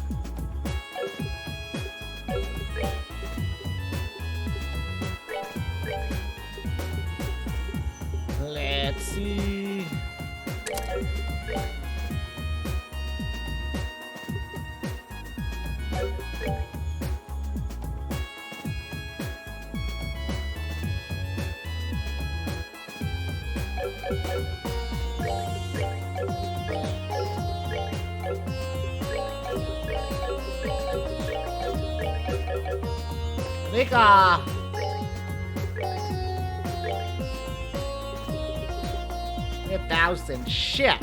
Let's see. Nika! 1,000 shit!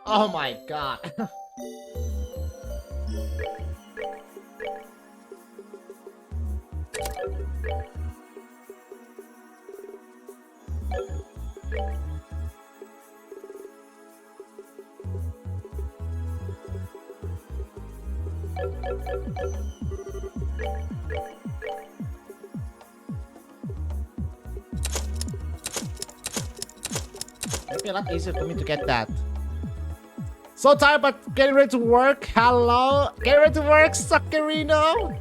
Oh my god. It'd be a lot easier for me to get that. So tired, but getting ready to work. Hello, getting ready to work, Suckerino.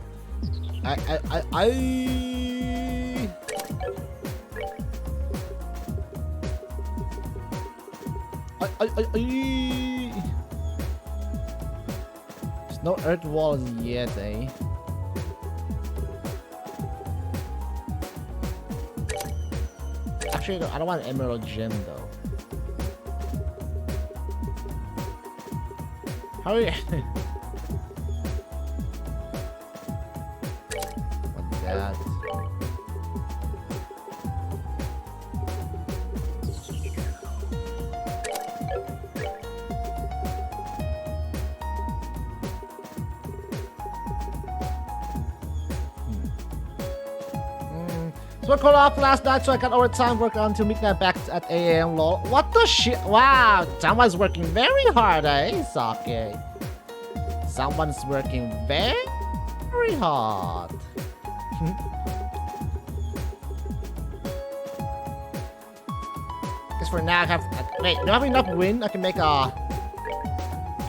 There's no earth walls yet, eh? Actually, I don't want Emerald Gem though. How are you? What's that? So I called off last night, so I got overtime work until midnight back at 8 a.m. Lol. What the shit? Wow, someone's working very hard, eh? Sake. Someone's working very hard. Guess for now I have. Wait, do I have enough wind? I can make a.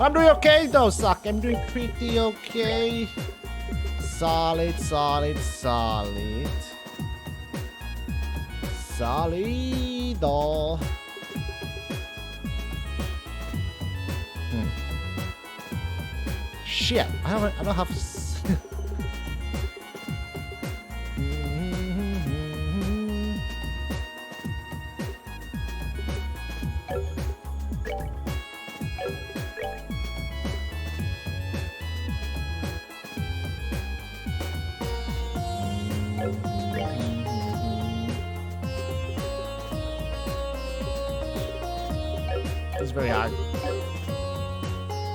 I'm doing okay though, Sake. I'm doing pretty okay. Solid, solid, solid. Solido. shit. I don't have. It's very hard.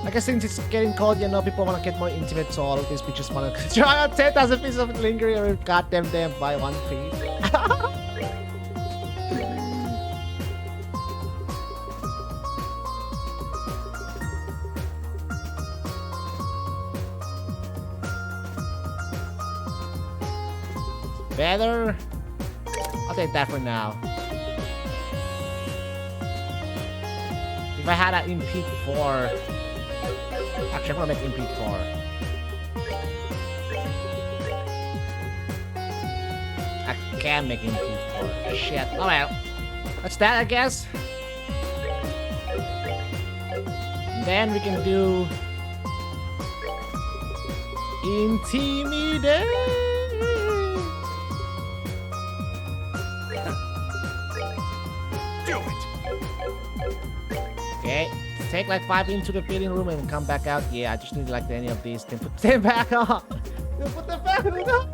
I guess since it's getting cold, you know, people want to get more intimate, so all of these bitches want to try out 10,000 pieces of lingering or goddamn damn buy one piece. Better? I'll take that for now. If I had an Impede 4... Actually, I'm gonna make Impede 4. I can make Impede 4. Shit. Oh well. That's that, I guess. Then we can do... Intimidate! Do it. Okay, take like 5 into the fitting room and come back out. Yeah, I just need like any of these. Then put them back on. Then put them back on.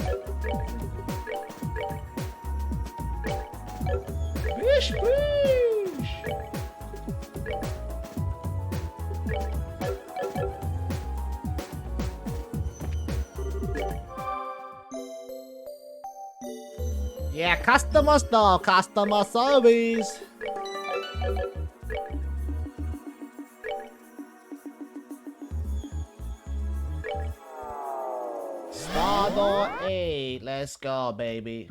Bish, bish. Yeah, customer store, customer service. Star 8, let's go, baby.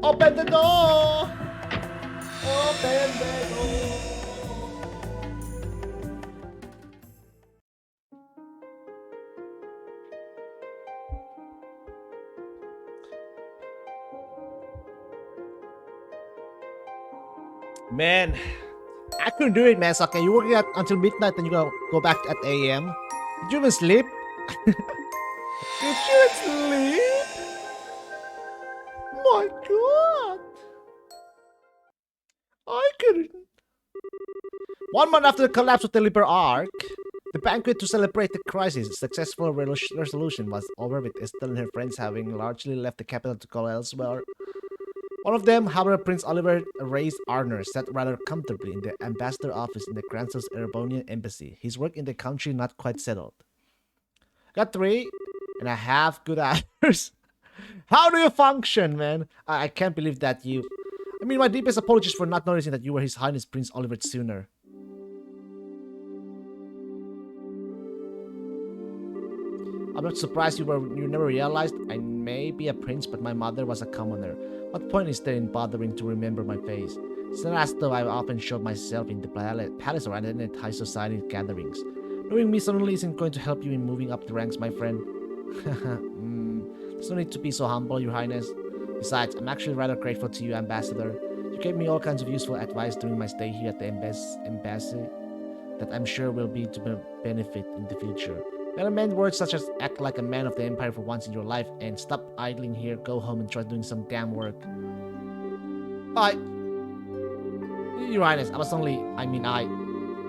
Open the door! Open the door! Man, I couldn't do it, man. So, okay, you're working out until midnight, then you go back at AM. Did you even sleep? Did you sleep? My God, I couldn't. 1 month after the collapse of the Liber Arc, the banquet to celebrate the crisis' successful resolution was over, with Estelle and her friends having largely left the capital to go elsewhere. One of them, however, Prince Oliver Reyes Arner, sat rather comfortably in the ambassador office in the Gransel's Erebonian embassy, his work in the country not quite settled. Got 3.5 good hours. How do you function, man? I can't believe that you... I mean, my deepest apologies for not noticing that you were His Highness Prince Oliver sooner. I'm not surprised you never realized I may be a prince, but my mother was a commoner. What point is there in bothering to remember my face? It's not as though I often showed myself in the palace or attended high society gatherings. Knowing me suddenly isn't going to help you in moving up the ranks, my friend. There's no need to be so humble, Your Highness. Besides, I'm actually rather grateful to you, Ambassador. You gave me all kinds of useful advice during my stay here at the embassy that I'm sure will be to benefit in the future. Never mind words such as act like a man of the Empire for once in your life and stop idling here, go home and try doing some damn work. Your Highness, Your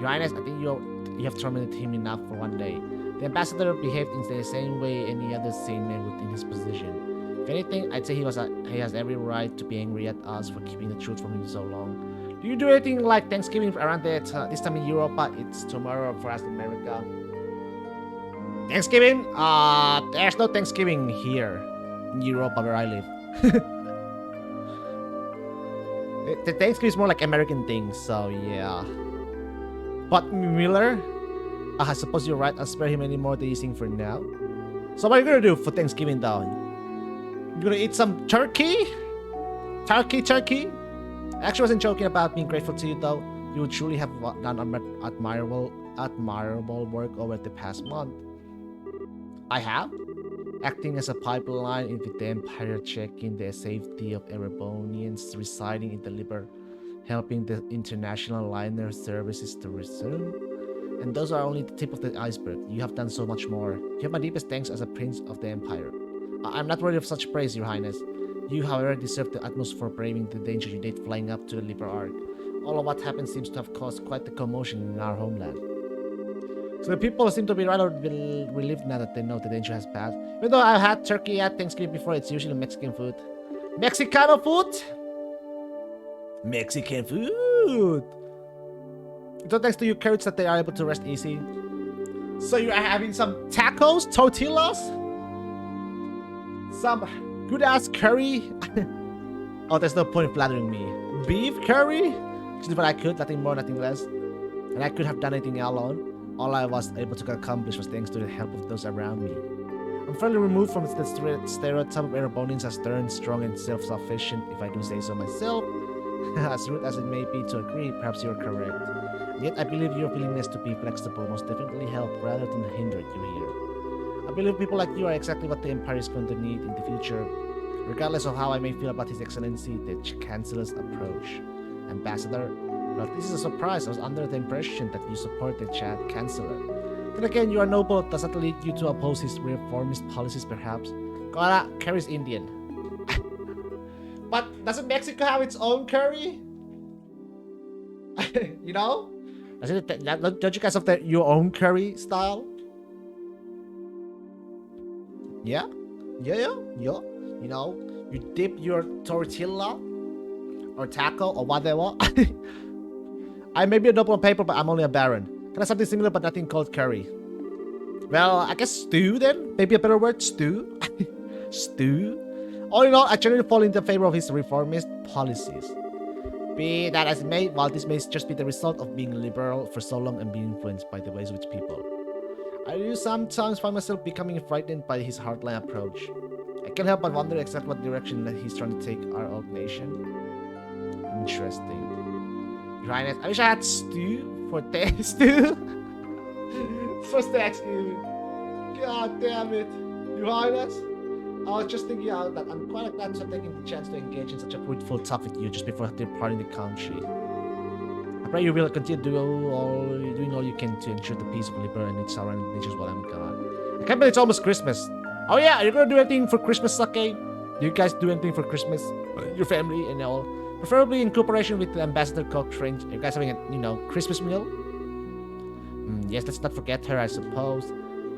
Highness, I think you have tormented him enough for one day. The ambassador behaved in the same way any other sane man would in his position. If anything, I'd say he has every right to be angry at us for keeping the truth from him so long. Do you do anything like Thanksgiving around this time in Europa? It's tomorrow for us in America. Thanksgiving? There's no Thanksgiving here in Europa where I live. The Thanksgiving is more like American things, so yeah. But Miller? I suppose you're right, I'll spare him any more teasing for now. So what are you gonna do for Thanksgiving though? You gonna eat some turkey? Turkey? I actually wasn't joking about being grateful to you though. You would truly have done admirable work over the past month. I have? acting as a pipeline in with the Empire, checking the safety of Erebonians residing in the Liber, helping the international liner services to resume. And those are only the tip of the iceberg. You have done so much more. You have my deepest thanks as a prince of the Empire. I'm not worthy of such praise, Your Highness. You, however, deserve the utmost for braving the danger you did flying up to the Liber Arc. All of what happened seems to have caused quite the commotion in our homeland. So the people seem to be rather relieved now that they know the danger has passed. Even though I've had turkey at Thanksgiving before, it's usually Mexican food. Mexicano food? Mexican food! It's not thanks to you carrots that they are able to rest easy. So you are having some tacos, tortillas, some good-ass curry. Oh, there's no point in flattering me. Beef curry? Just did what I could, nothing more, nothing less. And I could have done anything alone. All I was able to accomplish was thanks to the help of those around me. I'm fairly removed from the stereotype of Erebonians as stern, strong, and self-sufficient, if I do say so myself. As rude as it may be to agree, perhaps you're correct. Yet I believe your willingness to be flexible most definitely helped rather than hindered you here. I believe people like you are exactly what the Empire is going to need in the future, regardless of how I may feel about His Excellency, the Chancellor's approach. Ambassador, well, this is a surprise. I was under the impression that you support the Chancellor. Then again, you are noble. Does that lead you to oppose his reformist policies, perhaps? Gotta, curry's Indian. But doesn't Mexico have its own curry? You know? Don't you guys have your own curry style? Yeah? Yeah. You know, you dip your tortilla or taco or whatever. I may be a noble on paper, but I'm only a baron. Kind of something similar, but nothing called curry. Well, I guess stew then? Maybe a better word, stew? Stew? All in all, I generally fall into favor of his reformist policies. Be that as it may, while this may just be the result of being liberal for so long and being influenced by the ways of its people, I do sometimes find myself becoming frightened by his hardline approach. I can't help but wonder exactly what direction that he's trying to take our old nation. Interesting. Your Highness, I wish I had stew for stew. For Thanksgiving. God damn it. Your Highness. I was just thinking out that I'm quite glad to taking the chance to engage in such a fruitful talk with you just before departing the country. I pray you will continue doing all you can to ensure the peace of Liber and its surrounding nations while I'm gone. I can't believe it's almost Christmas. Oh yeah, are you gonna do anything for Christmas, Sake? Do you guys do anything for Christmas? Your family and all? Preferably in cooperation with the Ambassador Cochrane. Are you guys having a, Christmas meal? Yes, let's not forget her, I suppose.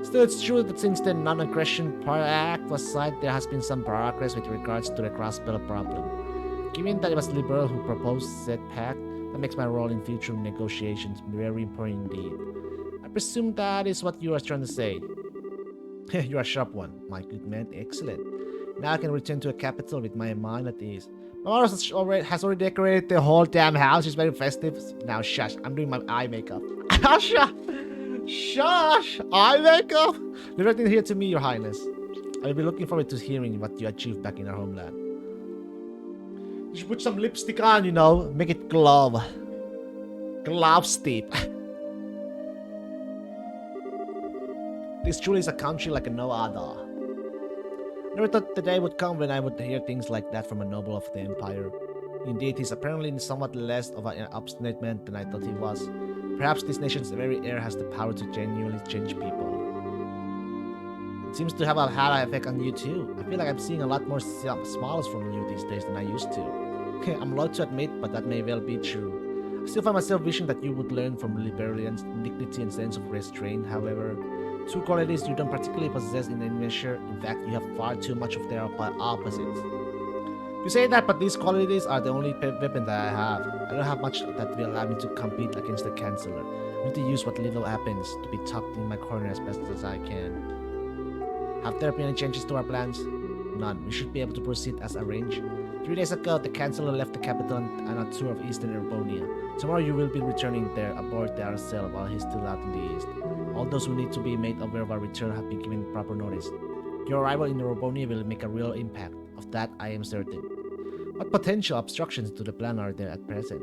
Still, it's true that since the Non-Aggression Act was signed, there has been some progress with regards to the cross-belt problem. Given that it was Liberal who proposed said pact, that makes my role in future negotiations very important indeed. I presume that is what you are trying to say. You are a sharp one, my good man. Excellent. Now I can return to a capital with my mind at ease. My mother has already decorated the whole damn house. She's very festive. Now shush, I'm doing my eye makeup. Shush! Eye makeup! Leave everything here to me, Your Highness. I will be looking forward to hearing what you achieved back in our homeland. You should put some lipstick on, make it glow. Glove steep. This truly is a country like no other. Never thought the day would come when I would hear things like that from a noble of the Empire. Indeed, he's apparently somewhat less of an obstinate man than I thought he was. Perhaps this nation's very air has the power to genuinely change people. It seems to have had an effect on you too. I feel like I'm seeing a lot more smiles from you these days than I used to. I'm loath to admit, but that may well be true. I still find myself wishing that you would learn from Liberian's dignity and sense of restraint, however. Two qualities you don't particularly possess in any measure. In fact, you have far too much of their opposites. You say that, but these qualities are the only weapon that I have. I don't have much that will allow me to compete against the Chancellor. I need to use what little happens to be tucked in my corner as best as I can. Have there been any changes to our plans? None. We should be able to proceed as arranged. 3 days ago, the Chancellor left the capital on a tour of Eastern Erebonia. Tomorrow you will be returning there aboard the Arcel while he's still out in the east. All those who need to be made aware of our return have been given proper notice. Your arrival in Erebonia will make a real impact. Of that, I am certain. What potential obstructions to the plan are there at present?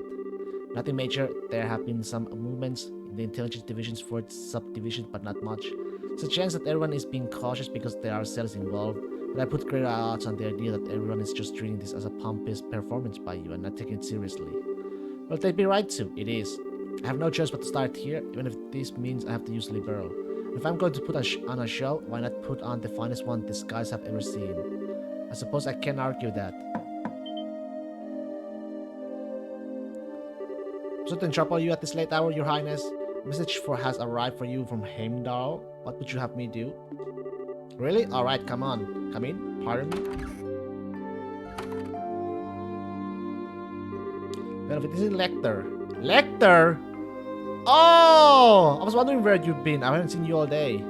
Nothing major. There have been some movements in the intelligence division's fourth subdivision, but not much. It's a chance that everyone is being cautious because there are cells involved, but I put greater odds on the idea that everyone is just treating this as a pompous performance by you and not taking it seriously. Well, they'd be right to. It is. I have no choice but to start here, even if this means I have to use Liberal. If I'm going to put on a show, why not put on the finest one the skies have ever seen? I suppose I can argue that. So to trouble you at this late hour, Your Highness. A message has arrived for you from Heimdall. What would you have me do? Really? Alright, come on. Come in. Pardon me. Well, this is Lecter. Lecter? Oh! I was wondering where you've been. I haven't seen you all day.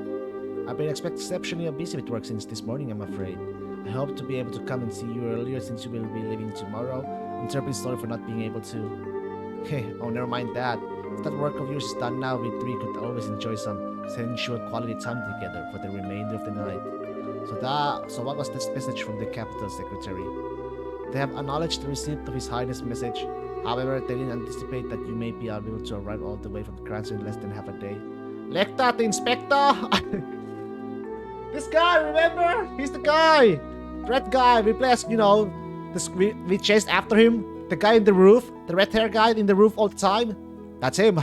I've been exceptionally busy with work since this morning, I'm afraid. I hope to be able to come and see you earlier since you will be leaving tomorrow. I'm terribly sorry for not being able to. Oh, never mind that. If that work of yours is done now, we three could always enjoy some sensual quality time together for the remainder of the night. So what was this message from the Capital Secretary? They have acknowledged the receipt of His Highness' message. However, they didn't anticipate that you may be able to arrive all the way from Cranston in less than half a day. Lecter, the inspector! This guy, remember? He's the guy! Red guy, we placed, we chased after him. The guy in the roof, the red hair guy in the roof all the time. That's him.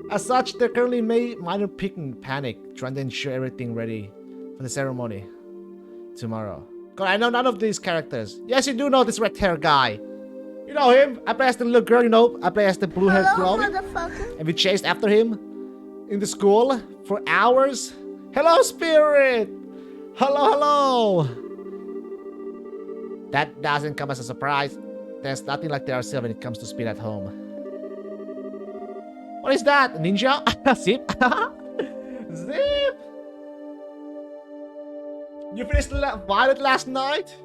As such, they're currently minor panic, trying to ensure everything ready for the ceremony tomorrow. God, I know none of these characters. Yes, you do know this red hair guy. You know him. I play as the little girl, I play as the blue haired girl. And we chased after him in the school for hours. Hello, Spirit! Hello! That doesn't come as a surprise. There's nothing like the RCL when it comes to speed at home. What is that? Ninja? Zip? Zip! You finished Violet last night?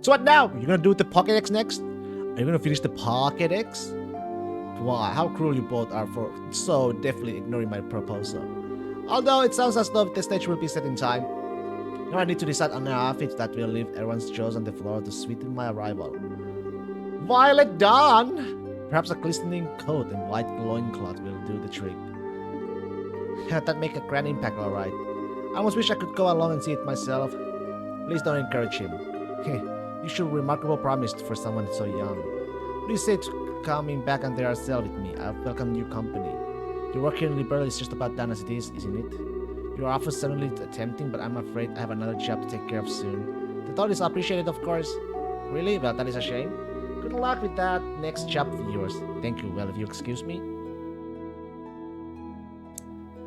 So what now? You're gonna do the Pokédex next? Are you gonna finish the Pokédex? Wow, how cruel you both are for so definitely ignoring my proposal. Although it sounds as though the stage will be set in time. Now I need to decide on an outfit that will leave everyone's jaws on the floor to sweeten my arrival. Violet Dawn! Perhaps a glistening coat and white loincloth will do the trick. That make a grand impact, alright. I almost wish I could go along and see it myself. Please don't encourage him. You show remarkable promise for someone so young. What do you say to coming back under our cell with me? I welcome your company. Your work here in Liberal is just about done as it is, isn't it? Your offer is certainly tempting, but I'm afraid I have another job to take care of soon. The thought is appreciated, of course. Really? Well, that is a shame. Good luck with that next job of yours. Thank you. Well, if you excuse me.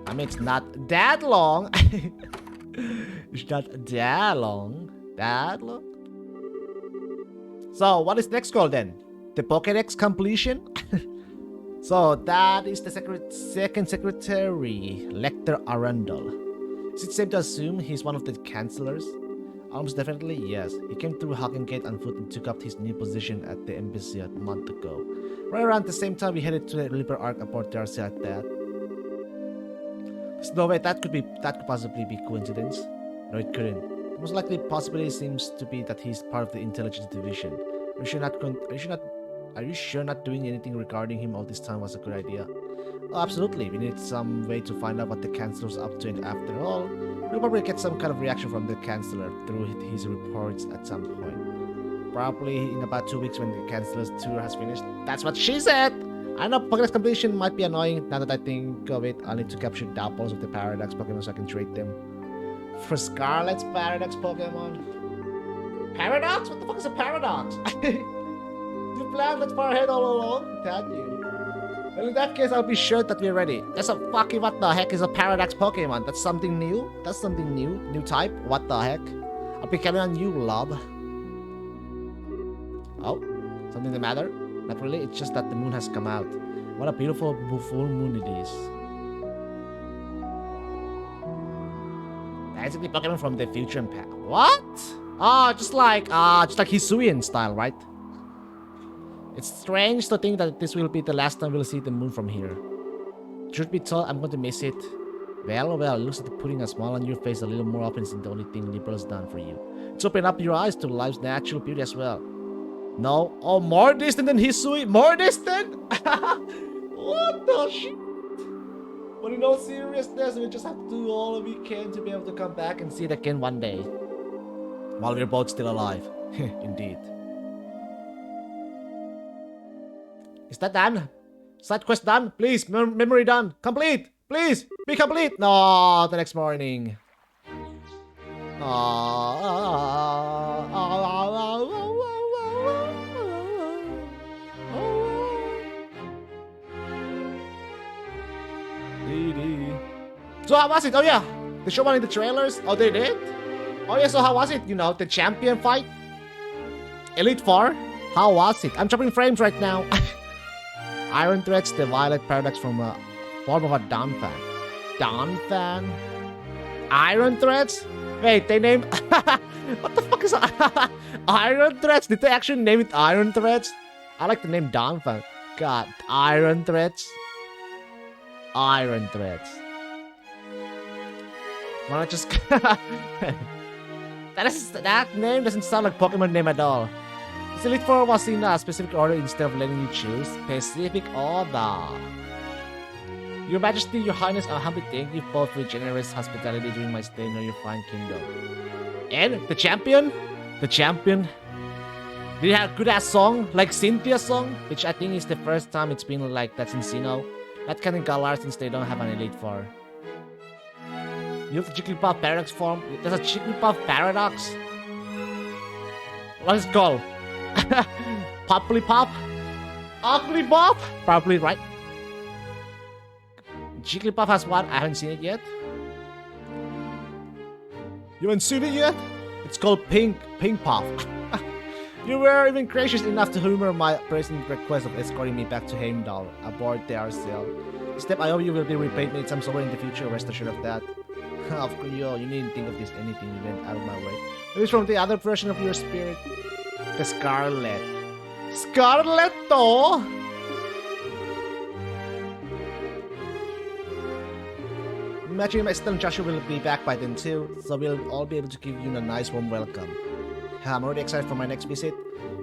I mean, it's not that long. It's not that long. That long? So, what is next goal then? The Pokédex completion? So, that is the second secretary, Lecter Arundel. Is it safe to assume he's one of the Chancellors? Almost definitely, yes. He came through Hagen Gate on foot and took up his new position at the embassy a month ago. Right around the same time we headed to the River Arc aboard Darcy at that. There's no way that could possibly be coincidence. No, it couldn't. The most likely possibility seems to be that he's part of the intelligence division. Are you sure not doing anything regarding him all this time was a good idea? Oh, absolutely. We need some way to find out what the Chancellor's up to, and after all, we'll probably get some kind of reaction from the Chancellor through his reports at some point. Probably in about 2 weeks when the Chancellor's tour has finished. That's what she said! I know Pokédex completion might be annoying. Now that I think of it, I'll need to capture Dapples of the Paradox Pokemon so I can trade them. For Scarlet's Paradox Pokemon? Paradox? What the fuck is a Paradox? You planned that far ahead all along? Can't you? Well, in that case, I'll be sure that we're ready. That's a fucking what the heck is a Paradox Pokemon? That's something new? That's something new? New type? What the heck? I'll be counting on you, love. Oh? Something the matter? Not really, it's just that the moon has come out. What a beautiful full moon it is. Basically Pokemon from the future and past. What? Oh, just like Hisuian style, right? It's strange to think that this will be the last time we'll see the moon from here. Truth be told, I'm going to miss it. Well, it looks like putting a smile on your face a little more often isn't the only thing Liberal's done for you. It's opened up your eyes to life's natural beauty as well. No? Oh, more distant than Hisui? More distant? What the shit? But in all seriousness, we just have to do all we can to be able to come back and see it again one day. While we're both still alive. Indeed. Is that done? Side quest done? Please, memory done. Complete! Please! Be complete! No, the next morning. So how was it? Oh yeah, they showed one in the trailers. Oh, they did? Oh yeah, so how was it? You know, the champion fight? Elite Four? How was it? I'm chopping frames right now. Iron Threads, the Violet Paradox from a form of a Dawn fan. Dawn fan? Iron Threads? Wait, they named... what the fuck is that? Iron Threads? Did they actually name it Iron Threads? I like the name Dawn fan. God, Iron Threads? Iron Threads. Why not just... that name doesn't sound like Pokemon name at all. This Elite Four was in a specific order instead of letting you choose. Specific order. Your Majesty, Your Highness, I humbly thank you both for your generous hospitality during my stay in your fine kingdom. And the champion? The champion? Did it have a good-ass song? Like Cynthia's song? Which I think is the first time it's been like that's in Sinnoh. That kind of Galar since they don't have an Elite Four. You have the Jigglypuff Paradox form? There's a Jigglypuff Paradox? What is it called? Popplypop? Uglypuff? Probably right. Jigglypuff has one. I haven't seen it yet. You haven't seen it yet? It's called Pink Puff. You were even gracious enough to humor my present request of escorting me back to Heimdall aboard the RCL. Step, I hope you will be repaid many times over in the future. Rest assured of that. Of course, you needn't think of this anything. You went out of my way. It is from the other version of your spirit. The Scarlet. Scarlet, though? Imagine my Estelle and Joshua will be back by then too, so we'll all be able to give you a nice warm welcome. I'm already excited for my next visit.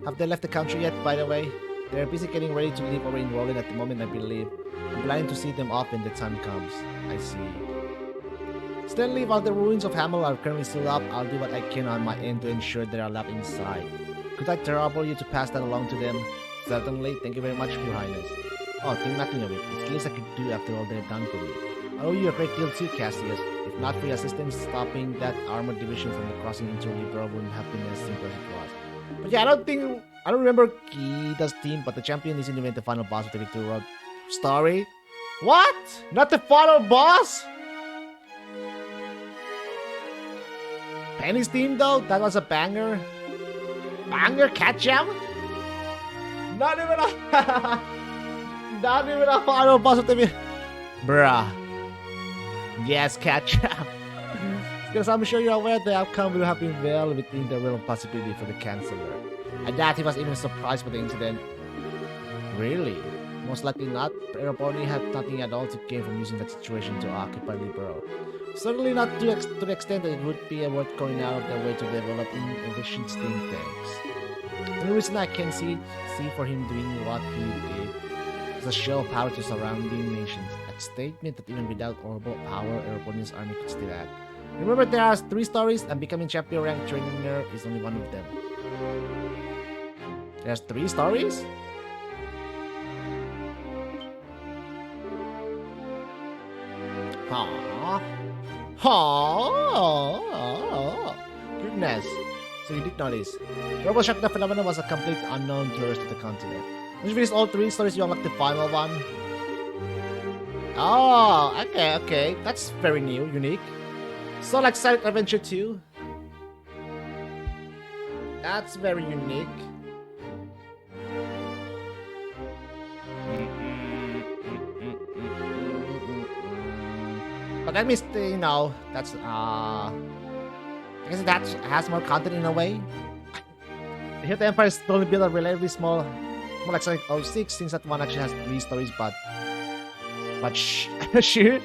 Have they left the country yet, by the way? They're busy getting ready to leave over in Roland at the moment, I believe. I'm planning to see them off when the time comes. I see. Stanley, while the ruins of Hamel are currently still up, I'll do what I can on my end to ensure they are left inside. Could I trouble you to pass that along to them? Certainly. Thank you very much, Your Highness. Oh, think nothing of it. It's the least I could do after all they've done for me. I owe you a great deal too, Cassius. If not for your assistance stopping that armored division from crossing into Libra wouldn't have been as simple as it was. But yeah, I don't remember Kida's team, but the champion isn't even the final boss of the Victory Road story. What? Not the final boss? Penny's team though? That was a banger. Banger Catjam? Not even a not even a final boss of the bruh. Yes, Catjam. Because I'm sure you're aware the outcome will have been well within the realm of possibility for the Chancellor. And that he was even surprised by the incident. Really? Most likely not. Erebony had nothing at all to gain from using that situation to occupy Libero. Certainly not to the extent that it would be worth going out of their way to develop efficient steam tanks. The only reason I can see for him doing what he did is a show of power to surrounding nations. A statement that even without orbital power, Erebony's army could still act. Remember, there are 3 stories, and becoming champion rank trainer is only one of them. There's 3 stories? Aww. Aww. Goodness. So you did notice. Global Shock the Phenomenon was a complete unknown to the rest of the continent. Once you finish all 3 stories, you unlock the final one. Oh, okay. That's very new, unique. So like Silent Adventure 2. That's very unique. But that means, you know, that's, I guess that has more content in a way. Here the Empire is only built a relatively small, more like Sonic 06, since that one actually has 3 stories, but sure.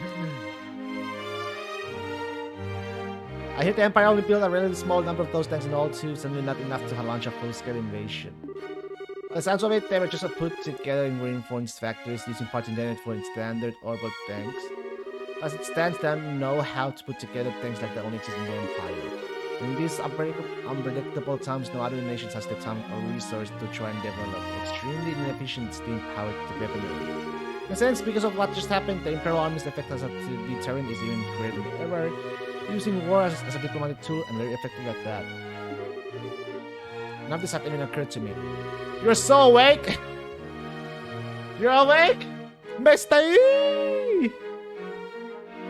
I hear the Empire only built a relatively small number of those tanks in all too, certainly not enough to launch a full-scale invasion. By the sounds of it, they were just put together in reinforced factories using parts intended for standard orbital tanks. As it stands, they don't know how to put together things like that only exist in the Empire. In these unpredictable times, no other nation has the time or resource to try and develop extremely inefficient steam-powered weaponry. In a sense, because of what just happened, the Imperial Army's effect as a deterrent is even greater than ever, using war as a diplomatic tool and very effective at that. None of this had even occurred to me. You're so awake! You're awake? Mr.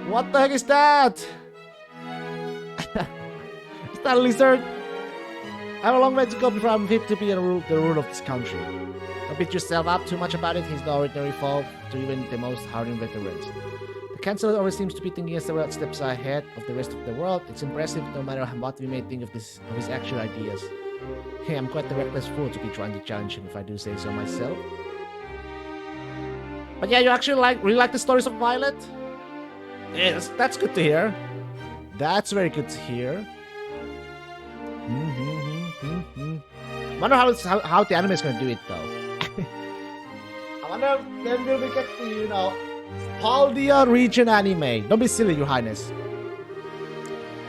What the heck is that? Is that a lizard? I have a long way to go before I'm fit to be the ruler of this country. Don't beat yourself up too much about it. He's no ordinary foe to even the most hardened veterans. The Chancellor always seems to be thinking several steps ahead of the rest of the world. It's impressive no matter what we may think of his actual ideas. Hey, I'm quite the reckless fool to be trying to challenge him if I do say so myself. But yeah, you actually really like the stories of Violet? Yes, that's good to hear. That's very good to hear. Wonder how the anime is gonna do it though. I wonder when will we get to, you know, Paldia region anime. Don't be silly, Your Highness.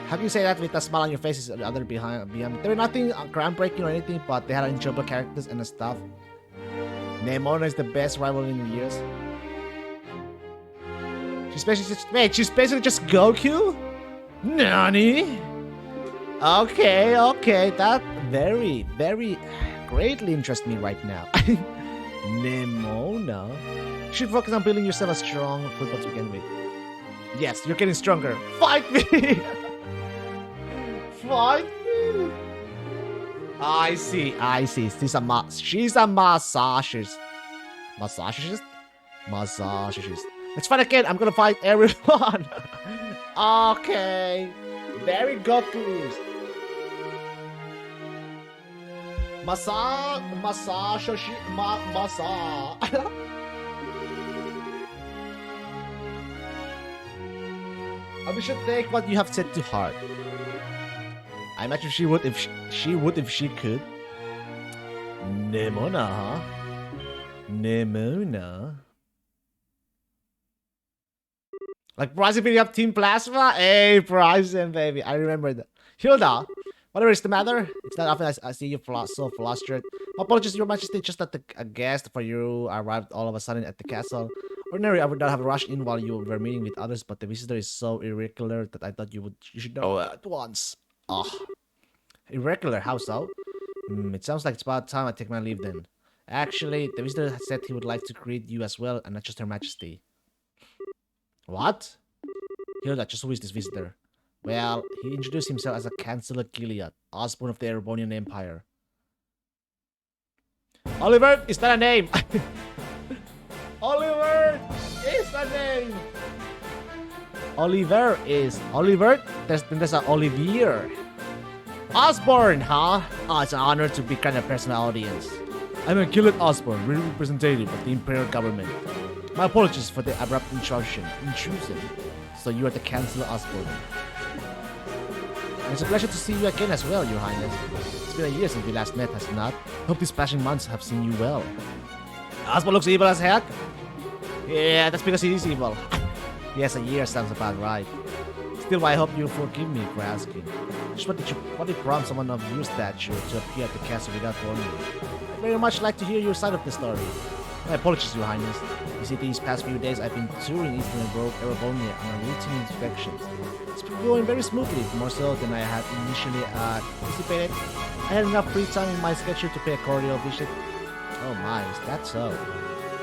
How can you say that with a smile on your face? Is the other behind? There were nothing groundbreaking or anything, but they had enjoyable characters and stuff. Nemona is the best rival in years. She's basically just Goku? Nani? Okay, that very greatly interests me right now. Nemona? You should focus on building yourself a strong football to begin with. Yes, you're getting stronger. Fight me! Fight me! I see. She's a massagist. Massagist. Let's fight again. I'm gonna fight everyone. Okay. Very Goku. Massage. We should take what you have said to heart. I imagine she would if she could. Nemona, huh? Nemona. Like Bryson beating up Team Plasma? Hey, Bryson, baby. I remember that. Hilda, whatever is the matter? It's not often I see you so flustered. Apologies, Your Majesty, just that a guest for you arrived all of a sudden at the castle. Ordinarily, I would not have rushed in while you were meeting with others, but the visitor is so irregular that I thought you should know at once. Irregular? How so? It sounds like it's about time I take my leave then. Actually, the visitor said he would like to greet you as well, and not just Her Majesty. What? Hilda, just who is this visitor? Well, he introduced himself as a Chancellor Gilead, Osborne of the Erebonian Empire. Oliver, is that a name? Oliver is a name. Oliver? There's an Olivier. Osborne, huh? Oh, it's an honor to be kind of personal audience. I'm a Gilead Osborne, representative of the Imperial government. My apologies for the abrupt intrusion. So you are the Chancellor Osborne. It's a pleasure to see you again as well, Your Highness. It's been a year since we last met, has it not? Hope these passing months have seen you well. Osborne looks evil as heck. Yeah, that's because he is evil. Yes, a year sounds about right. Still, I hope you forgive me for asking. Just what did prompt someone of your stature to appear at the castle without warning you? I'd very much like to hear your side of the story. My apologies, Your Highness. You see, these past few days I've been touring Eastern Erebonia on a routine inspection. It's been going very smoothly, more so than I had initially anticipated. I had enough free time in my schedule to pay a cordial visit. Oh my, is that so?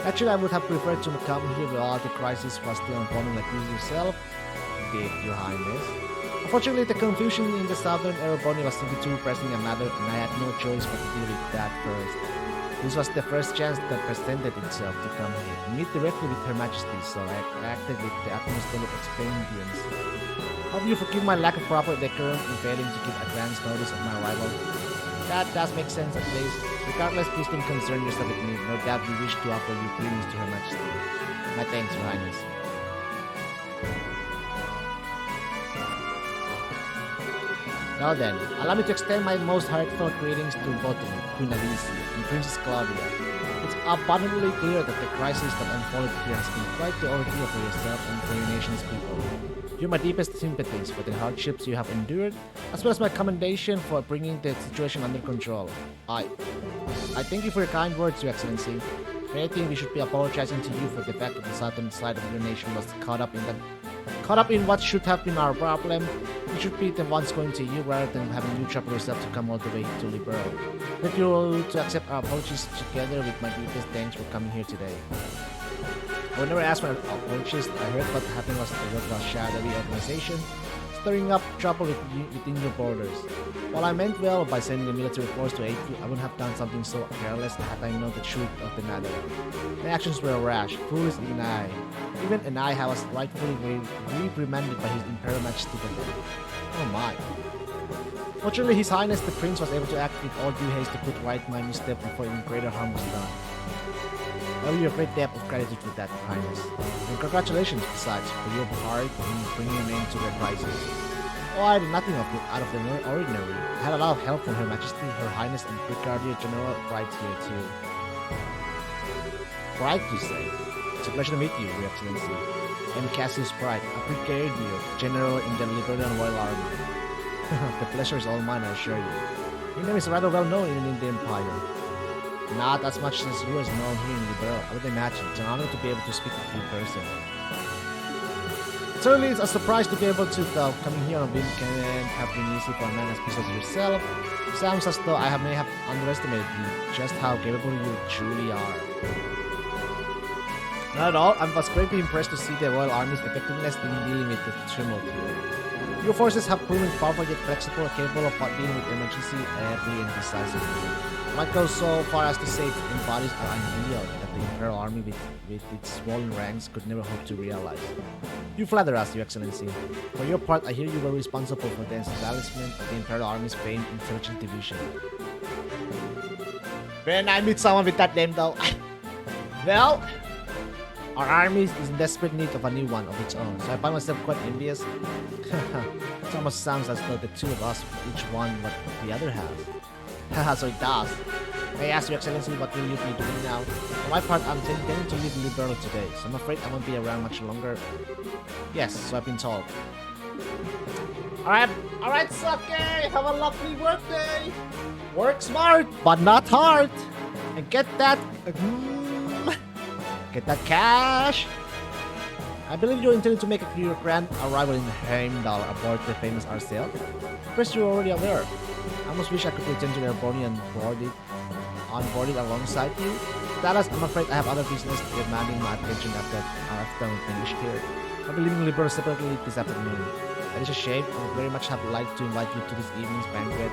Actually, I would have preferred to come here while the crisis was still unfolding like you yourself did, Your Highness. Unfortunately, the confusion in the southern Erebonia was simply too pressing a matter, and I had no choice but to deal with that first. This was the first chance that presented itself to come here and meet directly with Her Majesty, so I acted with the utmost expedience. Hope you forgive my lack of proper decorum in failing to give advance notice of my arrival. That does make sense at least. Regardless, please don't concern yourself with me. No doubt you wish to offer your greetings to Her Majesty. My thanks, Your Highness. Now then, allow me to extend my most heartfelt greetings to both Queen Alicia and Princess Claudia. It's abundantly clear that the crisis that unfolded here has been quite the ordeal for yourself and for your nation's people. You have my deepest sympathies for the hardships you have endured, as well as my commendation for bringing the situation under control. I thank you for your kind words, Your Excellency. If anything, we should be apologizing to you for the fact that the southern side of your nation was caught up in what should have been our problem. We should be the ones going to you rather than having you trouble yourself to come all the way to Liberal. Thank you to accept our apologies together with my deepest thanks for coming here today. I would never ask for an apologies. I heard what happened was the work of a shadowy organization stirring up trouble within your borders. While I meant well by sending a military force to aid you, I wouldn't have done something so careless had I known the truth of the matter. My actions were rash, foolish even I. Even an I was rightfully reprimanded by His Imperial Majesty. Oh my. Fortunately, His Highness the Prince was able to act with all due haste to put right my misstep before even greater harm was done. I owe you a great debt of gratitude for that, Highness. And congratulations, besides, for your part in bringing an end to the crisis. Oh, I did nothing out of the ordinary. I had a lot of help from Her Majesty, Her Highness, and Brigadier General Bright here, too. Bright, you say? It's a pleasure to meet you, Your Excellency. I'm Cassius Bright, a Brigadier General in the Liberian Royal Army. The pleasure is all mine, I assure you. Your name is rather well known in the Empire. Not as much as you as known here in Liberal. I would imagine it's an honor to be able to speak with you in person. Certainly, it's a surprise to be able to coming here on a whim can have been easy for a man as peaceful as yourself. It sounds as though I may have underestimated you, just how capable you truly are. Not at all. I was greatly impressed to see the Royal Army's effectiveness in dealing with the tumult here. Your forces have proven powerful yet flexible, capable of dealing with emergency early and decisively. I might go so far as to say it embodies an ideal that the Imperial Army with its swollen ranks could never hope to realize. You flatter us, Your Excellency. For your part, I hear you were responsible for the establishment of the Imperial Army's famed intelligence division. When I meet someone with that name though. Well, our army is in desperate need of a new one of its own, so I find myself quite envious. It almost sounds as though the two of us each want what the other has. Haha, so it does. May I ask Your Excellency, what will you be doing now? For my part, I'm intending to leave Liberal today, so I'm afraid I won't be around much longer. Yes, so I've been told. Alright, Sake! Have a lovely workday! Work smart, but not hard! And get that... Get that cash! I believe you're intending to make your grand arrival in Heimdall aboard the famous Arcel. First, you're already aware. I almost wish I could return to the Airborne and board it alongside you. Dallas, I'm afraid I have other business demanding my attention after I'm finished here. I'll be leaving Liberal separately this afternoon. That is a shame. I would very much have liked to invite you to this evening's banquet.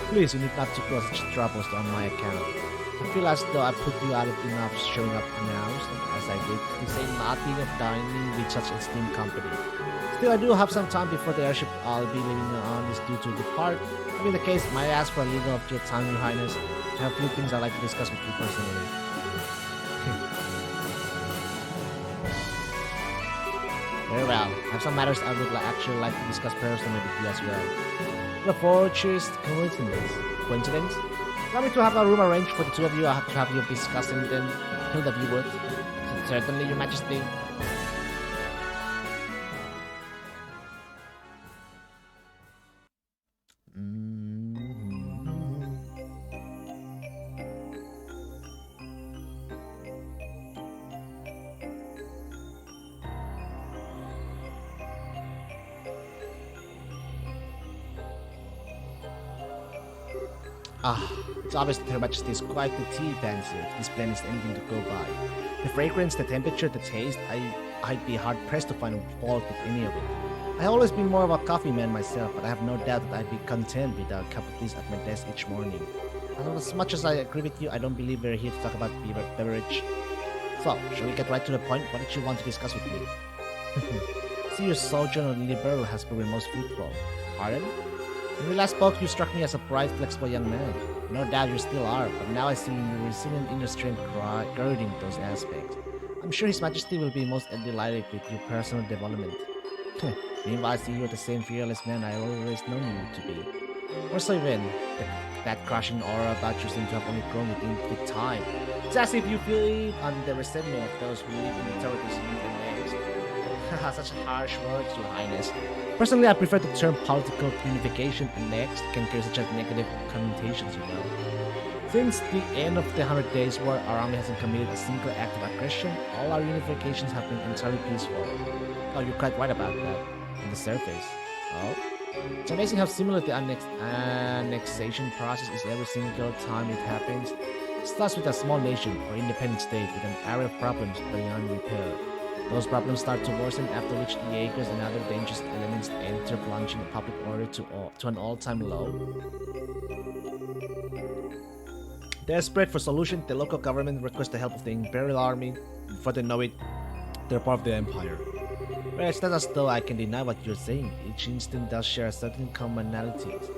Please, you need not to cause such troubles on my account. I feel as though I put you out of enough showing up announced, as I did, to say nothing of dining with such esteemed company. Still, I do have some time before the airship I'll be leaving on is due to depart. If in the case, may I ask for a little of your time, Your Highness? I have a few things I'd like to discuss with you personally. Very well. I have some matters I would actually like to discuss personally with you as well. What a fortuitous coincidence. Coincidence? Allow me to have a room arranged for the two of you. I have to have you discussing them. Hill that you would. Certainly, Your Majesty. It's obvious that Her Majesty is quite the tea fancy if this plan is anything to go by. The fragrance, the temperature, the taste, I'd be hard-pressed to find fault with any of it. I've always been more of a coffee man myself, but I have no doubt that I'd be content with a cup of tea at my desk each morning. As much as I agree with you, I don't believe we're here to talk about beverage. So, shall we get right to the point? What did you want to discuss with me? See, your sojourn on Liberal has proven most fruitful. Pardon? When we last spoke, you struck me as a bright, flexible young man. No doubt you still are, but now I see your resilient inner strength guarding those aspects. I'm sure His Majesty will be most delighted with your personal development. Meanwhile, I see you are the same fearless man I always known you to be. Or so even, that crushing aura about you seems to have only grown with time. It's as if you feel on the resentment of those who live in the territories you next. Such harsh words, Your Highness. Personally, I prefer the term political unification annexed can carry such a negative connotations, you know. Since the end of the 100 Days War, our army hasn't committed a single act of aggression. All our unifications have been entirely peaceful. Oh, you're quite right about that. On the surface. Oh? It's amazing how similar the annexation process is every single time it happens. It starts with a small nation or independent state with an array of problems beyond repair. Those problems start to worsen, after which the Jaegers and other dangerous elements enter, plunging the public order to an all-time low. Desperate for solution, the local government requests the help of the Imperial Army. Before they know it, they're part of the Empire. Well, it's not as though I can deny what you're saying. Each instinct does share certain commonalities.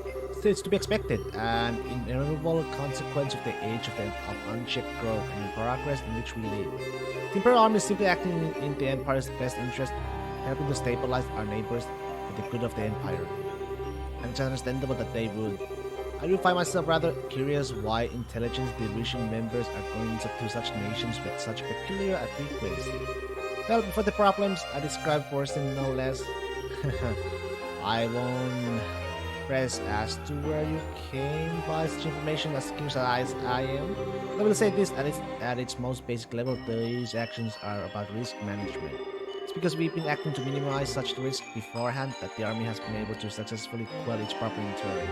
So it's to be expected, an inevitable consequence of the age of unchecked growth and progress in which we live. The Imperial Army is simply acting in the Empire's best interest, helping to stabilize our neighbors for the good of the Empire. And it's understandable that they would. I do find myself rather curious why intelligence division members are going to such nations with such peculiar frequency. Well, before the problems I described worsen no less. I won't press as to where you came by such information as curious as I am. I will say this, at its most basic level, these actions are about risk management. It's because we've been acting to minimize such risk beforehand that the army has been able to successfully quell its proper turn.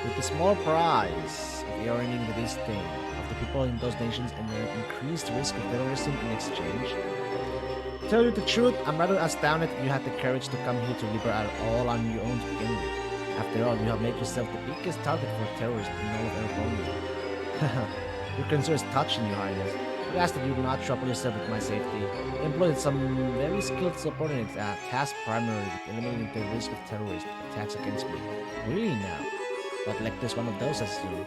With the small prize of earning the disdain of the people in those nations and their increased risk of terrorism in exchange. To tell you the truth, I'm rather astounded you had the courage to come here to liberate all on your own to begin with. After all, you have made yourself the biggest target for terrorists in all of Erebonia. Your concern is touching, Your Highness. I ask that you do not trouble yourself with my safety. I employed some very skilled subordinates tasked primarily with eliminating the risk of terrorist attacks against me. Really now? But Lecter's one of those, I assume.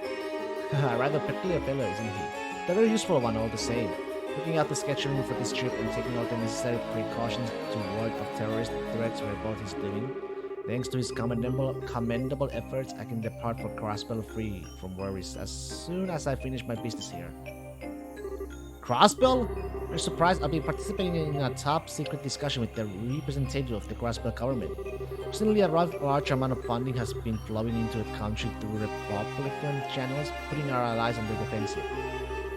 A rather peculiar fellow, isn't he? But a very useful one all the same. Looking out the schedule for this trip and taking all the necessary precautions to ward off terrorist threats whereabouts he's doing. Thanks to his commendable efforts, I can depart for Crossbell free from worries as soon as I finish my business here. Crossbell? You're surprised I'll be participating in a top-secret discussion with the representative of the Crossbell government. Recently, a large amount of funding has been flowing into the country through Republican channels, putting our allies on the defensive.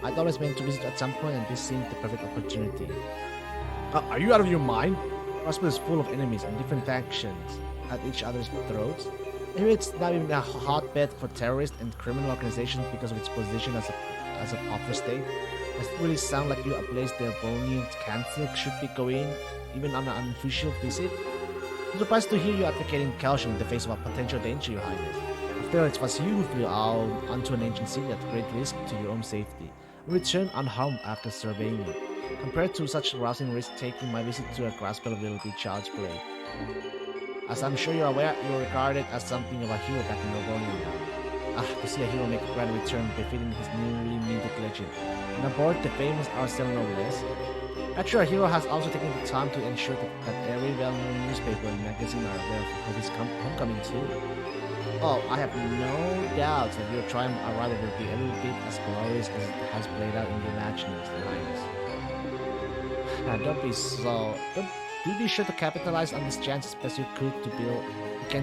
I'd always meant to visit at some point, and this seemed the perfect opportunity. Are you out of your mind? Crossbell is full of enemies and different factions at each other's throats. I hear it's now even a hotbed for terrorist and criminal organizations because of its position as a buffer state. Does it really sound like a place the Erebonia Council should be going, even on an unofficial visit? I'm surprised to hear you advocating caution in the face of a potential danger, Your Highness. After all, it was you who flew out onto an ancient city at great risk to your own safety, and returned unharmed after surveying it. Compared to such rousing risk-taking, my visit to a Crossbell will be child's play. As I'm sure you're aware, you're regarded as something of a hero back in Erebonia now. To see a hero make a grand return befitting his newly minted legend, and aboard the famous Arcel no less. Actually, our hero has also taken the time to ensure that every well-known newspaper and magazine are aware of his homecoming too. Oh, I have no doubt that your triumph arrival will be every bit as glorious as it has played out in your imaginings, Your Highness. Do be sure to capitalize on this chance as best you can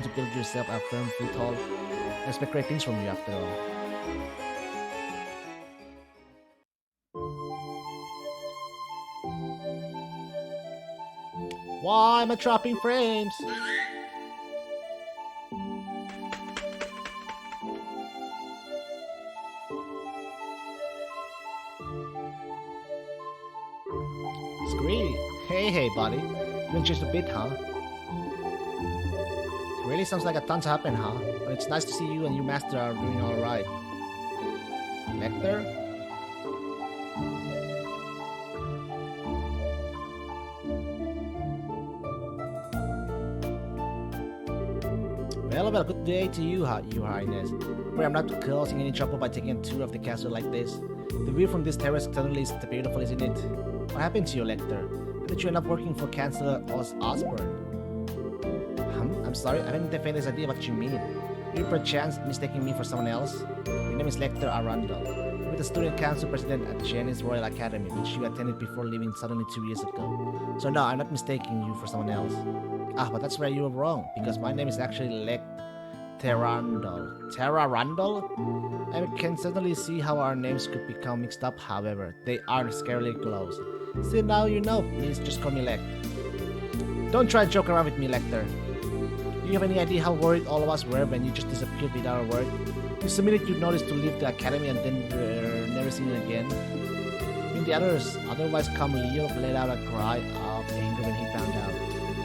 to build yourself a firm foothold. I expect great things from you after all. Why am I dropping frames? Scree! Hey buddy. You just a bit, huh? Really sounds like a ton to happen, huh? But it's nice to see you and your master are doing alright. Lecter? Well, good day to you, Your Highness. Pray I'm not causing any trouble by taking a tour of the castle like this. The view from this terrace certainly is beautiful, isn't it? What happened to you, Lecter? How did you end up working for Chancellor Osborne? I'm sorry, I haven't the faintest idea what you mean. You're perchance mistaking me for someone else? My name is Lecter Arundel. I've I'm the student council president at Janice Royal Academy, which you attended before leaving suddenly 2 years ago. So no, I'm not mistaking you for someone else. Ah, but that's where you were wrong, because my name is actually Lek Terrandol. Terrarandol? I can certainly see how our names could become mixed up, however. They are scarily close. So now you know, please just call me Lek. Don't try and joke around with me, Lecter. Do you have any idea how worried all of us were when you just disappeared without a word? You submitted your notice to leave the academy and then never seen it again. When the others, otherwise calm Leo, let out a cry of anger when he found out.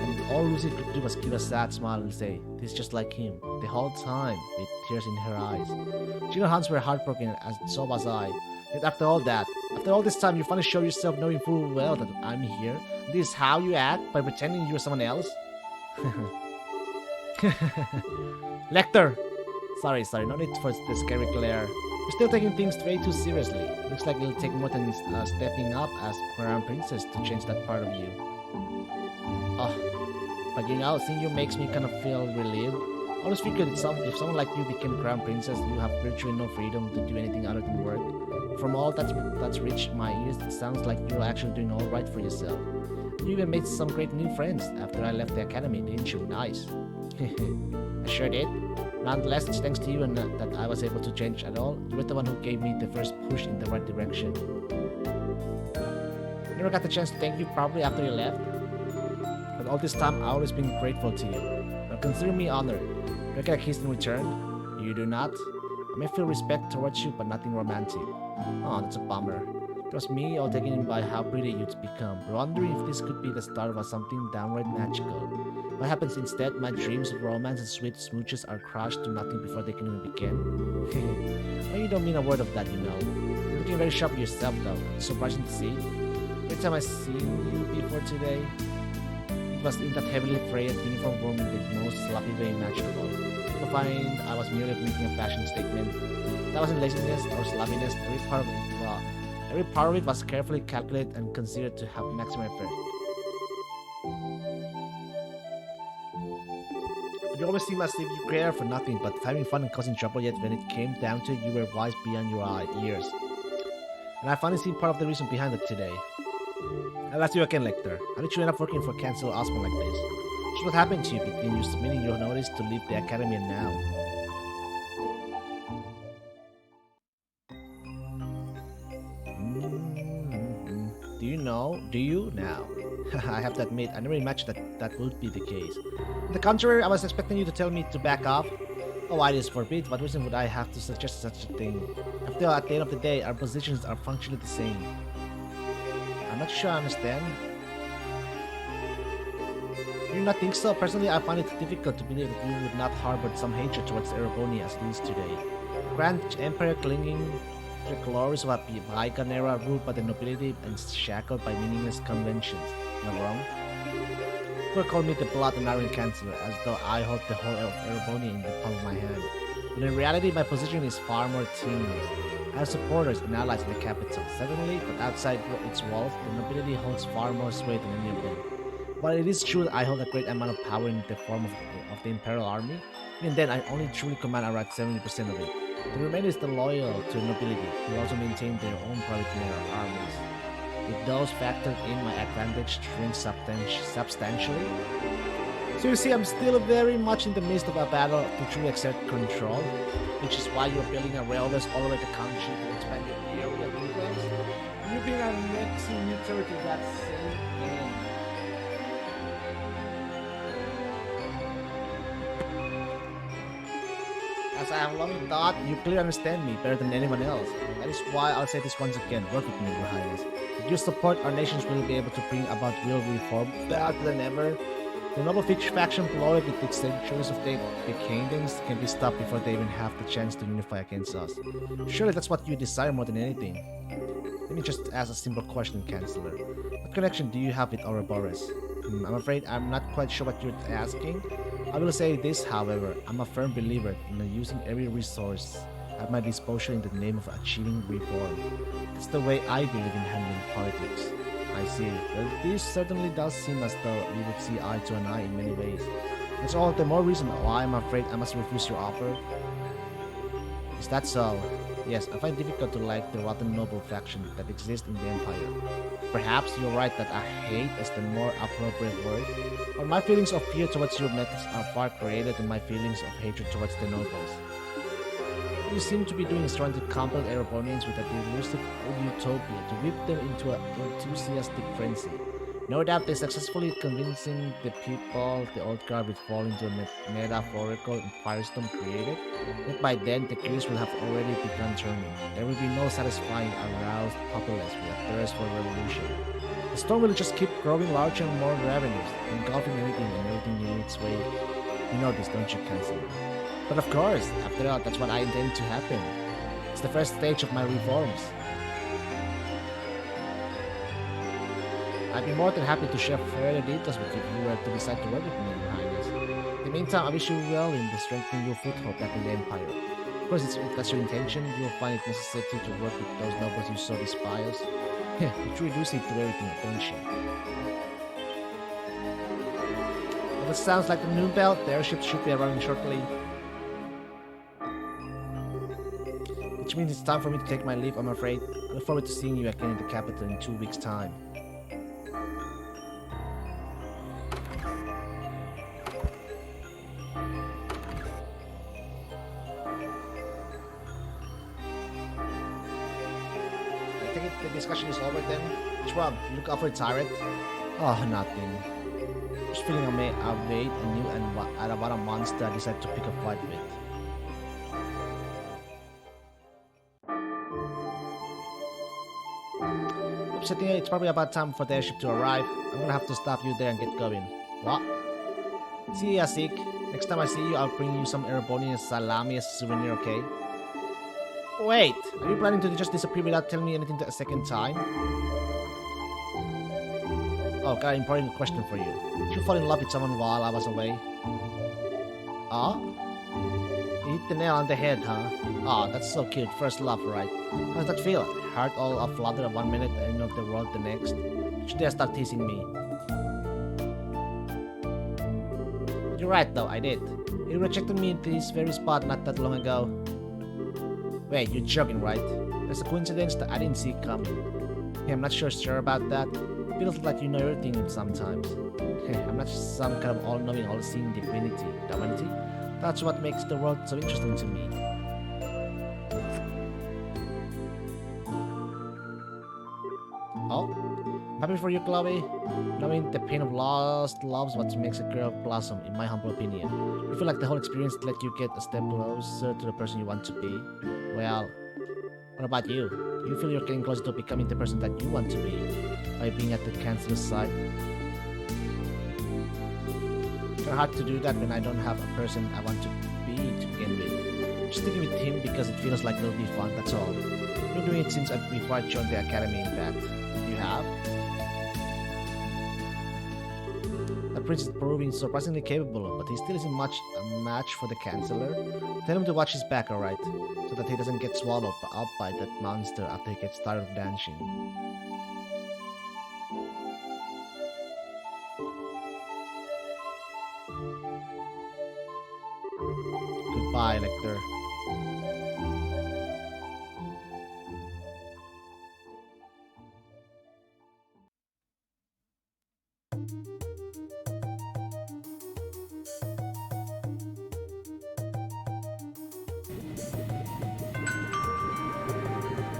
And all Lucy could do was give a sad smile and say, "This is just like him," the whole time, with tears in her eyes. Junior Hans were heartbroken, as so was I. Yet after all that, after all this time, you finally show yourself knowing full well that I'm here. This is how you act, by pretending you're someone else? Lecter! Sorry, no need for the scary glare. You're still taking things way too seriously. Looks like it'll take more than stepping up as Crown Princess to change that part of you. Oh, but you know, seeing you makes me kind of feel relieved. I always figured if someone like you became Crown Princess, you have virtually no freedom to do anything other than work. From all that's reached my ears, it sounds like you're actually doing all right for yourself. You even made some great new friends after I left the academy, didn't you? Nice. I sure did. Nonetheless, it's thanks to you and that I was able to change at all. You were the one who gave me the first push in the right direction. Never got the chance to thank you probably after you left. But all this time, I've always been grateful to you. Now consider me honored. Do I get a kiss in return? You do not? I may feel respect towards you, but nothing romantic. Oh, that's a bummer. It was me all taken in by how pretty you'd become, wondering if this could be the start of something downright magical. What happens instead? My dreams of romance and sweet smooches are crushed to nothing before they can even begin. Well, you don't mean a word of that, you know. You're looking very sharp yourself, though. It's surprising to see. Every time I seen you before today, it was in that heavily frayed uniform worn in the most sloppy way imaginable. You'll find I was merely making a fashion statement. That wasn't laziness or sloppiness. Every part of it was carefully calculated and considered to have maximum effort. You always seem as if you care for nothing but having fun and causing trouble, yet when it came down to it, you were wise beyond your ears. And I finally seen part of the reason behind it today. I'll ask you again, Lecter. How did you end up working for Cancel Osmond like this? Just what happened to you between you submitting your notice to leave the academy and now? Do you know? Do you now? I have to admit, I never imagined that would be the case. On the contrary, I was expecting you to tell me to back off. Oh, I is forbid. What reason would I have to suggest such a thing? After all, at the end of the day, our positions are functionally the same. I'm not sure I understand. You do not think so? Personally, I find it difficult to believe that you would not harbor some hatred towards Ereboni as it is today. Grand Empire clinging to the glories of a bygone era ruled by the nobility and shackled by meaningless conventions. Am I wrong? People call me the Blood and Iron Chancellor, as though I hold the whole of Ereboni in the palm of my hand. But in reality, my position is far more tenuous. I have supporters and allies in the capital, certainly, but outside its walls, the nobility holds far more sway than any of them. While it is true that I hold a great amount of power in the form of the Imperial Army, even then I only truly command around 70% of it. The remainder is the loyal to the nobility, who also maintain their own private armies. With those factored in, my advantage shrinks substantially. So you see, I'm still very much in the midst of a battle to truly exert control, which is why you're building a railways all over the country to expand your area of influence. You're being annexing new territory that same game. As I have long thought, you clearly understand me better than anyone else. That is why I'll say this once again. Work with me, Your Highness. With your support, our nations will be able to bring about real reform faster than ever. The noble faction bloated with its centuries of decadence can be stopped before they even have the chance to unify against us. Surely that's what you desire more than anything. Let me just ask a simple question, Chancellor. What connection do you have with Ouroboros? I'm afraid I'm not quite sure what you're asking. I will say this, however, I'm a firm believer in using every resource at my disposal in the name of achieving reform. It's the way I believe in handling politics. I see. Well, this certainly does seem as though we would see eye to an eye in many ways. That's all the more reason why I'm afraid I must refuse your offer. Is that so? Yes, I find it difficult to like the rotten noble faction that exists in the Empire. Perhaps you're right that hate is the more appropriate word, but my feelings of fear towards your methods are far greater than my feelings of hatred towards the nobles. You seem to be doing is trying to compel Erebonians with a delusive utopia to whip them into an enthusiastic frenzy. No doubt they're successfully convincing the people the old guard will fall into a metaphorical firestorm created, yet by then the gears will have already begun turning. There will be no satisfying aroused populace with a thirst for revolution. The storm will just keep growing larger and more ravenous, engulfing anything and everything in its way. You know this, don't you, Chancellor? But of course, after all, that's what I intend to happen. It's the first stage of my reforms. I'd be more than happy to share further details with you if you were to decide to work with me, Your Highness. In the meantime, I wish you well in strengthening your foothold back in the Empire. Of course, if that's your intention, you'll find it necessary to work with those nobles you so despise. You truly do see through everything, don't you? Well, this sounds like the noon bell. The airship should be arriving shortly. Which means it's time for me to take my leave, I'm afraid. I look forward to seeing you again in the capital in 2 weeks' time. I think the discussion is over then. Which one? You look up for a tyrant? Oh, nothing. Just feeling await a new and what a monster I decided to pick a fight with. Oops, I think it's probably about time for the airship to arrive. I'm gonna have to stop you there and get going. What? See ya, Zeke. Next time I see you, I'll bring you some Erebonian salami as a souvenir, okay? Wait, are you planning to just disappear without telling me anything a second time? Oh, got an important question for you. Did you fall in love with someone while I was away? Ah? You hit the nail on the head, huh? Ah, that's so cute. First love, right? How does that feel? Heart all aflutter 1 minute and end of the world the next? Should they start teasing me? You're right though, I did. You rejected me in this very spot not that long ago. Wait, you're joking, right? There's a coincidence that I didn't see coming. Hey, I'm not sure about that. Feels like you know everything sometimes. Hey, I'm not some kind of all-knowing, all-seeing divinity. That's what makes the world so interesting to me. Oh, I'm happy for you, Chloe. Knowing the pain of lost love's what makes a girl blossom, in my humble opinion. You feel like the whole experience let you get a step closer to the person you want to be. Well, what about you? Do you feel you're getting closer to becoming the person that you want to be by being at the Chancellor's side? It's hard to do that when I don't have a person I want to be to begin with. Just sticking with him because it feels like it'll be fun, that's all. I've been doing it since before I joined the academy, in fact. You have? The prince is proving surprisingly capable, but he still isn't much a match for the Chancellor. Tell him to watch his back, alright? So that he doesn't get swallowed up by that monster after he gets tired of dancing. Goodbye, Lecter.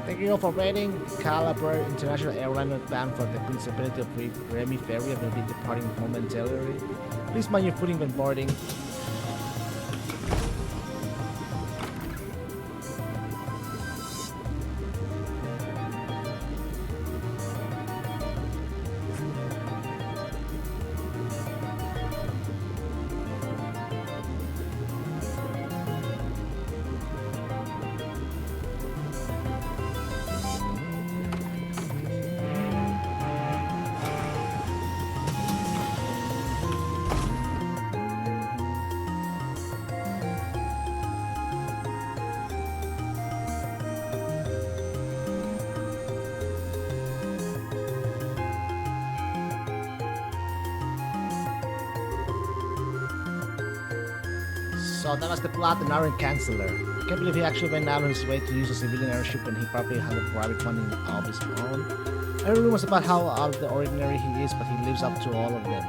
Thank you all for waiting. Calabar International Airliner bound for the Principality of Remy Ferry will be departing momentarily. Please mind your footing when boarding. So that was the plot, the Iron Chancellor. Can't believe he actually went out of his way to use a civilian airship when he probably had a private one of his own. I heard rumors about how out of the ordinary he is, but he lives up to all of them.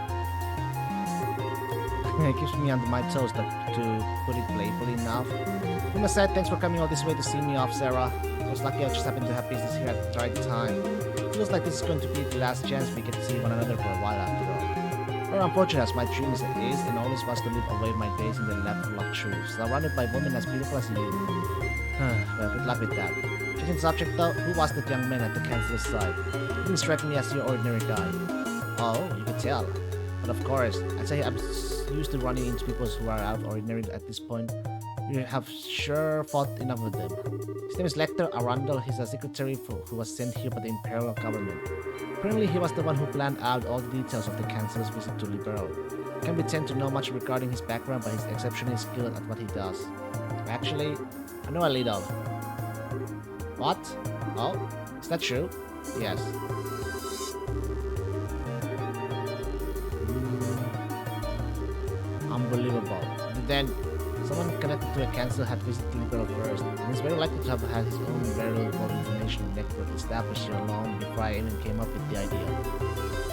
It keeps me under my toes, to put it playfully enough. From aside, thanks for coming all this way to see me off, Sarah. I was lucky I just happened to have business here at the right time. Feels like this is going to be the last chance we get to see one another for a while after all. Very unfortunate as my dream is and always was to live away my days in the lap of luxury, surrounded by women as beautiful as you. Well, good luck with that. Changing subject though, who was that young man at the cancer's side? He didn't strike me as your ordinary guy. Oh, you could tell. But of course, I'd say I'm used to running into people who are out of ordinary at this point. You have sure fought enough with them. His name is Lecter Arundel. He's a secretary who was sent here by the Imperial government. Apparently, he was the one who planned out all the details of the Council's visit to Liberal. Can't pretend to know much regarding his background, but he's exceptionally skilled at what he does. Actually, I know a little. What? Oh, is that true? Yes. Unbelievable. But then, someone connected to a council had visited Liberal first, and he's very likely to have had his own valuable information network established here long before I even came up with the idea.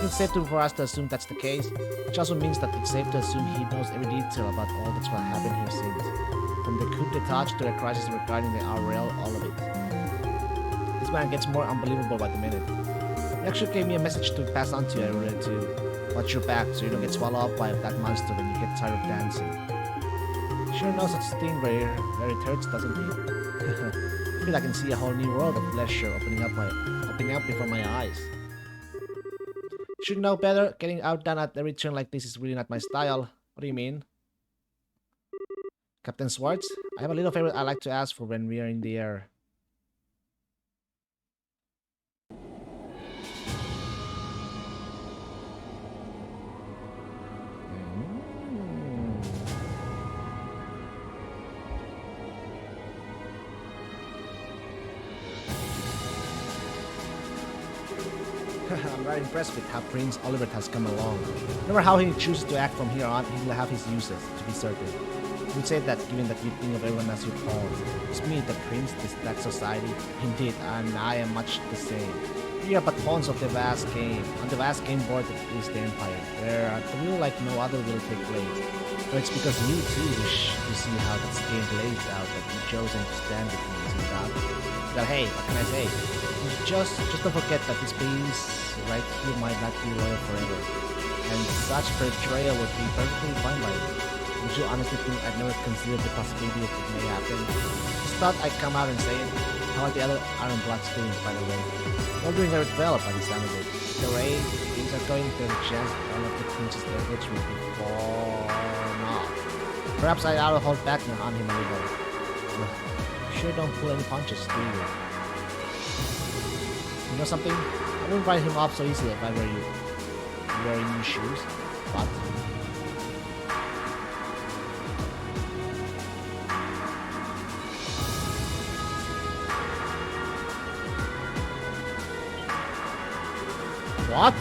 It's safe for us to assume that's the case, which also means that it's safe to assume he knows every detail about all that's what happened here since. From the coup d'etat to the crisis regarding the RL, all of it. This man gets more unbelievable by the minute. He actually gave me a message to pass on to you earlier to watch your back so you don't get swallowed up by that monster when you get tired of dancing. Sure knows such a thing where it hurts, doesn't he? I feel I can see a whole new world of pleasure opening up before my eyes. Should know better. Getting outdone at every turn like this is really not my style. What do you mean? Captain Swartz? I have a little favor I like to ask for when we are in the air. I'm very impressed with how Prince Oliver has come along. No matter how he chooses to act from here on, he will have his uses, to be certain. You would say that given that you think of everyone as your pawn. It's me, the prince, that society. Indeed, and I am much the same. We are but pawns of the vast game, on the vast game board that is the Empire, where a wheel like no other will take place. But it's because you too wish to see how that game plays out that you've chosen to stand with me, is it not? But hey, what can I say? Just don't forget that this piece right here might not be loyal forever. And such betrayal would be perfectly fine by me. Would you honestly think I'd never considered the possibility of it may happen? Just thought I'd come out and say it. How are the other Iron Bloods feeling, by the way? They're doing very well by the sound of it. The way things are going, there's a chance that all of the prince's efforts will be borne off. Perhaps I ought to hold back on him a little. Sure don't pull any punches, do you? You know something? I wouldn't write him off so easily if I were you. Wearing new shoes? What? What?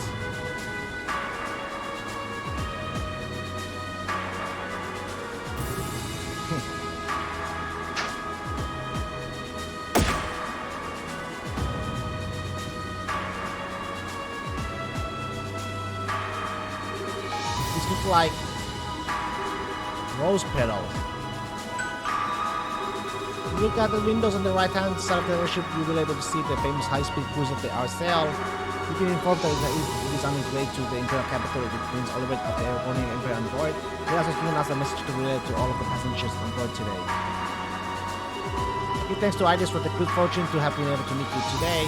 These look like rose petals. Look at the windows on the right hand side of the airship. You will be able to see the famous high-speed cruise of the RCL. You've been informed that it is on its way to the Imperial capital with Prince Oliver of the Airborne Empire on board. He has given us a message to relay to all of the passengers on board today. Big thanks to Idis for the good fortune to have been able to meet you today.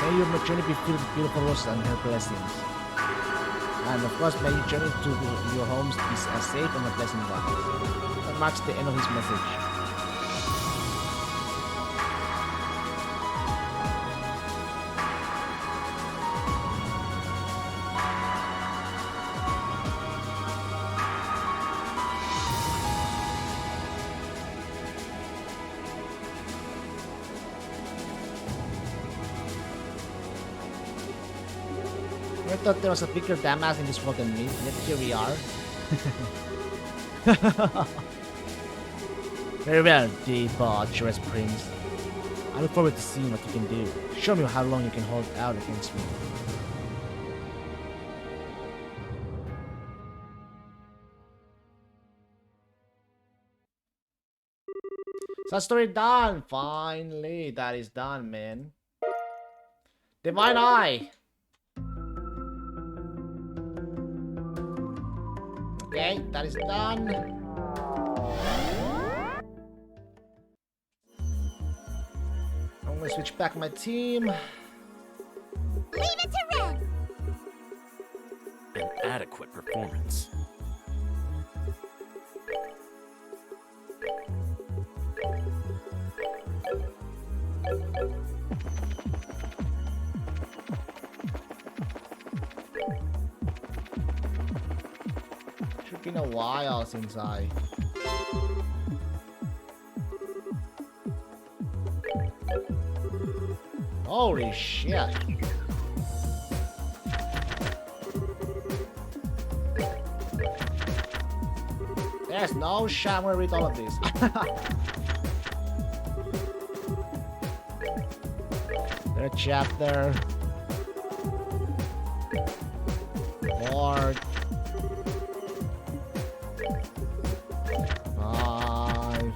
May your journey be filled with beautiful roses and her blessings. And of course, may your journey to your homes be a safe and a pleasant one. That marks the end of his message. I thought there was a bigger dumbass in this world than me, yet here we are. Very well, debaucherous prince. I look forward to seeing what you can do. Show me how long you can hold out against me. Side story done! Finally, that is done, man. Divine Eye! Okay, that is done. I'm gonna switch back my team. Leave it to Ren. An adequate performance. It's been a while since I... Holy shit. There's no shot I'm gonna read all of this. Third chapter. Fourth. 5.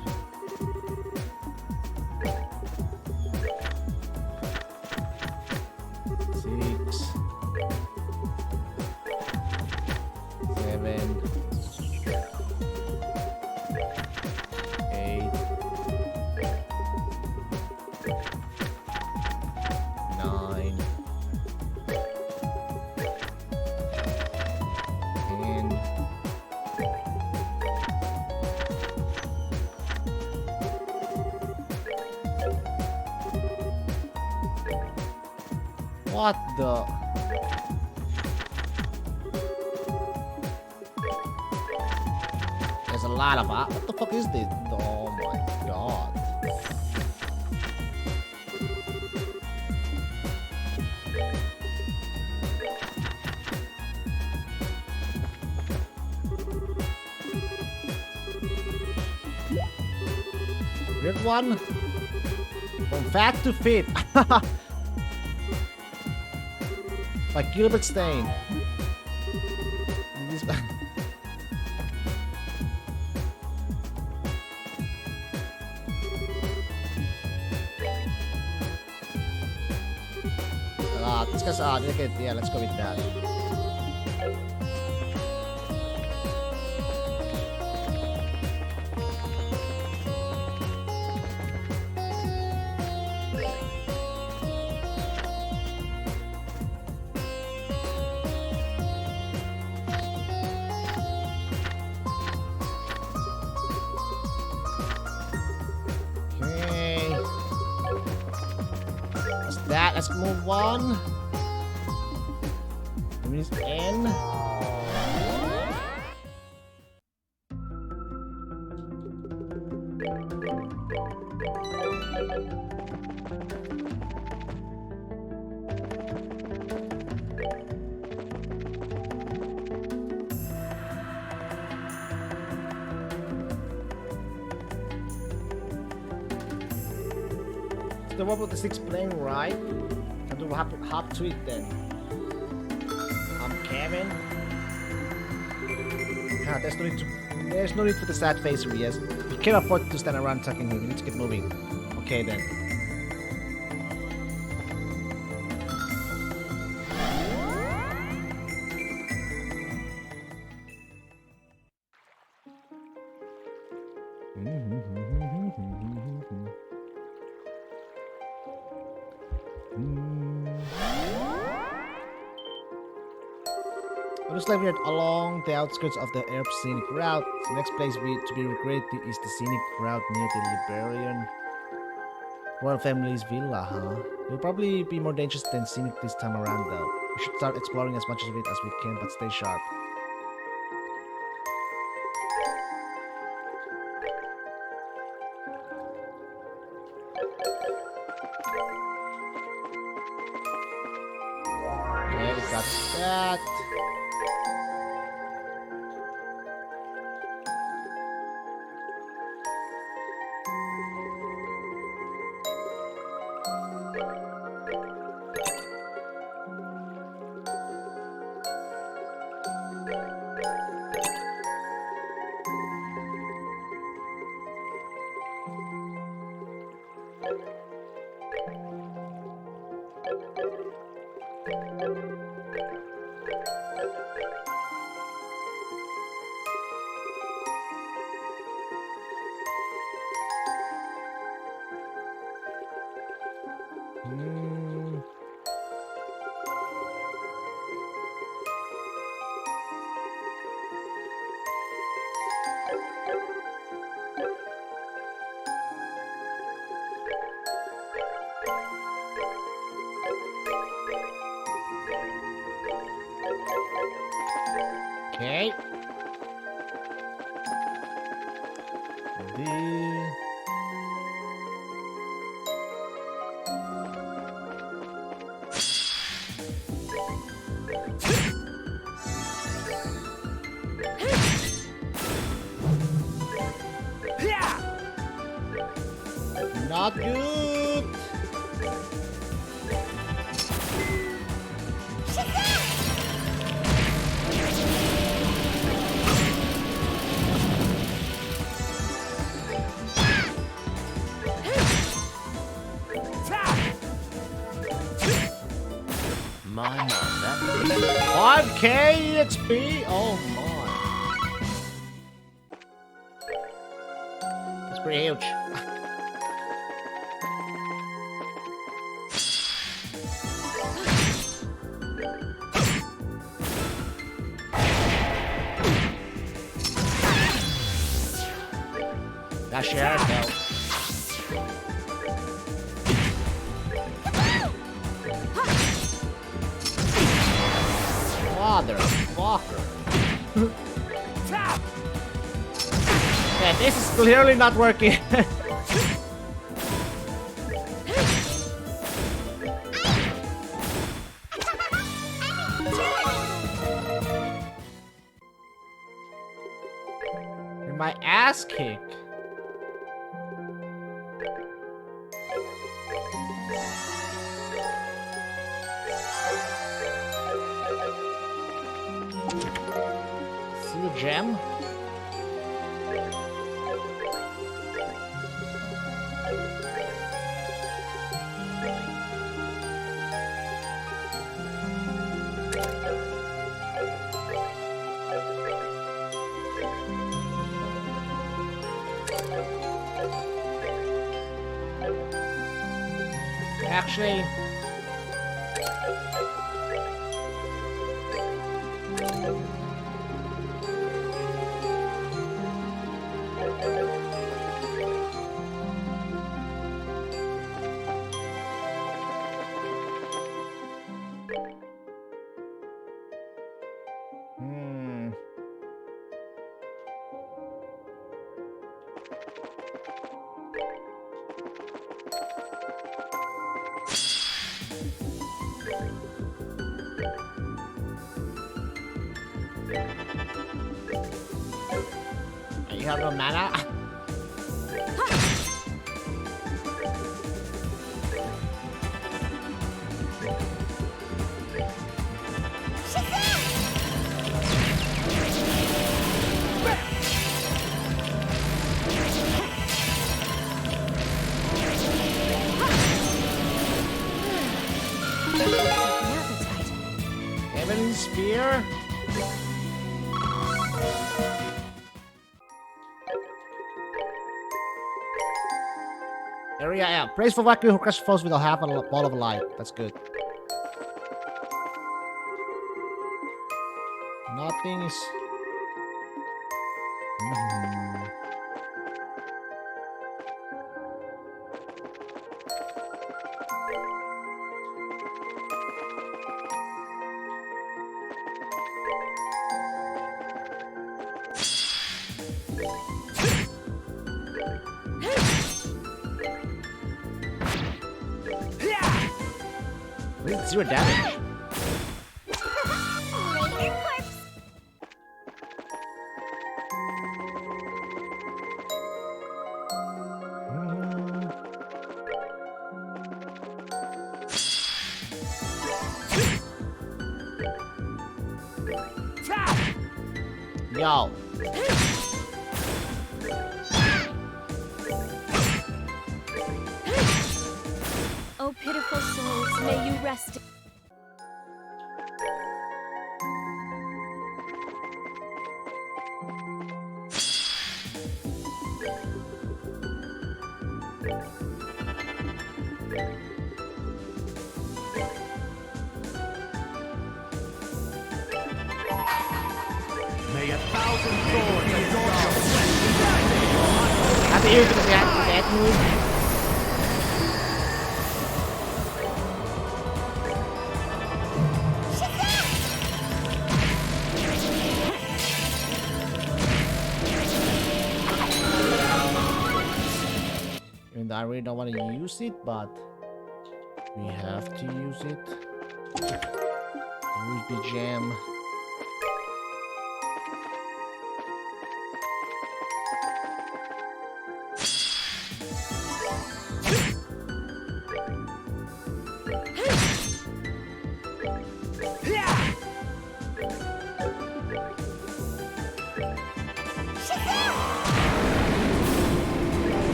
6. 7. 8. 9. 10. What the? There's a lot of what the fuck is this? Oh my god. Weird one. From fat to fit. Like Gilbert Stein. This... this guy's yeah, let's go with that. Okay. That's that. Let's move on. Is N. The one with the 6 playing, right? I'll do hop to it then. Kevin. Ah, there's no need for the sad face, Riaz. You can't afford to stand around talking him. You need to get moving. Okay then. It looks like we're along the outskirts of the Erp Scenic Route. The next place to be recreated is the Scenic Route near the Liberian Royal Family's Villa, huh? It will probably be more dangerous than Scenic this time around, though. We should start exploring as much of it as we can, but stay sharp. Okay, we got that. Okay. The... Not good. My, that 5k EXP? Oh my. That's pretty huge. That share though. Motherfucker. Yeah, this is clearly not working. You're my ass kick. See the gem? Actually, you have no mana? Heaven Spear? Area M. Praise for Valkyrie who crushed foes with a half a ball of light. That's good. Nothing is... Zero damage. Yo. Oh, pitiful souls, may you rest. may 1,000 swords adorn your Happy you because that move. and I really don't want to use it, but we have to use it. Ruby gem.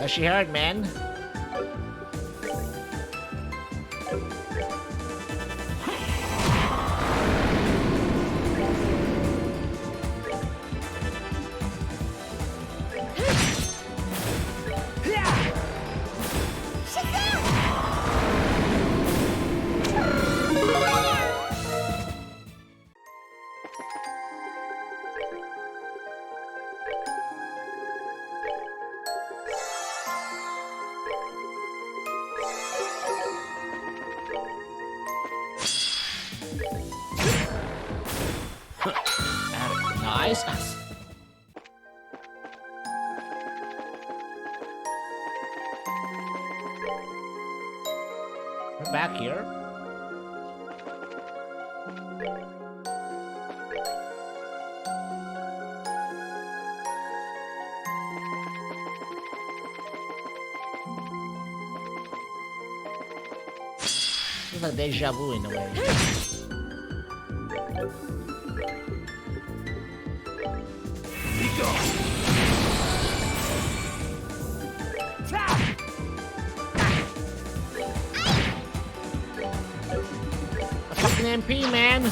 She heard, man. Nice. We're back here. It's like deja vu in a way. MP, man.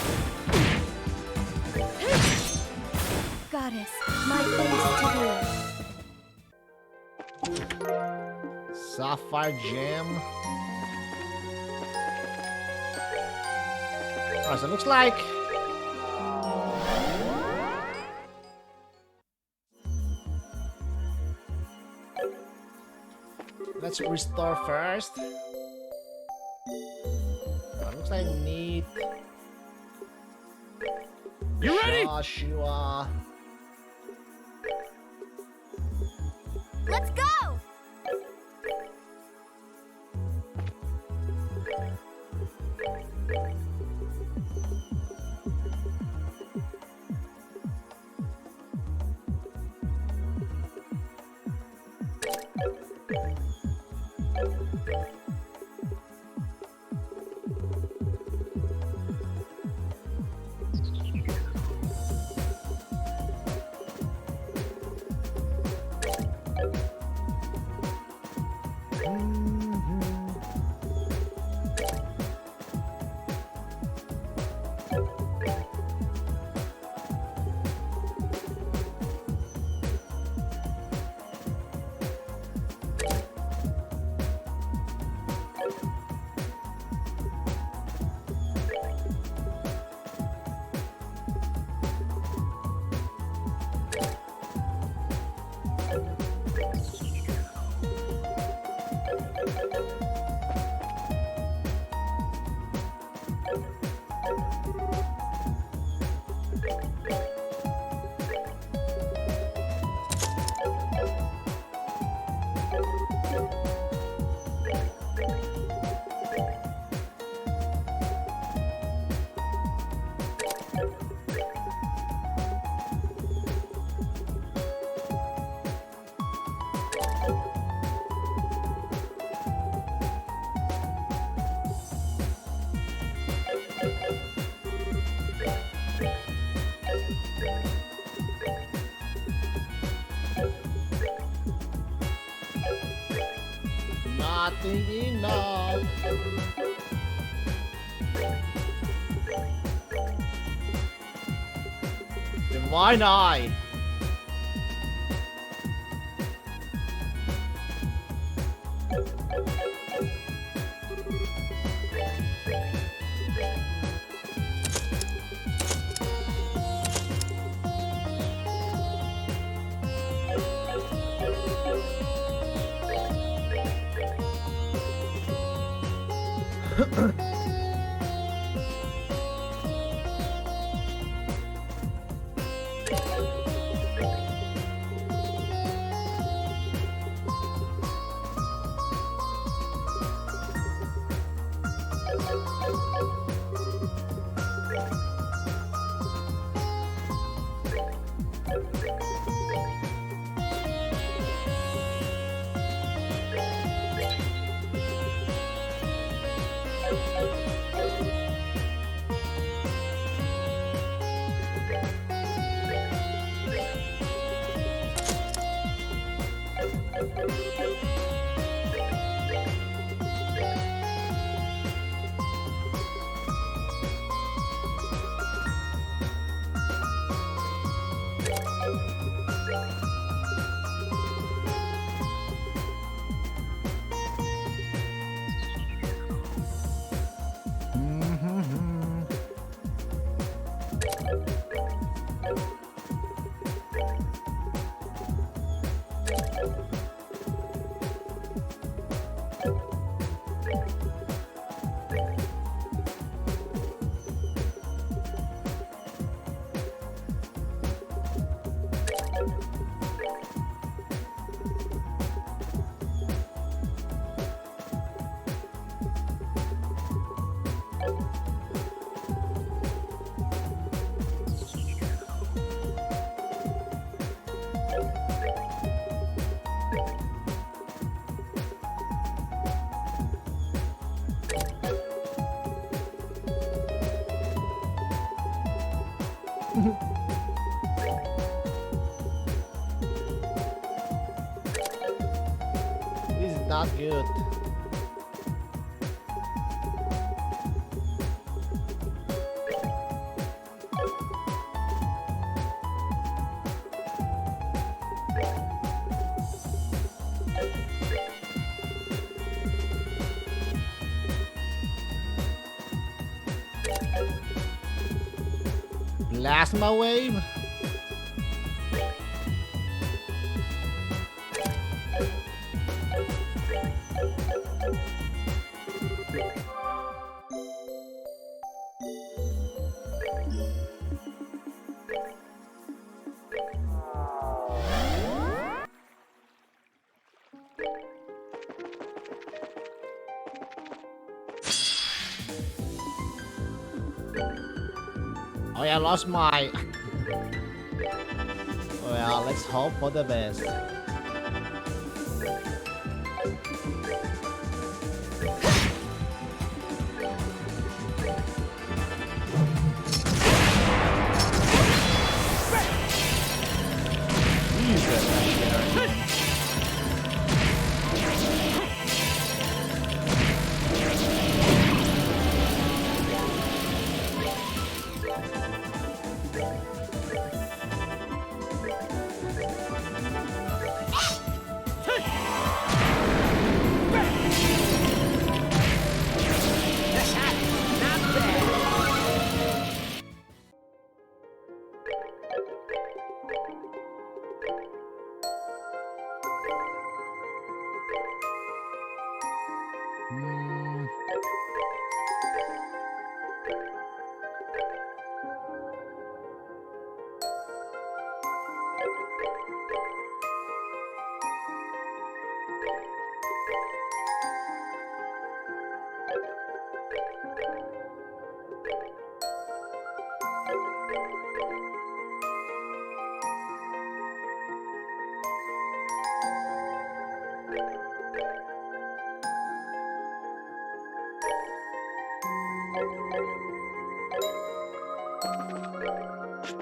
Goddess, my thanks to thee. Sapphire gem. Alright, so it looks like let's restore first. Looks like neat. You ready? Joshua. Let's go! Nothing enough. Divine Eye. This is not good. Plasma wave? Oh yeah, I lost my... Well, let's hope for the best.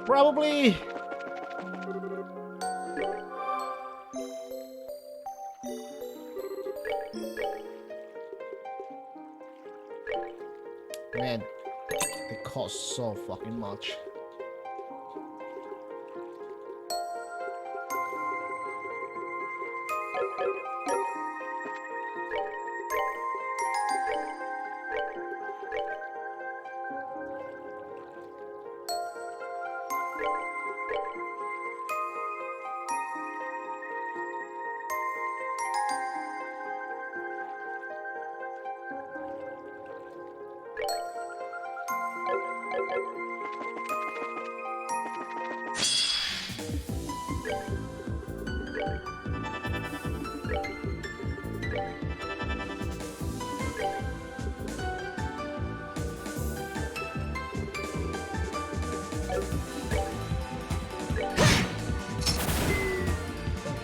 Probably. Man, they cost so fucking much.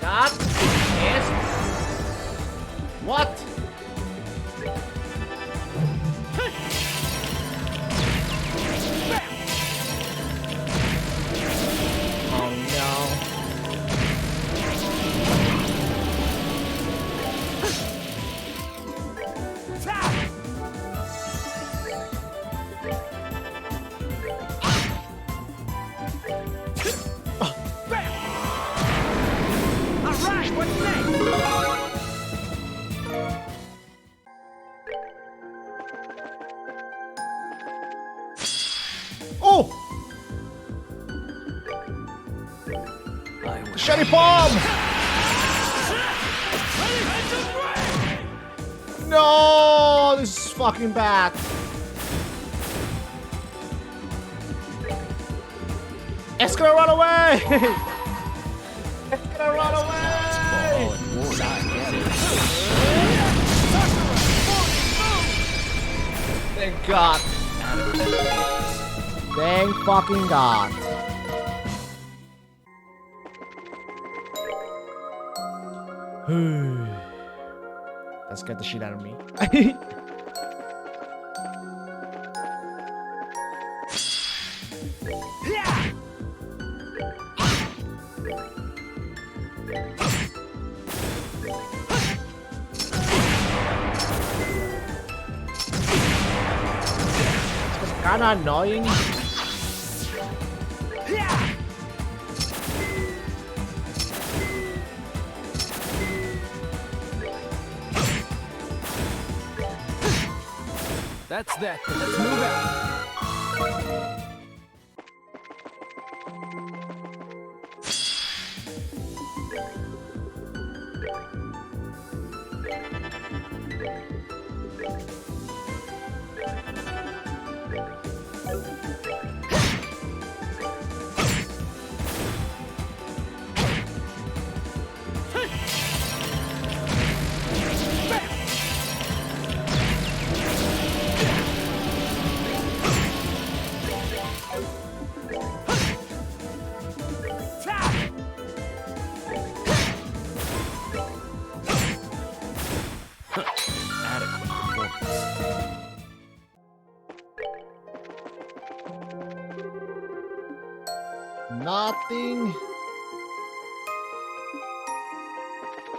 That is what? Oh no. Alright, what's next? Oh! Sherry bomb! No, this is fucking bad. It's gonna run away! It's gonna run away! Thank God. Thank fucking God. That scared the shit out of me. It's kinda annoying. That's that. Let's move out. Nothing.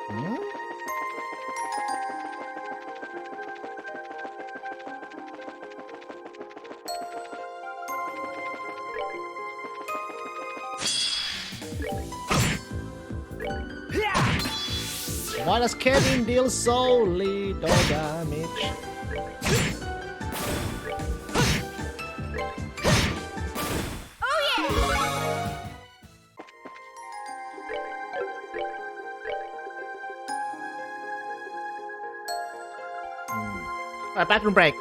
Hmm? Why does Kevin deal so little damage? Alright, bathroom break.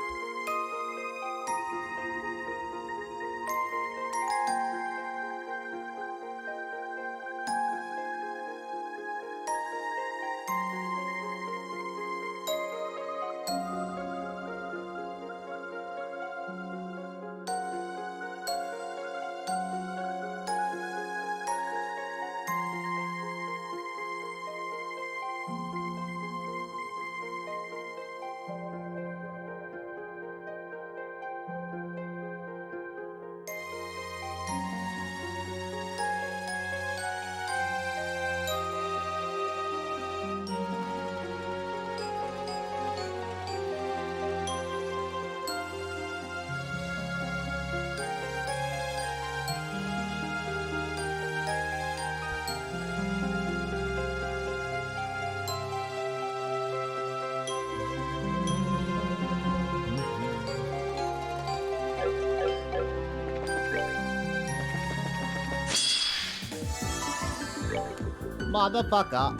Motherfucker.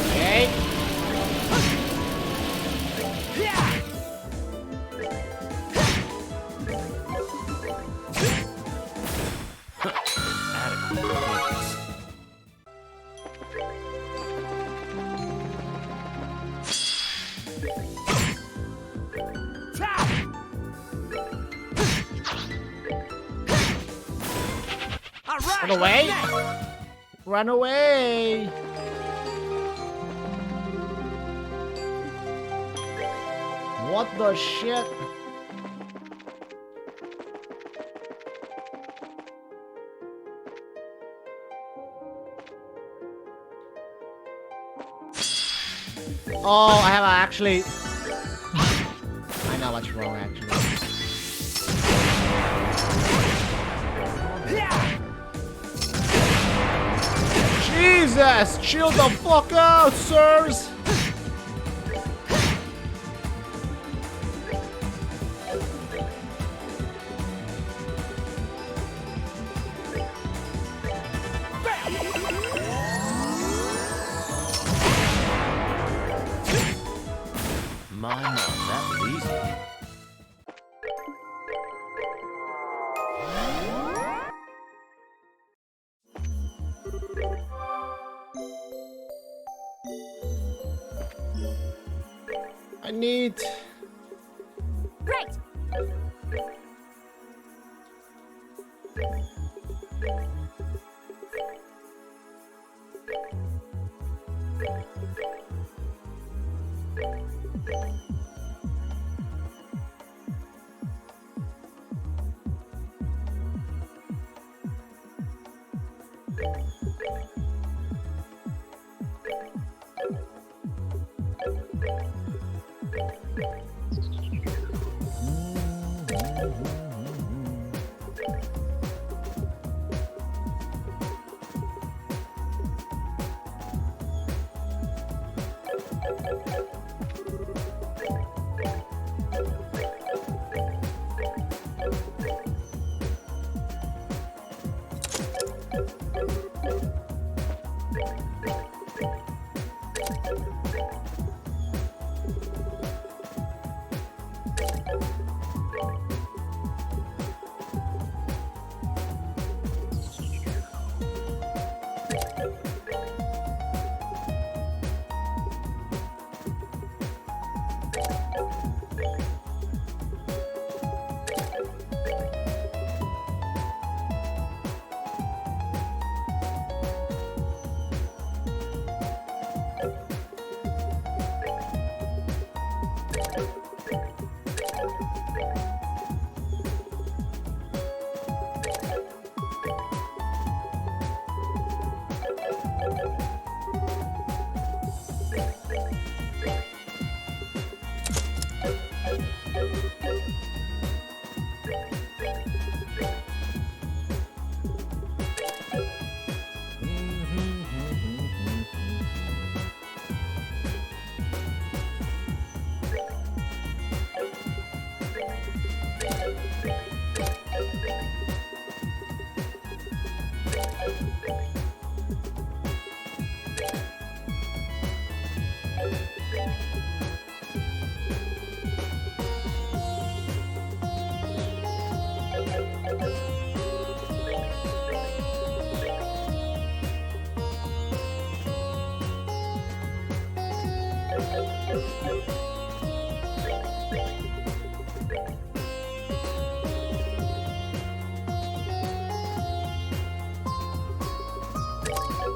Okay. Run away! Run away! What the shit? Oh, I have actually... I know what's wrong, actually. Jesus! Chill the fuck out, sirs! My, that was easy. I need... Right.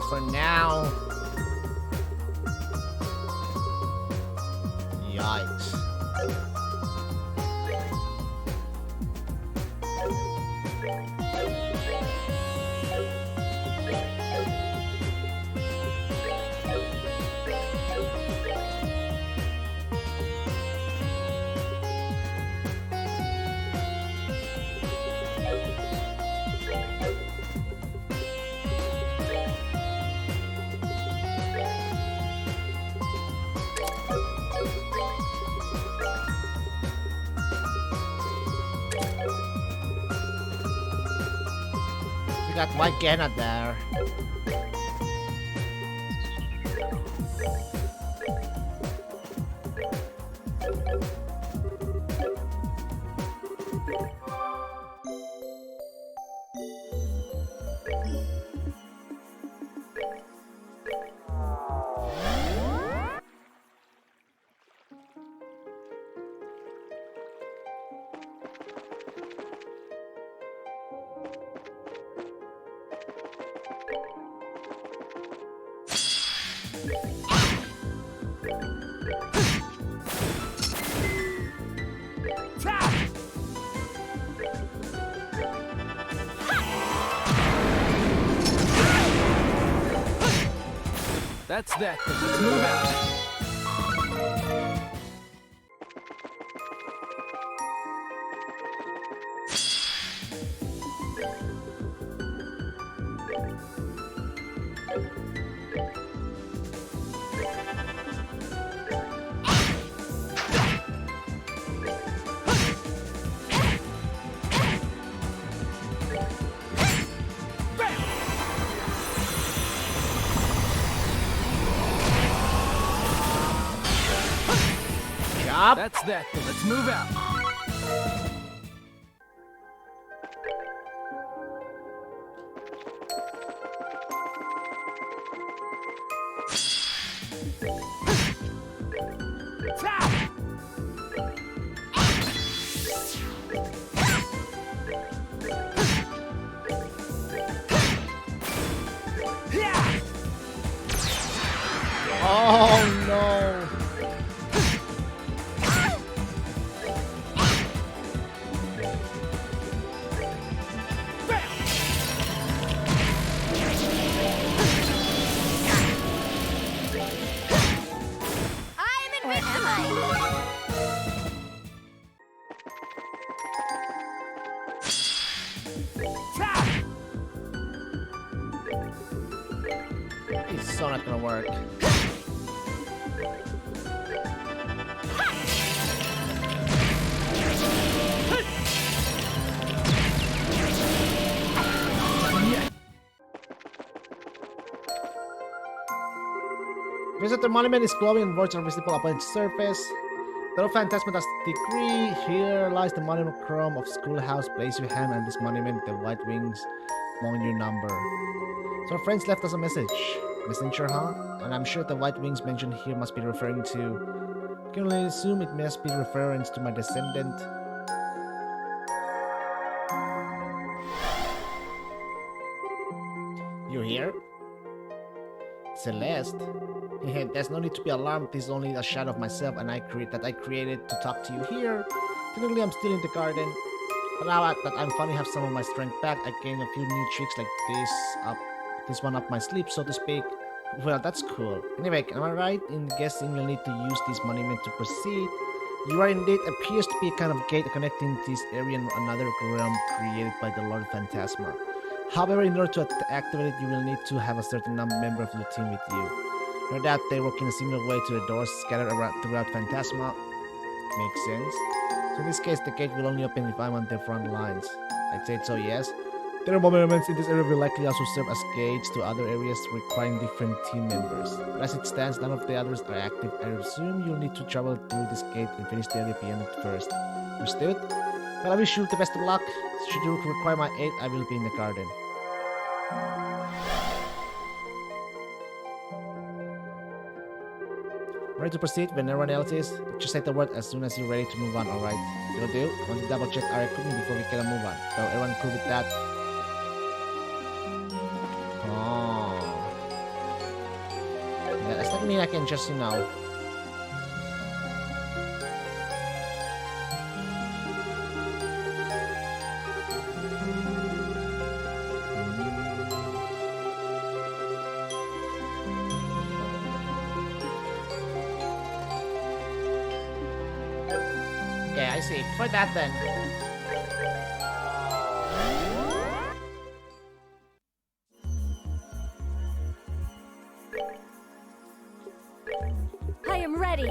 For now. Yikes. We got White Gannett there. That's that. Let's move out. That's that. Let's move out. Oh no! It's so not gonna work. Visitor monument is glowing and words are visible upon its surface. The Phantasma does degree. Here lies the monument chrome of schoolhouse. Place your hand on this monument, the white wings among your number. So our friends left us a message. Messenger, huh? And I'm sure the white wings mentioned here must be referring to... I can only assume it must be reference to my descendant. You here? Celeste? There's no need to be alarmed. This is only a shadow of myself and I created to talk to you here. Technically, I'm still in the garden. But now that I'm finally have some of my strength back, I gained a few new tricks like this one up my sleeve, so to speak. Well, that's cool. Anyway, am I right in guessing you'll need to use this monument to proceed? You are indeed appears to be a kind of gate connecting this area and another realm created by the Lord Phantasma. However, in order to activate it, you will need to have a certain member of your team with you. No doubt they work in a similar way to the doors scattered around throughout Phantasma. Makes sense. So in this case, the gate will only open if I'm on the front lines. I'd say so, yes. There are monuments in this area will likely also serve as gates to other areas requiring different team members. But as it stands, none of the others are active. I assume you'll need to travel through this gate and finish the area beyond it first. Understood? Well, I wish you the best of luck. Should you require my aid, I will be in the garden. Ready to proceed when everyone else is? Just say the word as soon as you're ready to move on, alright? You'll do? I want to double check our equipment before we can move on. So everyone cool with that? Oh. Yeah, does that mean I can just, you know... Okay, I see. For that then. I am ready.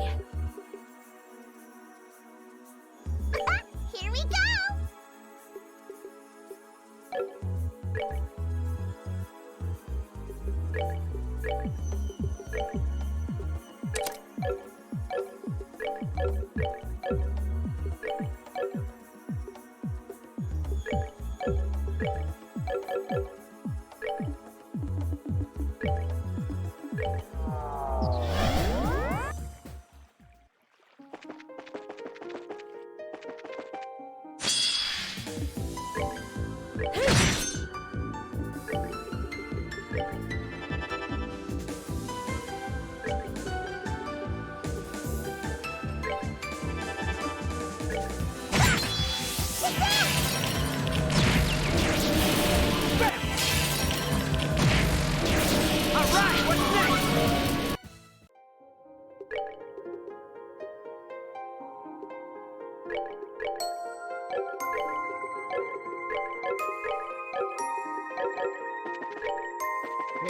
Here we go!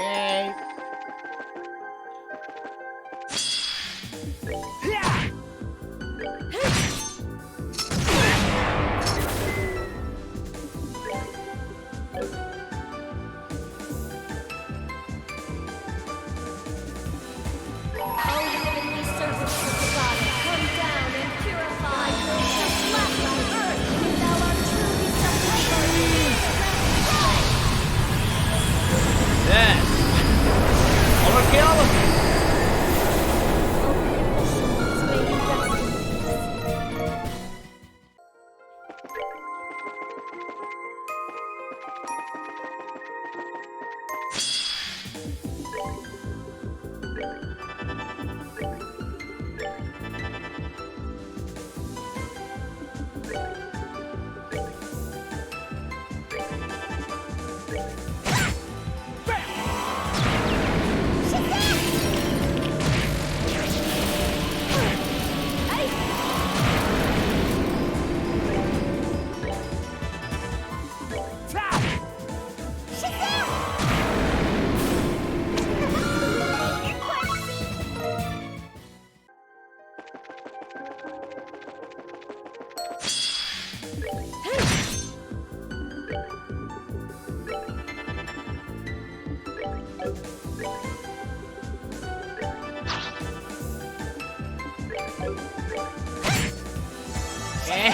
Okay. O heavenly servants of the goddess, come down and purify yourself left on earth. If thou art truly sepulchral, Yes. Overkill. may you rest in peace. Okay.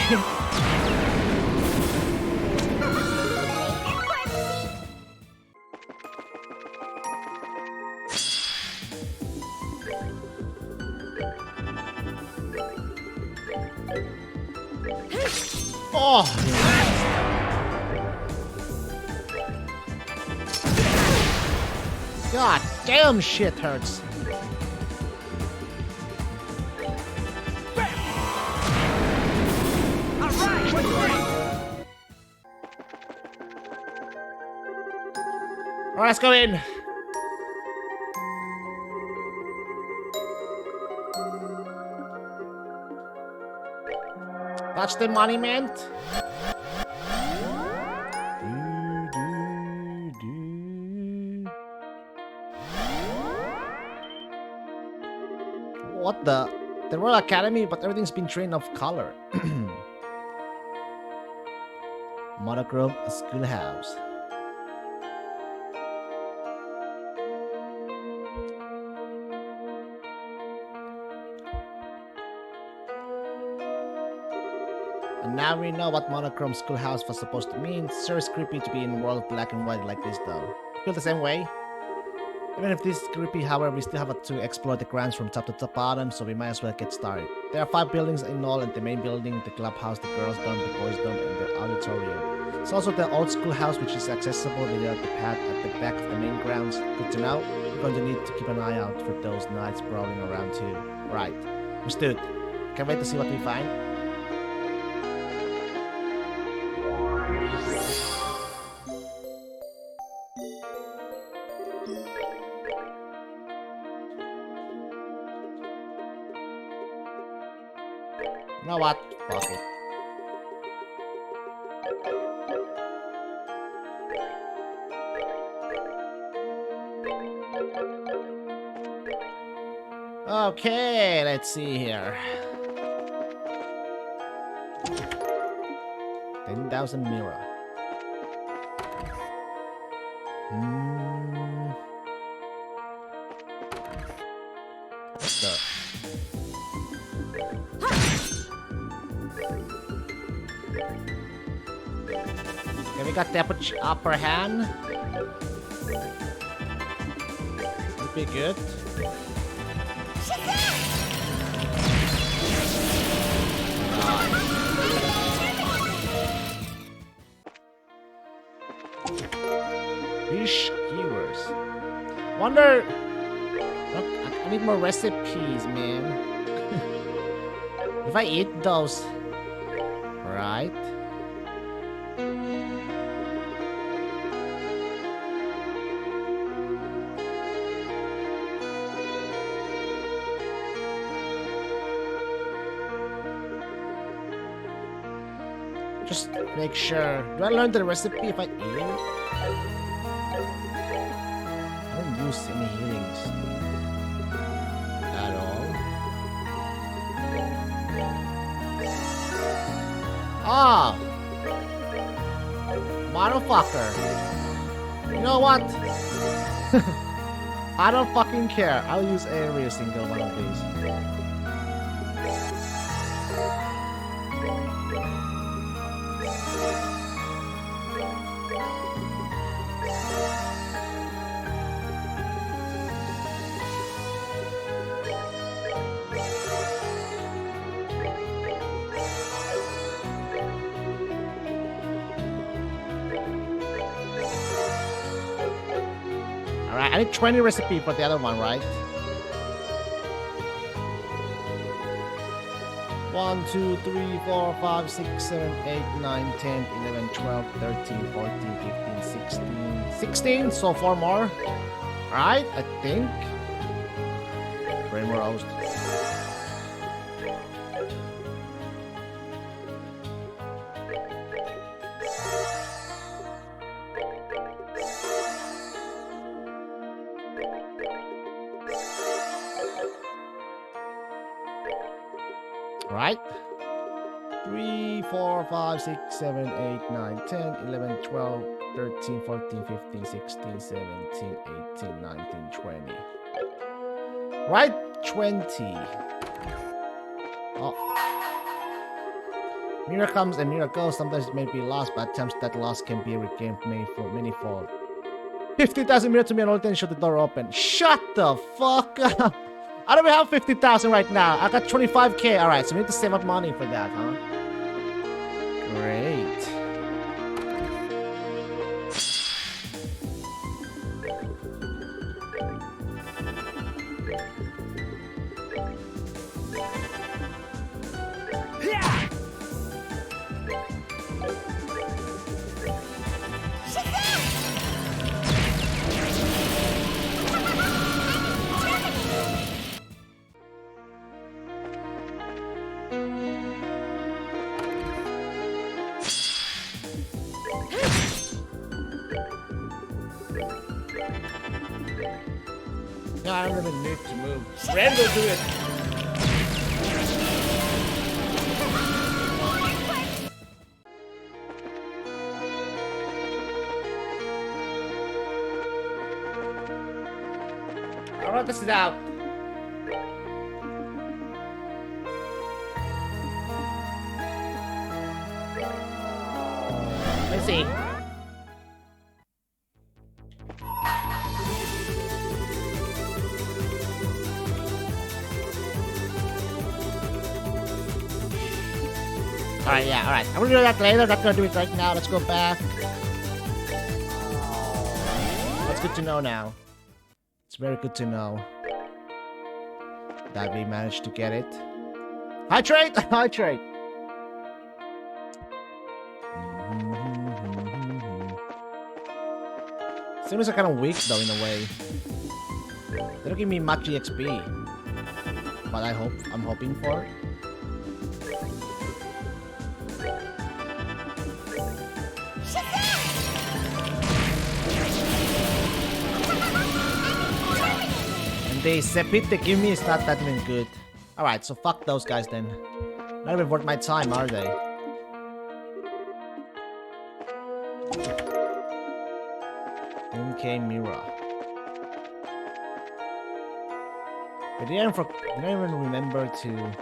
Oh. God damn, shit hurts. Alright, let's go in. That's the monument. What the? The Royal Academy, but everything's been trained of color. Monochrome Schoolhouse. And now we know what Monochrome Schoolhouse was supposed to mean. Sure is creepy to be in a world of black and white like this though. Feel the same way? Even if this is creepy, however, we still have to explore the grounds from top to bottom, so we might as well get started. There are 5 buildings in all, and the main building, the clubhouse, the girls' dorm, the boys' dorm, and the auditorium. It's also the old schoolhouse, which is accessible via the path at the back of the main grounds. Good to know. We're going to need to keep an eye out for those knights prowling around too. Right. Understood. Can't wait to see what we find. You know what? Fuck it. Okay, let's see here. 10,000 mirror. What's the... Okay, we got the upper hand. Would be good. Fish skewers. Wonder. Look, I need more recipes, man. If I eat those, right? Just make sure. Do I learn the recipe if I eat it? I don't use any healings at all. Ah! Motherfucker. You know what? I don't fucking care. I'll use every single one of these. Alright, I need 20 recipe for the other one, right? 1, 2, 3, 4, 5, 6, 7, 8, 9, 10, 11, 12, 13, 14, 15, 16. 16, so 4 more. Alright, I think. Rainbow roast. Right? 3, 4, 5, 6, 7, 8, 9, 10, 11, 12, 13, 14, 15, 16, 17, 18, 19, 20. Right? 20. Oh. Mirror comes and mirror goes. Sometimes it may be lost, but at times that loss can be regained many-fold. 50,000 mirror to me and all 10 shut the door open. Shut the fuck up! I don't even have 50,000 right now. I got 25k. Alright, so we need to save up money for that, huh? Great. No, I don't even need to move. Ren will do it. I'll run this out. Let's see. Alright, yeah, alright. I'm gonna do that later, not gonna do it right now. Let's go back. That's good to know now. It's very good to know that we managed to get it. Hydrate! Hydrate! Seems are kind of weak though in a way. They don't give me much EXP. But I'm hoping for. The Sepit they give me is not that even good. Alright, so fuck those guys then. Not even worth my time, are they? MK Mira. I didn't even remember to...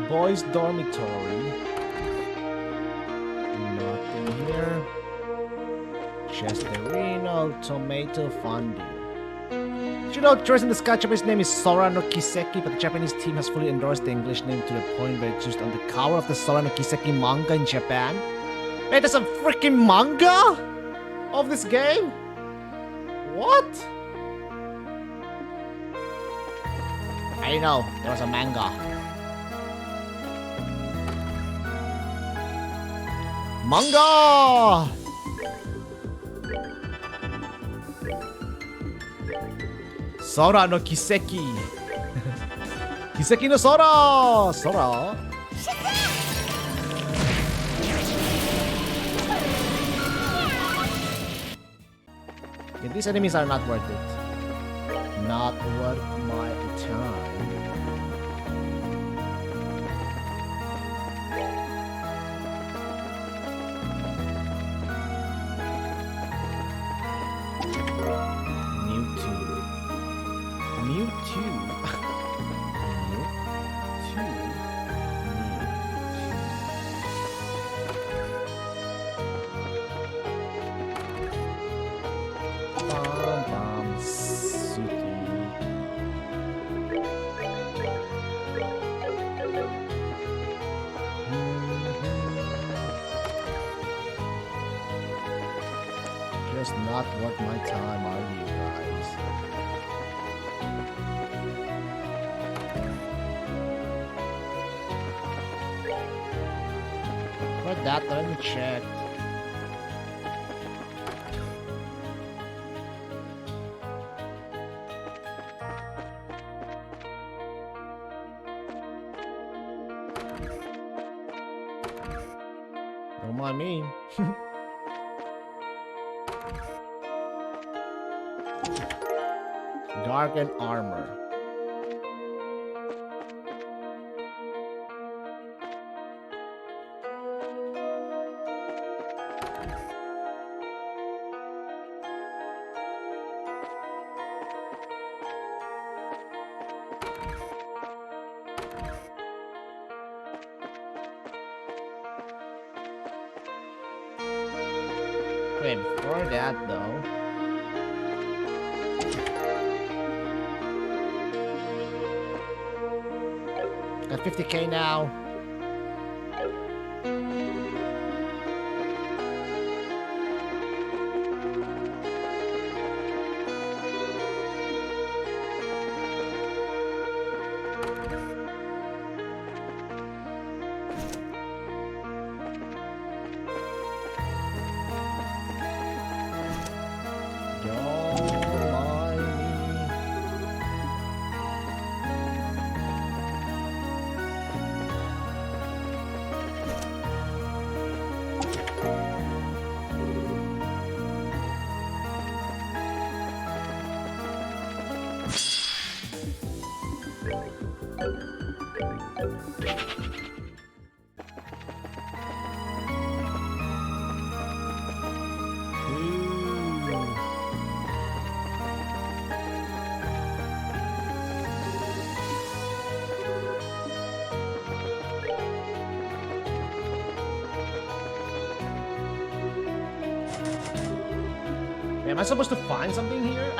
Boys' dormitory. Nothing here. Chesterino, tomato fondue. Did you know Choice in the Sky Japanese name is Sora no Kiseki, but the Japanese team has fully endorsed the English name to the point where it's used on the cover of the Sora no Kiseki manga in Japan? Wait, there's a freaking manga of this game? What? I know, there was a manga. Manga! Sora no Kiseki. Hiseki no Sora! Sora? Yeah, these enemies are not worth it. Not worth my time. Mewtwo. Mewtwo. Bomb Bomb City. Just not worth my time, are you guys? For that, let me check. Don't mind me. Gargan armor. Wait, before that though. Got 50k now. Don't mind me. Ooh. Am I supposed to find something here?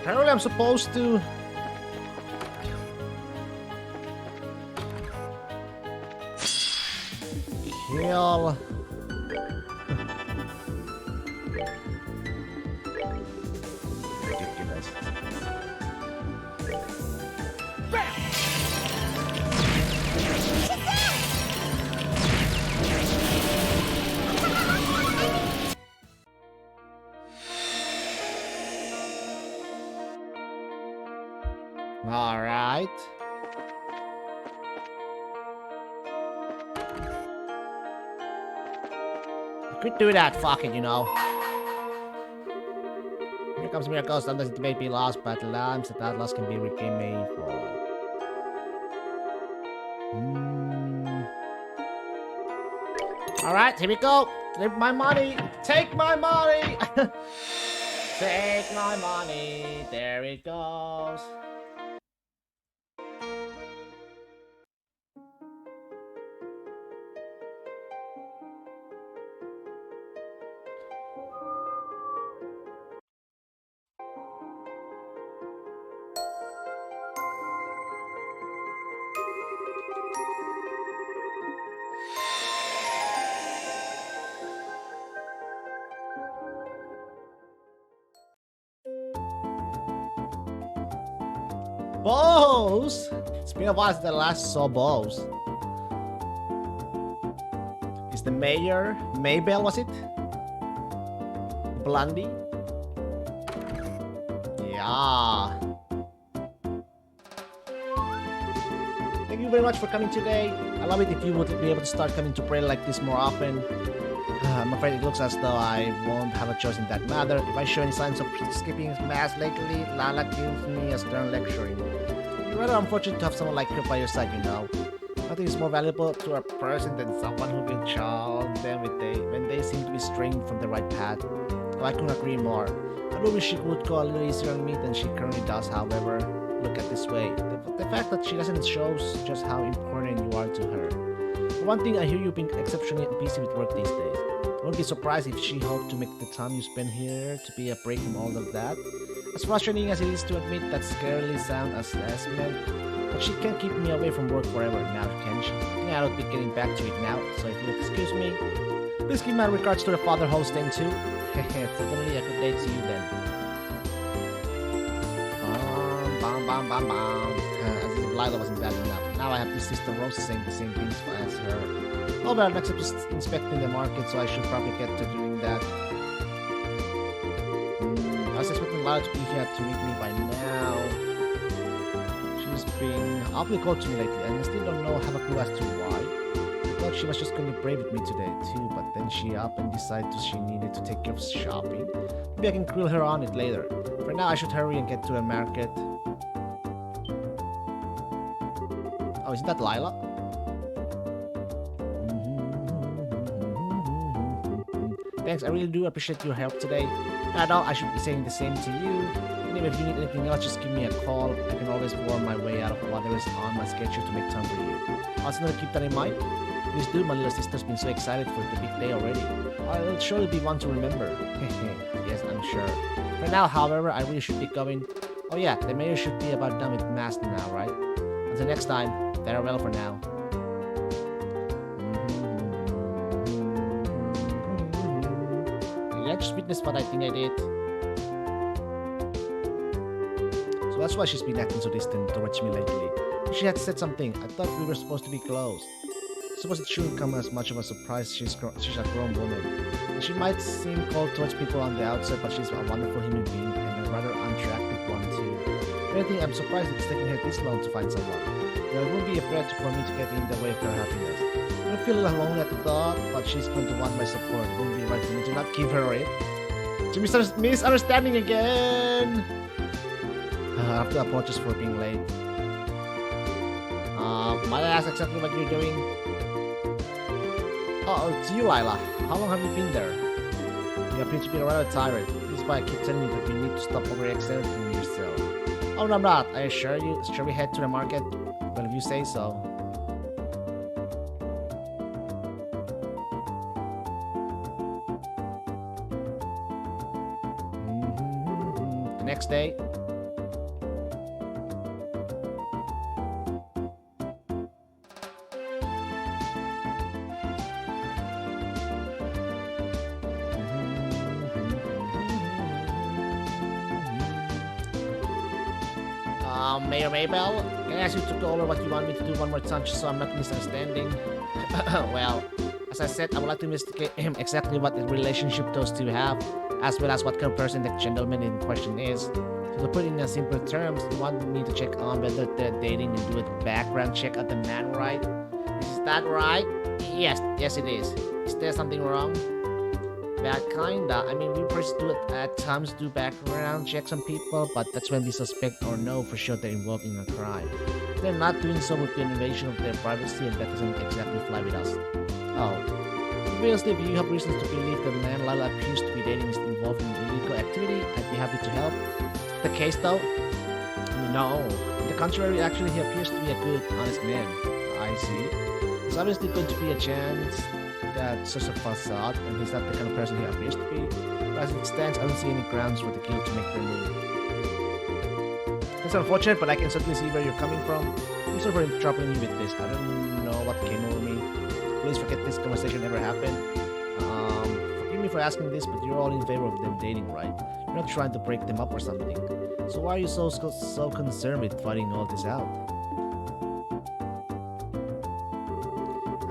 Apparently I'm supposed to... kill... Ridiculous. All right. You could do that, fuck it, you know. Here comes miracles. Sometimes it may be lost, but lamps that loss can be regained may fall. Alright, here we go. Take my money. Take my money. Take my money. There it goes. Bows! It's been a while since I last saw Bows. Is the mayor Maybell, was it? Blondie? Yeah. Thank you very much for coming today. I love it if you would be able to start coming to pray like this more often. I'm afraid it looks as though I won't have a choice in that matter. If I show any signs of skipping mass lately, Lala gives me a stern lecturing. It's rather unfortunate to have someone like her by your side, you know. Nothing is more valuable to a person than someone who will charm them when they seem to be straying from the right path. Oh, I couldn't agree more. I do wish she would go a little easier on me than she currently does, however. Look at this way. The fact that she doesn't shows just how important you are to her. For one thing, I hear you being exceptionally busy with work these days. I won't be surprised if she hoped to make the time you spend here to be a break from all of that. As frustrating as it is to admit that scarily sound assessment, but she can't keep me away from work forever now, can she? I think I'll be getting back to it now, so if you'll excuse me, please give my regards to the father hosting too. Definitely a good day to you then. Bam. As if Lila wasn't bad enough. Now I have this sister Rose saying the same things as her. Oh well, next up is inspecting the market, so I should probably get to doing that. I was expecting Lila to be here to meet me by now. She's been awfully cold to me lately, and I still don't have a clue as to why. I thought she was just going to brave with me today too, but then she up and decided she needed to take care of shopping. Maybe I can grill her on it later. For now, I should hurry and get to the market. Oh, isn't that Lila? Thanks, I really do appreciate your help today. I know I should be saying the same to you. Anyway, if you need anything else, just give me a call. I can always worm my way out of whatever is on my schedule to make time for you. Also, keep that in mind. Please do, my little sister's been so excited for the big day already. I'll surely be one to remember. Yes, I'm sure. For now, however, I really should be going. Oh yeah, the mayor should be about done with mass now, right? Until next time, farewell for now. Did I just witness what I think I did? So that's why she's been acting so distant towards me lately. She had said something. I thought we were supposed to be close. I suppose it shouldn't come as much of a surprise. She's a grown woman. And she might seem cold towards people on the outset, but she's a wonderful human being and a rather unattractive one too. If anything, I'm surprised it's taking her this long to find someone. There won't be a threat for me to get in the way of her happiness. I don't feel lonely at the thought, but she's going to want my support. It won't be right for me to not give her it. It's a misunderstanding again! I have to apologize for being late. Might I ask exactly what you're doing? Oh, it's you, Lila. How long have you been there? You appear to be rather tired. This is why I keep telling you that you need to stop overexerting yourself. Oh, no, I'm not. I assure you. Shall we head to the market? Well, if you say so. The next day. Mayor Maybell, can I ask you to go over what you want me to do one more time just so I'm not misunderstanding? Well, as I said, I would like to investigate exactly what the relationship those two have, as well as what kind of person the gentleman in question is. So to put it in simpler terms, you want me to check on whether they're dating and do a background check on the man, right? Is that right? Yes it is. Is there something wrong? that kinda. I mean, we first do it at times do background checks on people, but that's when we suspect or know for sure they're involved in a crime. They're not doing so with the invasion of their privacy, and that doesn't exactly fly with us. Oh. Obviously, if you have reasons to believe the man Lila appears to be dating is involved in illegal activity, I'd be happy to help. The case though? No. On the contrary, actually, he appears to be a good, honest man. I see. It's obviously going to be a chance that such a facade, and he's not the kind of person he appears to be. But as it stands, I don't see any grounds for the guild to make their move. It's unfortunate, but I can certainly see where you're coming from. I'm sorry for troubling you with this. I don't know what came over me. Please forget this conversation ever happened. Forgive me for asking this, but you're all in favor of them dating, right? You're not trying to break them up or something. So why are you so concerned with fighting all this out?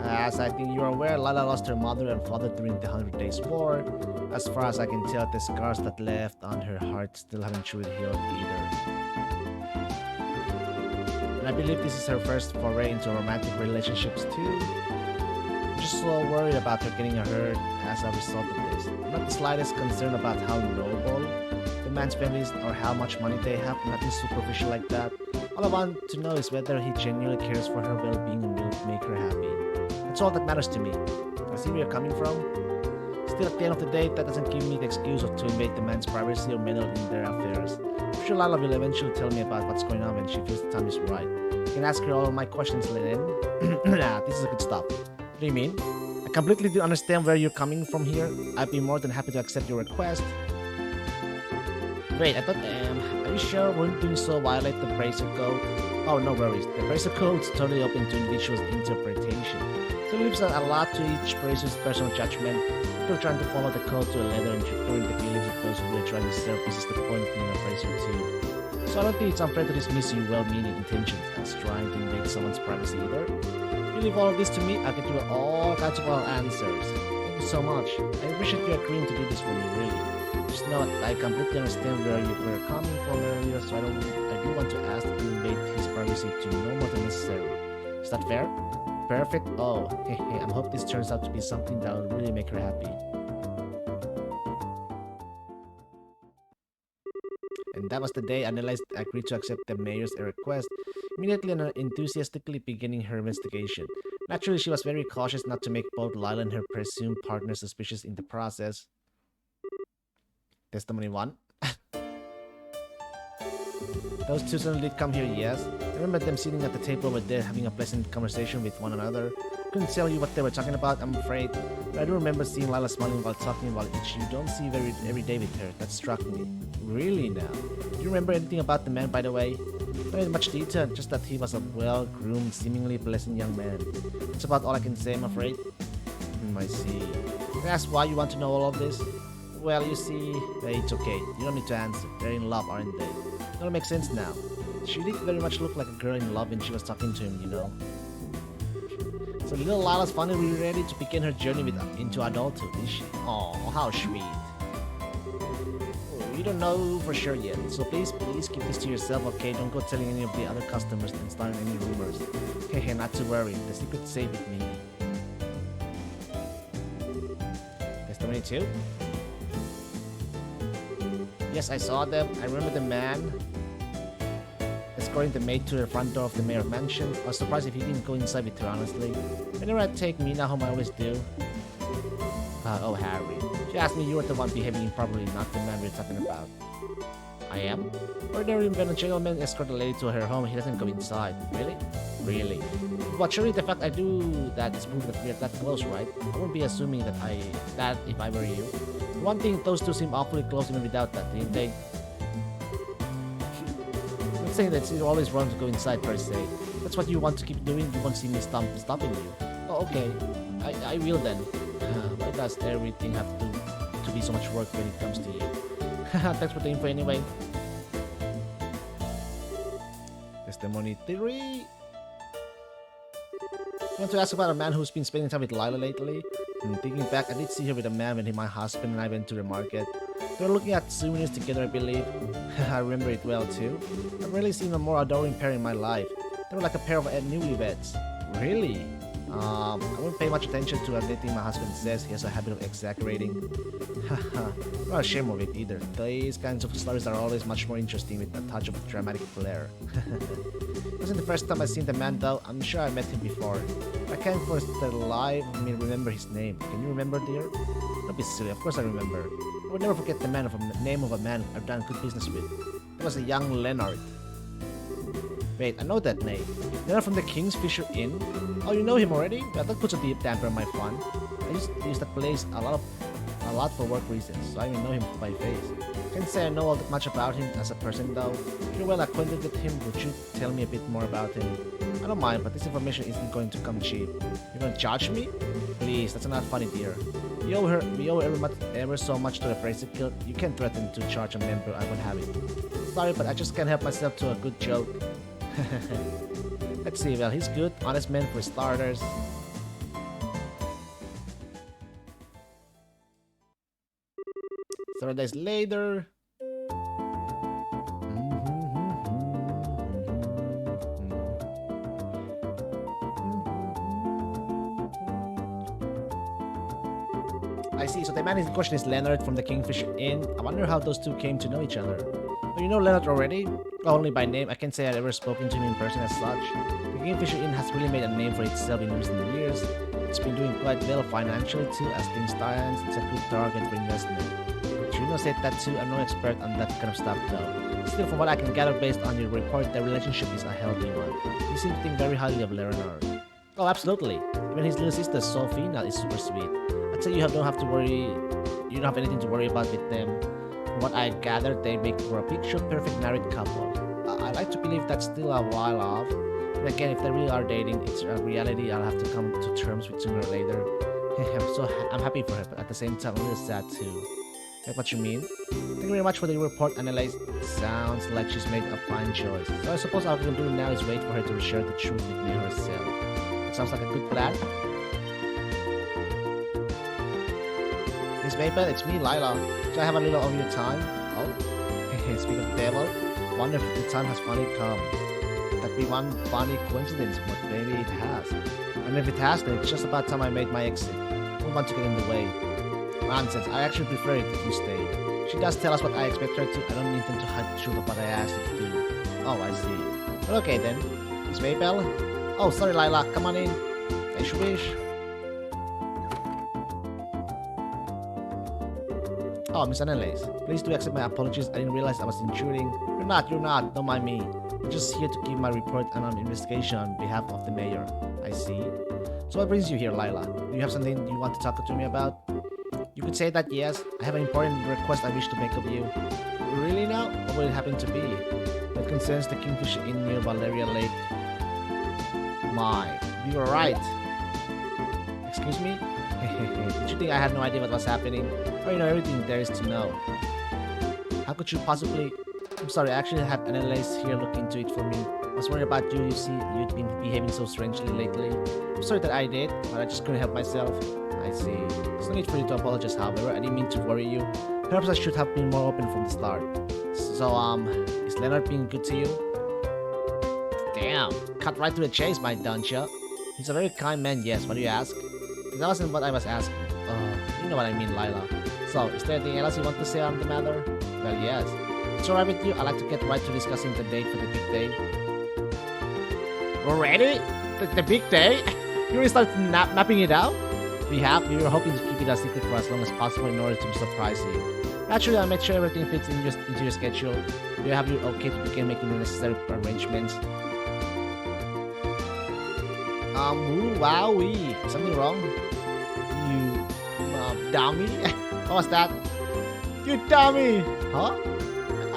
As I think you're aware, Lila lost her mother and father during the 100 Days War. As far as I can tell, the scars that left on her heart still haven't truly healed either. And I believe this is her first foray into romantic relationships too. I'm just so worried about her getting hurt as a result of this. I'm not the slightest concerned about how noble the man's family is or how much money they have, nothing superficial like that. All I want to know is whether he genuinely cares for her well-being and will make her happy. That's all that matters to me. I see where you're coming from. Still, at the end of the day, that doesn't give me the excuse to invade the man's privacy or meddle in their affairs. I'm sure Lila will eventually tell me about what's going on when she feels the time is right. I can ask her all of my questions then. Nah, this is a good stop. What do you mean? I completely do understand where you're coming from here. I'd be more than happy to accept your request. Wait, I thought, are you sure won't doing so violate the Bracer Code? Oh, no worries. The Bracer Code is totally open to individuals' interpretation. So it leaves a lot to each Bracer's personal judgment. People trying to follow the code to a letter and ignoring the feelings of those who are trying to serve. This is the point of being a Bracer too. So I don't think it's unfair to dismiss your well-meaning intentions as trying to invade someone's privacy either. You leave all of this to me, I'll get you all kinds of answers. Thank you so much. I appreciate you agreeing to do this for me, really. Just know that I completely understand where you were coming from earlier, so I do want to ask that you invade his privacy to no more than necessary. Is that fair? Perfect. Oh, hey, I hope this turns out to be something that will really make her happy. And that was the day Anneliese agreed to accept the mayor's request, immediately and enthusiastically beginning her investigation. Naturally, she was very cautious not to make both Lila and her presumed partner suspicious in the process. Testimony 1. Those two suddenly did come here, yes. I remember them sitting at the table over there having a pleasant conversation with one another. Couldn't tell you what they were talking about, I'm afraid. But I do remember seeing Lila smiling while talking about each you don't see every day with her. That struck me. Really now? Do you remember anything about the man, by the way? Not in much detail, just that he was a well-groomed, seemingly pleasant young man. That's about all I can say, I'm afraid. I see. Can I ask why you want to know all of this? Well, you see, it's okay. You don't need to answer. They're in love, aren't they? That'll make sense now. She did very much look like a girl in love when she was talking to him, you know. So little Lila's finally ready to begin her journey into adulthood, is she? Oh, how sweet. Oh, you don't know for sure yet, so please keep this to yourself, okay? Don't go telling any of the other customers and starting any rumors. Hey, not to worry. The secret's safe with me. Testimony 2? Yes, I saw them. I remember the man escorting the maid to the front door of the mayor's mansion. I was surprised if he didn't go inside with her, honestly. Whenever I take Mina home, I always do. Oh, Harry. She asked me you were the one behaving improperly, not the man we're talking about. I am? Ordinarily, when a gentleman escorts a lady to her home, he doesn't go inside. Really? Really. But surely the fact I do that is proof that we're that close, right? I wouldn't be assuming that if I were you. One thing, those two seem awfully close even without that, didn't they? I'm not saying that it's always wrong to go inside per se. That's what you want to keep doing, you won't see me stopping you. Oh, okay. I will then. Why does everything have to be so much work when it comes to you? Thanks for the info anyway. Testimony 3. I want to ask about a man who's been spending time with Lila lately. Thinking back, I did see her with a man when my husband and I went to the market. They were looking at souvenirs together, I believe. I remember it well too. I've rarely seen a more adoring pair in my life. They were like a pair of newlyweds. Really? I won't pay much attention to anything my husband says. He has a habit of exaggerating. Haha, I'm not ashamed of it either. These kinds of stories are always much more interesting with a touch of dramatic flair. It wasn't the first time I've seen the man though. I'm sure I met him before. I can't for the life of me remember his name. Can you remember, dear? Don't be silly, of course I remember. I would never forget the name of a man I've done good business with. It was a young Leonard. Wait, I know that name. Leonard from the Kingfisher Inn? Oh, you know him already? Well, that puts a deep damper on my fun. I used to use that place a lot for work reasons, so I even know him by face. Can't say I know all that much about him as a person though. If you're well acquainted with him, would you tell me a bit more about him? I don't mind, but this information isn't going to come cheap. You're gonna charge me? Please, that's not funny, dear. We owe ever so much to the Fraser Guild. You can't threaten to charge a member. I won't have it. Sorry, but I just can't help myself to a good joke. Let's see, well, he's good, honest man for starters. Several days later. I see, so the man in question is Leonard from the Kingfisher Inn. I wonder how those two came to know each other. But you know Leonard already? Only by name. I can't say I've ever spoken to him in person as such. The Kingfisher Inn has really made a name for itself in recent years. It's been doing quite well financially too, as things stand. It's a good target for investment. Trino said that too. I'm no expert on that kind of stuff though. Still, from what I can gather based on your report, the relationship is a healthy one. You seem to think very highly of Leonard. Oh, absolutely. Even his little sister Sophina is super sweet. I'd say you don't have anything to worry about with them. From what I gathered, they make for a picture-perfect married couple. I like to believe that's still a while off. But again, if they really are dating, it's a reality I'll have to come to terms with sooner or later. I'm happy for her, but at the same time, I'm a little sad too. Like what you mean? Thank you very much for the report, Annalise. Sounds like she's made a fine choice. So I suppose all we can do now is wait for her to share the truth with me herself. That sounds like a good plan. Miss Maple, it's me, Lila. Do I have a little of your time? Oh, speak of the devil, wonder if the time has finally come. That'd be one funny coincidence, but maybe it has. And if it has, then it's just about time I made my exit. I don't want to get in the way. Nonsense, I actually prefer it if you stay. She does tell us what I expect her to. I don't intend to hide the truth of what I asked her to do. Oh, I see. Well, okay then. Miss Maple? Oh, sorry, Lila. Come on in. As you wish. Oh, Miss Annalise, please do accept my apologies. I didn't realize I was intruding. You're not. Don't mind me. I'm just here to give my report and an investigation on behalf of the mayor. I see. So what brings you here, Lila? Do you have something you want to talk to me about? You could say that yes. I have an important request I wish to make of you. Really now? What will it happen to be? That concerns the Kingfisher Inn near Valeria Lake. My, you were right. Excuse me? Did you think I had no idea what was happening? Or you know everything there is to know? How could you possibly... I'm sorry, I actually had Annalise here look into it for me. I was worried about you, see, you'd been behaving so strangely lately. I'm sorry that I did, but I just couldn't help myself. I see. There's no need for you to apologize, however. I didn't mean to worry you. Perhaps I should have been more open from the start. So, is Leonard being good to you? Damn, cut right to the chase, my don't you? He's a very kind man, yes. What do you ask? That wasn't what I was asking. You know what I mean, Lila. So, is there anything else you want to say on the matter? Well, yes. It's alright with you. I'd like to get right to discussing the date for the big day. Already? The big day? You already started mapping it out? We were hoping to keep it a secret for as long as possible in order to surprise you. Naturally, I'll make sure everything fits into your schedule. Do you have you okay to begin making the necessary arrangements? Wowee. Something wrong? You, dummy? What was that? You dummy! Huh?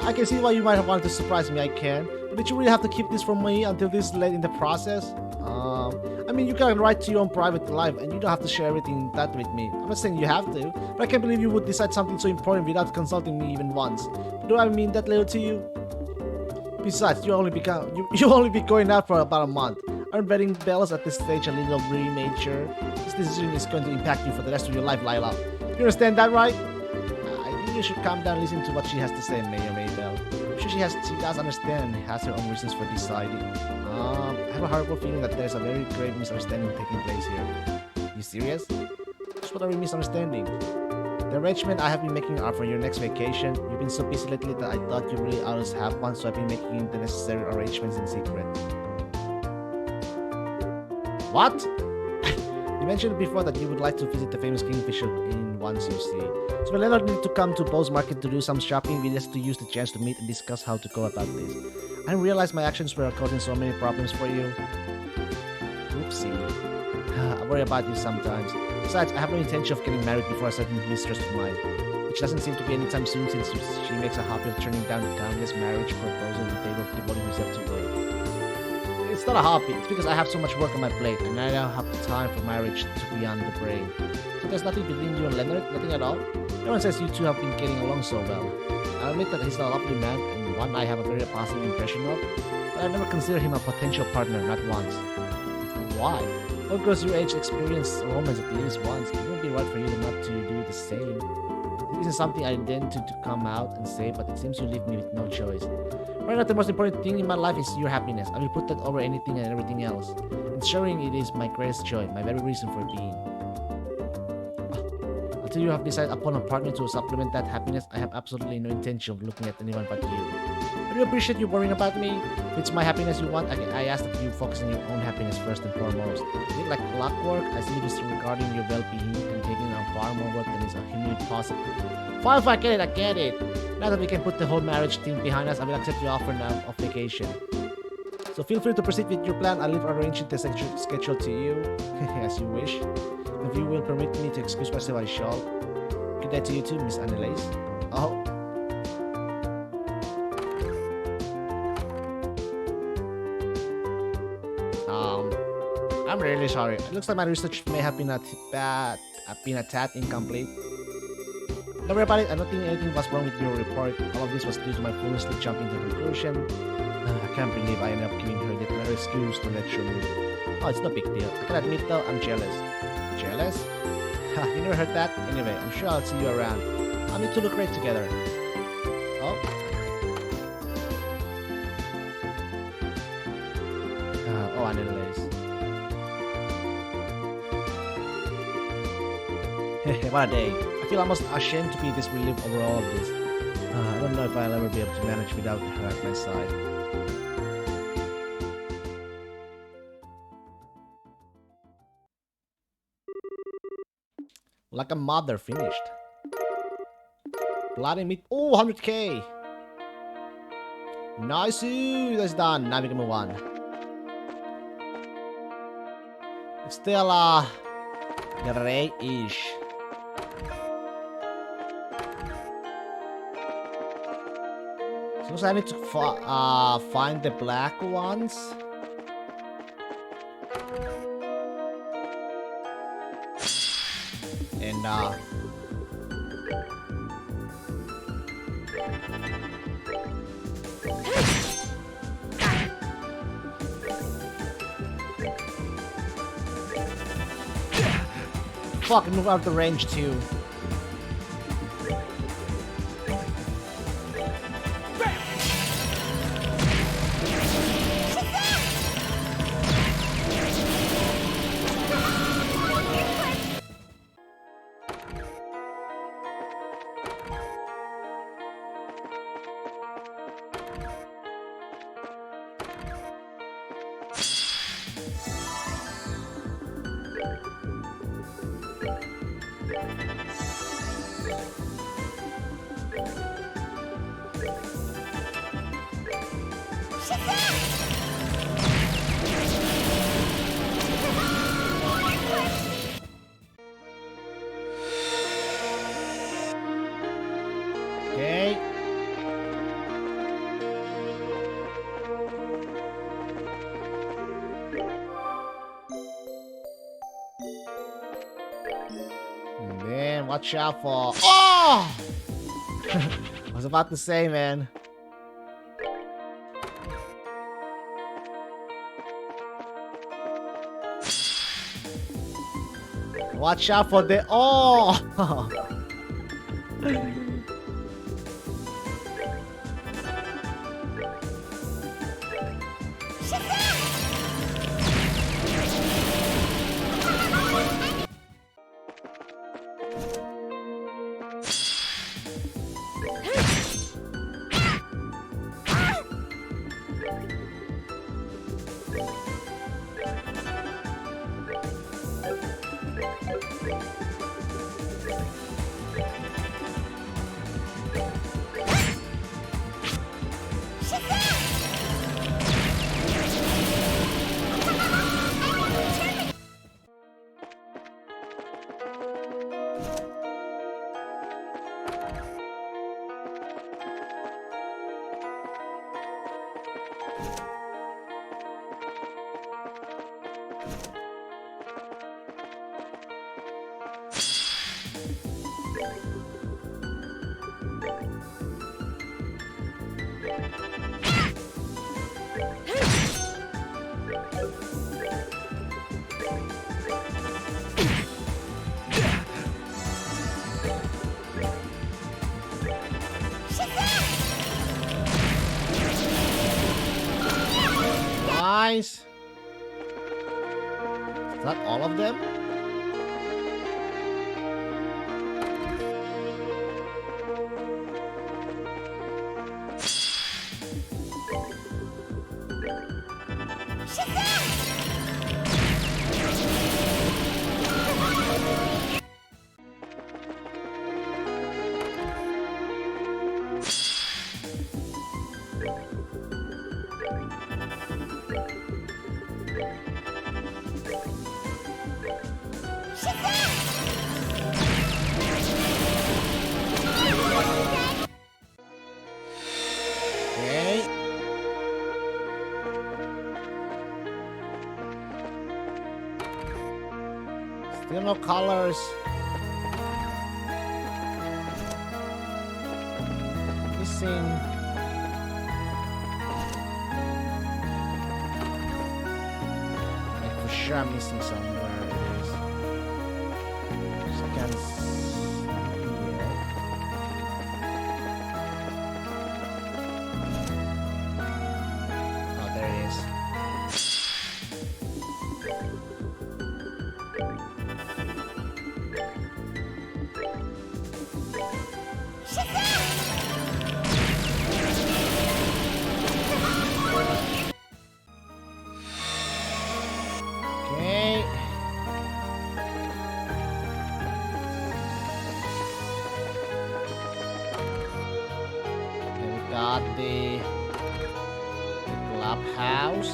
I can see why you might have wanted to surprise me, I can. But did you really have to keep this from me until this late in the process? I mean, you got a right to your own private life, and you don't have to share everything that with me. I'm not saying you have to, but I can't believe you would decide something so important without consulting me even once. Do I mean that little to you? Besides, you only be going out for about a month. Aren't betting bells at this stage a little premature? This decision is going to impact you for the rest of your life, Lila. You understand that, right? I think you should calm down and listen to what she has to say, Mayor Maybell. I'm sure she does understand and has her own reasons for deciding. I have a horrible feeling that there's a very grave misunderstanding taking place here. You serious? Just what are we misunderstanding? The arrangement I have been making are for your next vacation. You've been so busy lately that I thought you really ought to have one, so I've been making the necessary arrangements in secret. What? You mentioned before that you would like to visit the famous Kingfisher Inn once you see. So when Leonard needed to come to Bow's Market to do some shopping, we just to use the chance to meet and discuss how to go about this. I realized my actions were causing so many problems for you. Oopsie. I worry about you sometimes. Besides, I have no intention of getting married before a certain mistress of mine, which doesn't seem to be anytime soon since she makes a hobby of turning down the countless marriage proposals in favor of devoting herself to work. It's not a hobby, it's because I have so much work on my plate and I don't have the time for marriage to be on the brain. So there's nothing between you and Leonard? Nothing at all? Everyone says you two have been getting along so well. I'll admit that he's a lovely man and one I have a very positive impression of, but I've never considered him a potential partner, not once. Why? All girls your age experience romance at least once. It wouldn't be right for you not to do the same. It isn't something I intend to come out and say, but it seems you leave me with no choice. Right now, the most important thing in my life is your happiness. I will put that over anything and everything else. Ensuring it is my greatest joy, my very reason for being. Until you have decided upon a partner to supplement that happiness, I have absolutely no intention of looking at anyone but you. I do appreciate you worrying about me. If it's my happiness you want, I ask that you focus on your own happiness first and foremost. Is it like clockwork? I see you disregarding your well-being and taking on far more work than is humanly possible. Fine, if I get it, I get it. Now that we can put the whole marriage thing behind us, I will accept your offer now of vacation. So feel free to proceed with your plan. I'll leave arranging the schedule to you, as you wish. If you will permit me to excuse myself, I shall. Good day to you too, Miss Annalise. Oh. I'm really sorry. It looks like my research may have been a tad incomplete. Don't worry about it. I don't think anything was wrong with your report. All of this was due to my foolishly jumping to conclusion. I can't believe I ended up giving her yet another excuse to lecture me. Oh, it's no big deal. I can admit though, I'm jealous. Jealous? Ha, you never heard that? Anyway, I'm sure I'll see you around. I'll need to look great together. Oh. Oh, Annalise. What a day. I feel almost ashamed to be this relieved over all of this. I don't know if I'll ever be able to manage without her at my side. Like a mother finished. Bloody meat. Oh, 100k. Nice. That's done. Now we can move on. It's still gray-ish. So I need to find the black ones. And fucking move out of the range too. Okay. And then watch out for. Oh! I was about to say, man. Watch out for the. Oh! guys. Is that all of them? Okay. Still no colors. Missing. Like for sure I'm missing somewhere it is. Just can't see here. Oh, there it is. Okay. Then we got the clubhouse.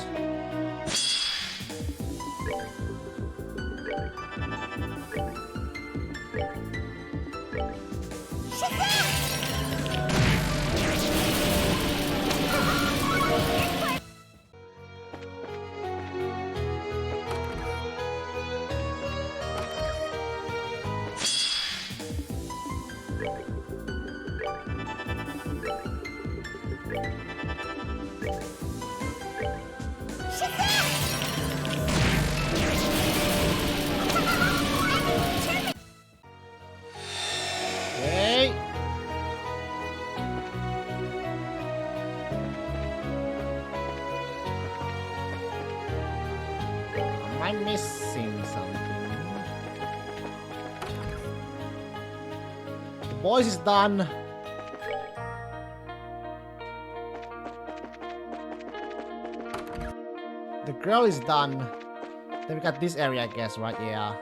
Okay. Am I missing something? The boys is done. The girl is done. Then we got this area, I guess, right? Yeah.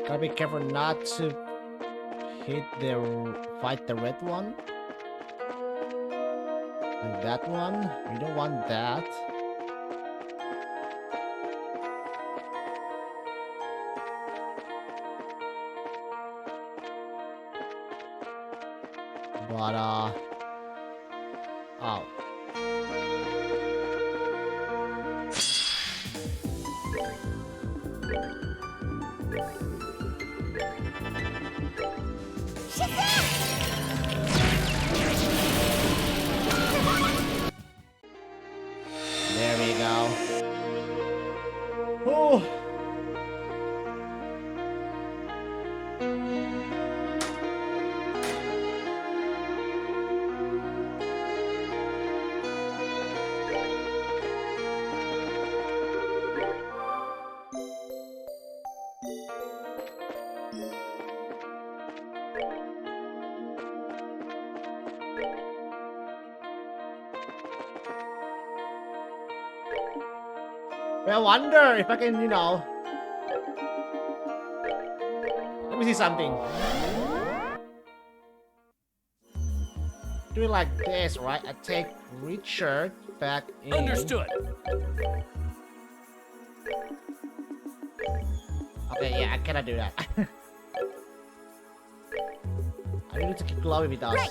Gotta be careful not to fight the red one. Like that one. We don't want that. But oh. There we go. Oh. I wonder if I can, you know. Let me see something. Do it like this, right? I take Richard back in. Understood. Okay, yeah, I cannot do that. I need to keep glowing with us. Right.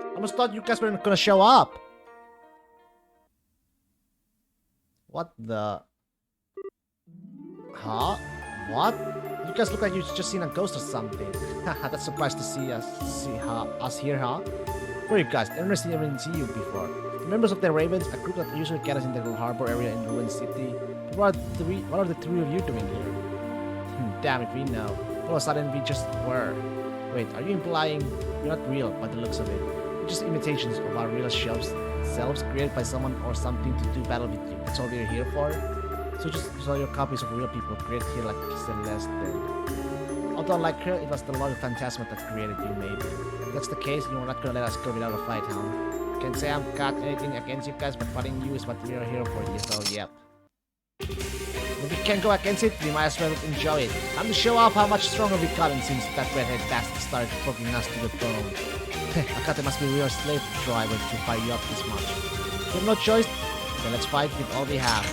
I almost thought you guys were gonna show up. What the? Huh? What? You guys look like you just seen a ghost or something. Haha, that's surprised to see us here, huh? Where are you guys? I've never seen you before. The members of the Ravens, a group that usually gathers in the harbor area in Ruin City. What are the three of you doing here? Damn if we know. All of a sudden we just were. Wait, are you implying you're not real by the looks of it? You're just imitations of our real selves created by someone or something to do battle with you. That's all we're here for? So your copies of real people created here like Celeste did. Although unlike her, it was the Lord of Phantasma that created you maybe. If that's the case, you're not gonna let us go without a fight, huh? Can't say I've got anything against you guys, but fighting you is what we're here for, so yep. If we can't go against it, we might as well enjoy it. Time to show off how much stronger we've gotten since that redhead bastard started poking us to the bone. I thought there must be a real slave driver to fire you up this much. We have no choice, then let's fight with all we have.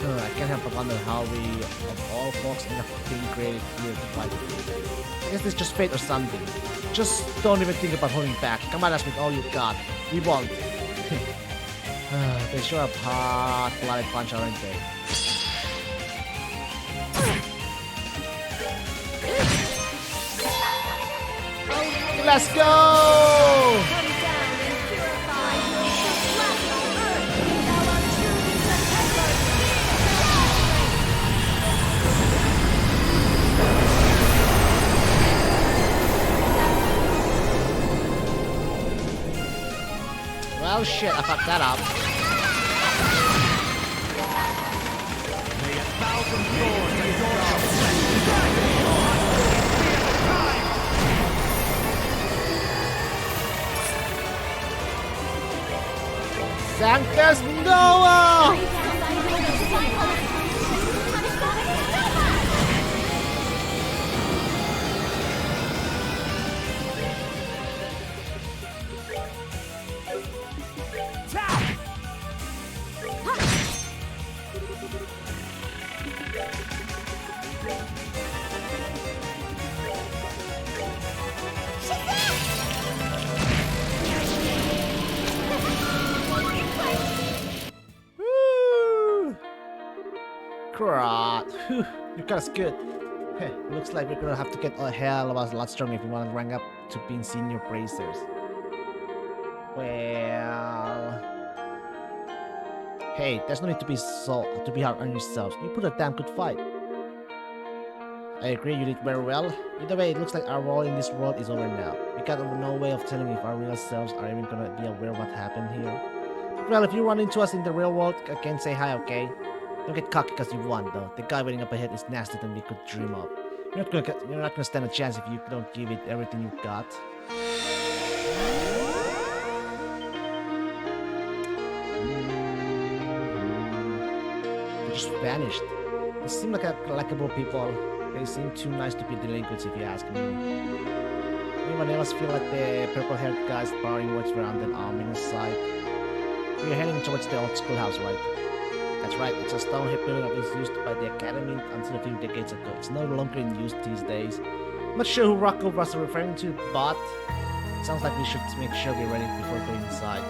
I can't help but wonder how we, of all folks, end up being created here to fight. I guess it's just fate or something. Just don't even think about holding back. Come at us with all you got. We won't. They sure are hot-blooded bunch, aren't they? Let's go! Come down and purify yourself black on earth, and thou art truly September. Well, shit, I fucked that up. May a thousand swords adorn your flesh. Sanctus Noah! Bring down thy wicked cycle of punishment, Woo! Crap. Whew, you guys good. Heh, looks like we're gonna have to get a hell of a lot stronger if we want to rank up to being senior bracers. Well, hey, there's no need to be hard on yourselves. You put a damn good fight. I agree, you did very well. Either way, it looks like our role in this world is over now. We got no way of telling if our real selves are even gonna be aware of what happened here. Well, if you run into us in the real world, I can say hi, okay? Don't get cocky because you won, though. The guy waiting up ahead is nastier than we could dream of. You're not gonna stand a chance if you don't give it everything you've got. They just vanished. They seem like likable people. They seem too nice to be delinquents, if you ask me. Anyone else feel like the purple-haired guy's barring words around an ominous sight? We're heading towards the old schoolhouse, right? That's right, it's a stone hip building that was used by the academy until a few decades ago. It's no longer in use these days. I'm not sure who Rocco was referring to, but it sounds like we should make sure we're ready before going inside.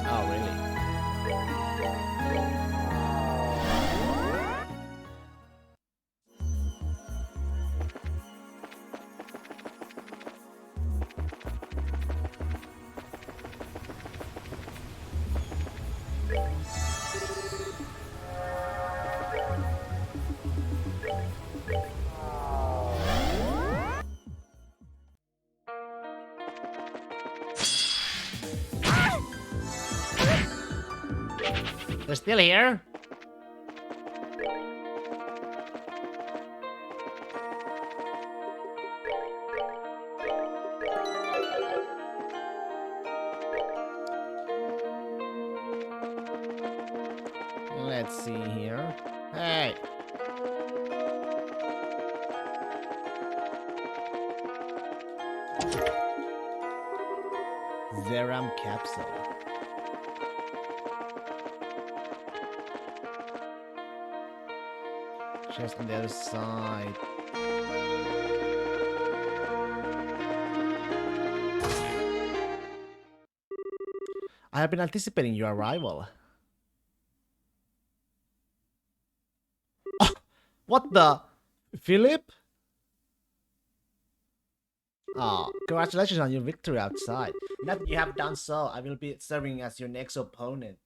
Oh, really? They're still here? Let's see here. Hey! Zeram capsule. Just on the other side. I have been anticipating your arrival. What the? Philip? Oh, congratulations on your victory outside. Now that you have done so, I will be serving as your next opponent.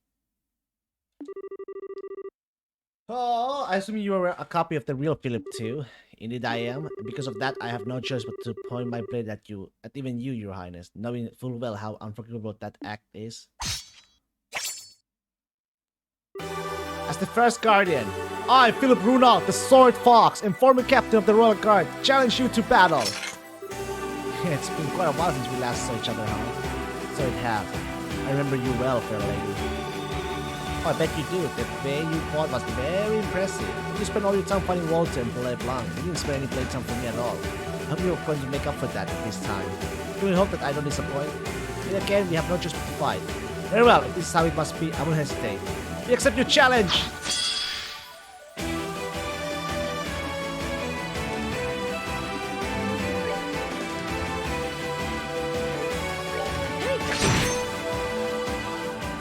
Oh, I assume you are a copy of the real Philip too. Indeed I am. Because of that, I have no choice but to point my blade at you, at even you, your highness, knowing full well how unforgivable that act is. As the first guardian, I, Philip Runaut, the Sword Fox, and former captain of the Royal Guard, challenge you to battle. It's been quite a while since we last saw each other, huh? So it has. I remember you well, fair lady. Oh, I bet you do. The way you fought was very impressive. You spent all your time fighting Walter and Pelé Blanc. You didn't spare any playtime for me at all. I hope you're going to make up for that this time. I really hope that I don't disappoint. Then again, we have no choice but to fight. Very well, if this is how it must be, I won't hesitate. We accept your challenge!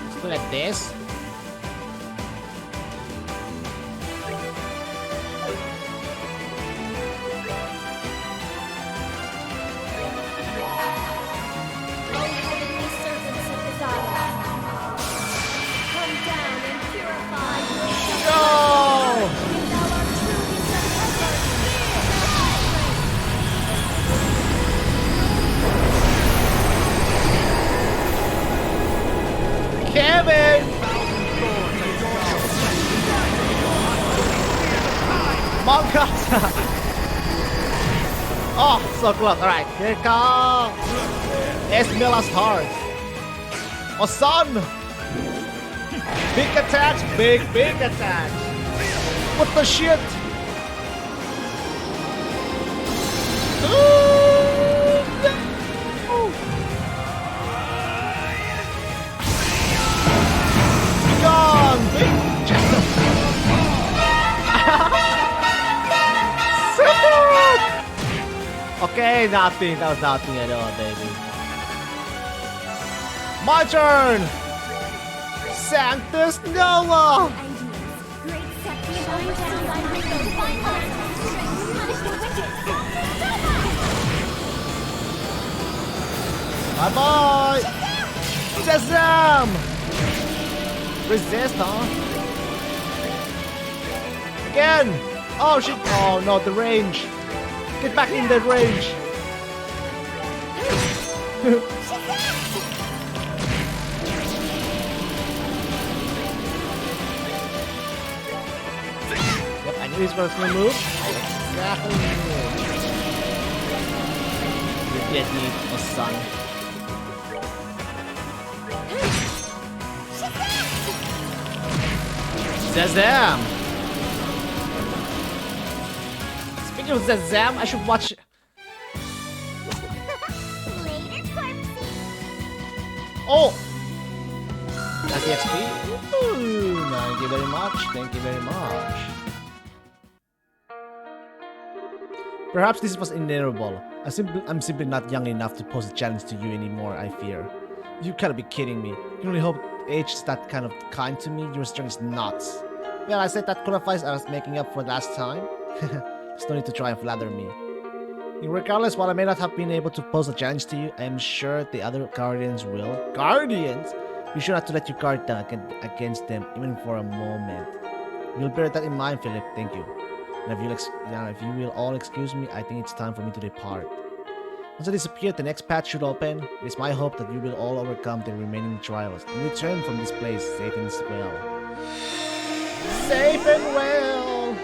Let's do like this. O heavenly servants of the goddess, come down and purify yourself. Go! If thou art truly September, Kevin! Monkasa! Oh, so close. Alright, here comes Esmela's heart. Oh, son! Big attacks, big attacks. What the shit? Ooh, no. Gone, bitch! Okay, nothing. That was nothing at all, baby. My turn! Sanctus Nova! ideas, great September, come down and purify yourself. Punish the wicked. Bye bye! Shazam! Resist, huh? Again! Oh shit! Oh no, the range! Get back in the range! Yep, I knew he was gonna move. Exactly. You did need a son. Shazam! Speaking of Shazam, I should watch. Later, corpse. Oh! That's the XP? Ooh, thank you very much. Thank you very much. Perhaps this was inevitable. I'm simply not young enough to pose a challenge to you anymore, I fear. You gotta be kidding me. You really hope age is that kind of kind to me? Your strength is nuts. Well, I said that qualifies as making up for last time. There's no need to try and flatter me. Regardless, while I may not have been able to pose a challenge to you, I am sure the other Guardians will. Guardians? Be sure not to let your guard down against them, even for a moment. You'll bear that in mind, Philip. Thank you. And if you will all excuse me, I think it's time for me to depart. Once I disappear, the next path should open. It is my hope that you will all overcome the remaining trials and return from this place safe and well. Safe and well!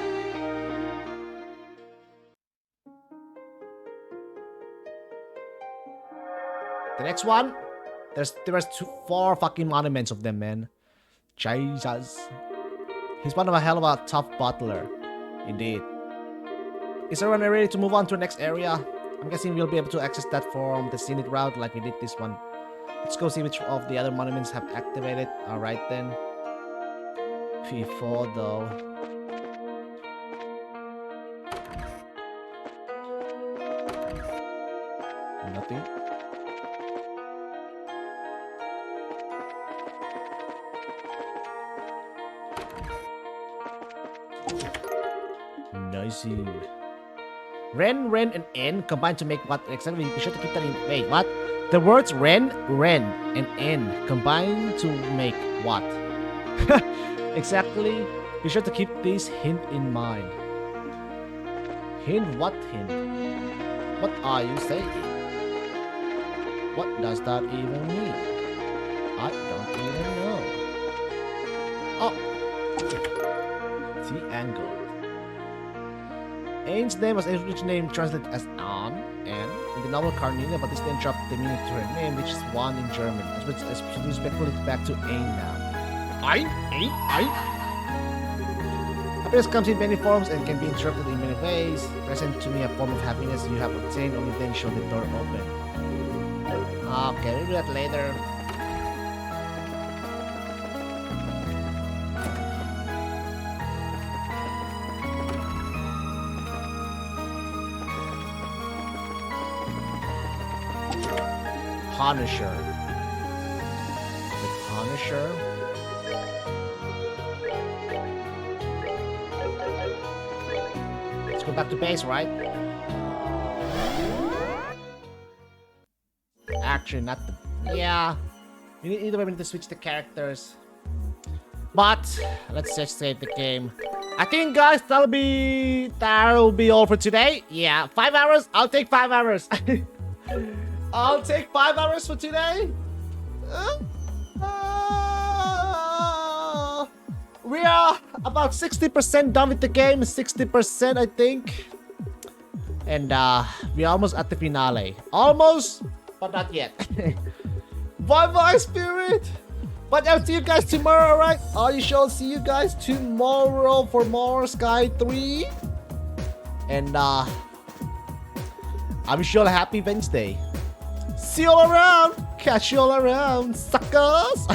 The next one, there's 4 fucking monuments of them, man. Jesus. He's one of a hell of a tough butler. Indeed. Is everyone ready to move on to the next area? I'm guessing we'll be able to access that from the scenic route like we did this one. Let's go see which of the other monuments have activated. Alright then. P4 though. Nothing. I see. Ren, Ren, and N combined to make what exactly? Be sure to keep that in. Wait, what? The words Ren, Ren, and N combined to make what? Exactly. Be sure to keep this hint in mind. Hint? What hint? What are you saying? What does that even mean? I don't even know. Oh. T-angle. Ain's name was originally name translated as An, and in the novel Carnina, but this name dropped the meaning to her name, which is one in German. It's respectfully back to Ain now. Ein? Happiness comes in many forms and can be interpreted in many ways. Present to me a form of happiness you have obtained, only then show the door open. Okay, we'll do that later. Punisher. The Punisher. Let's go back to base, right? Actually, not the... Yeah. Either way, we need to switch the characters. But, let's just save the game. I think, guys, that'll be all for today. Yeah, 5 hours? I'll take 5 hours. I'll take 5 hours for today. We are about 60% done with the game. 60%, I think. And we're almost at the finale. Almost, but not yet. Bye-bye, Spirit. But I'll see you guys tomorrow, alright? I shall see you guys tomorrow for more Sky 3. And I wish you all a happy Wednesday. See you all around. Catch you all around, suckers.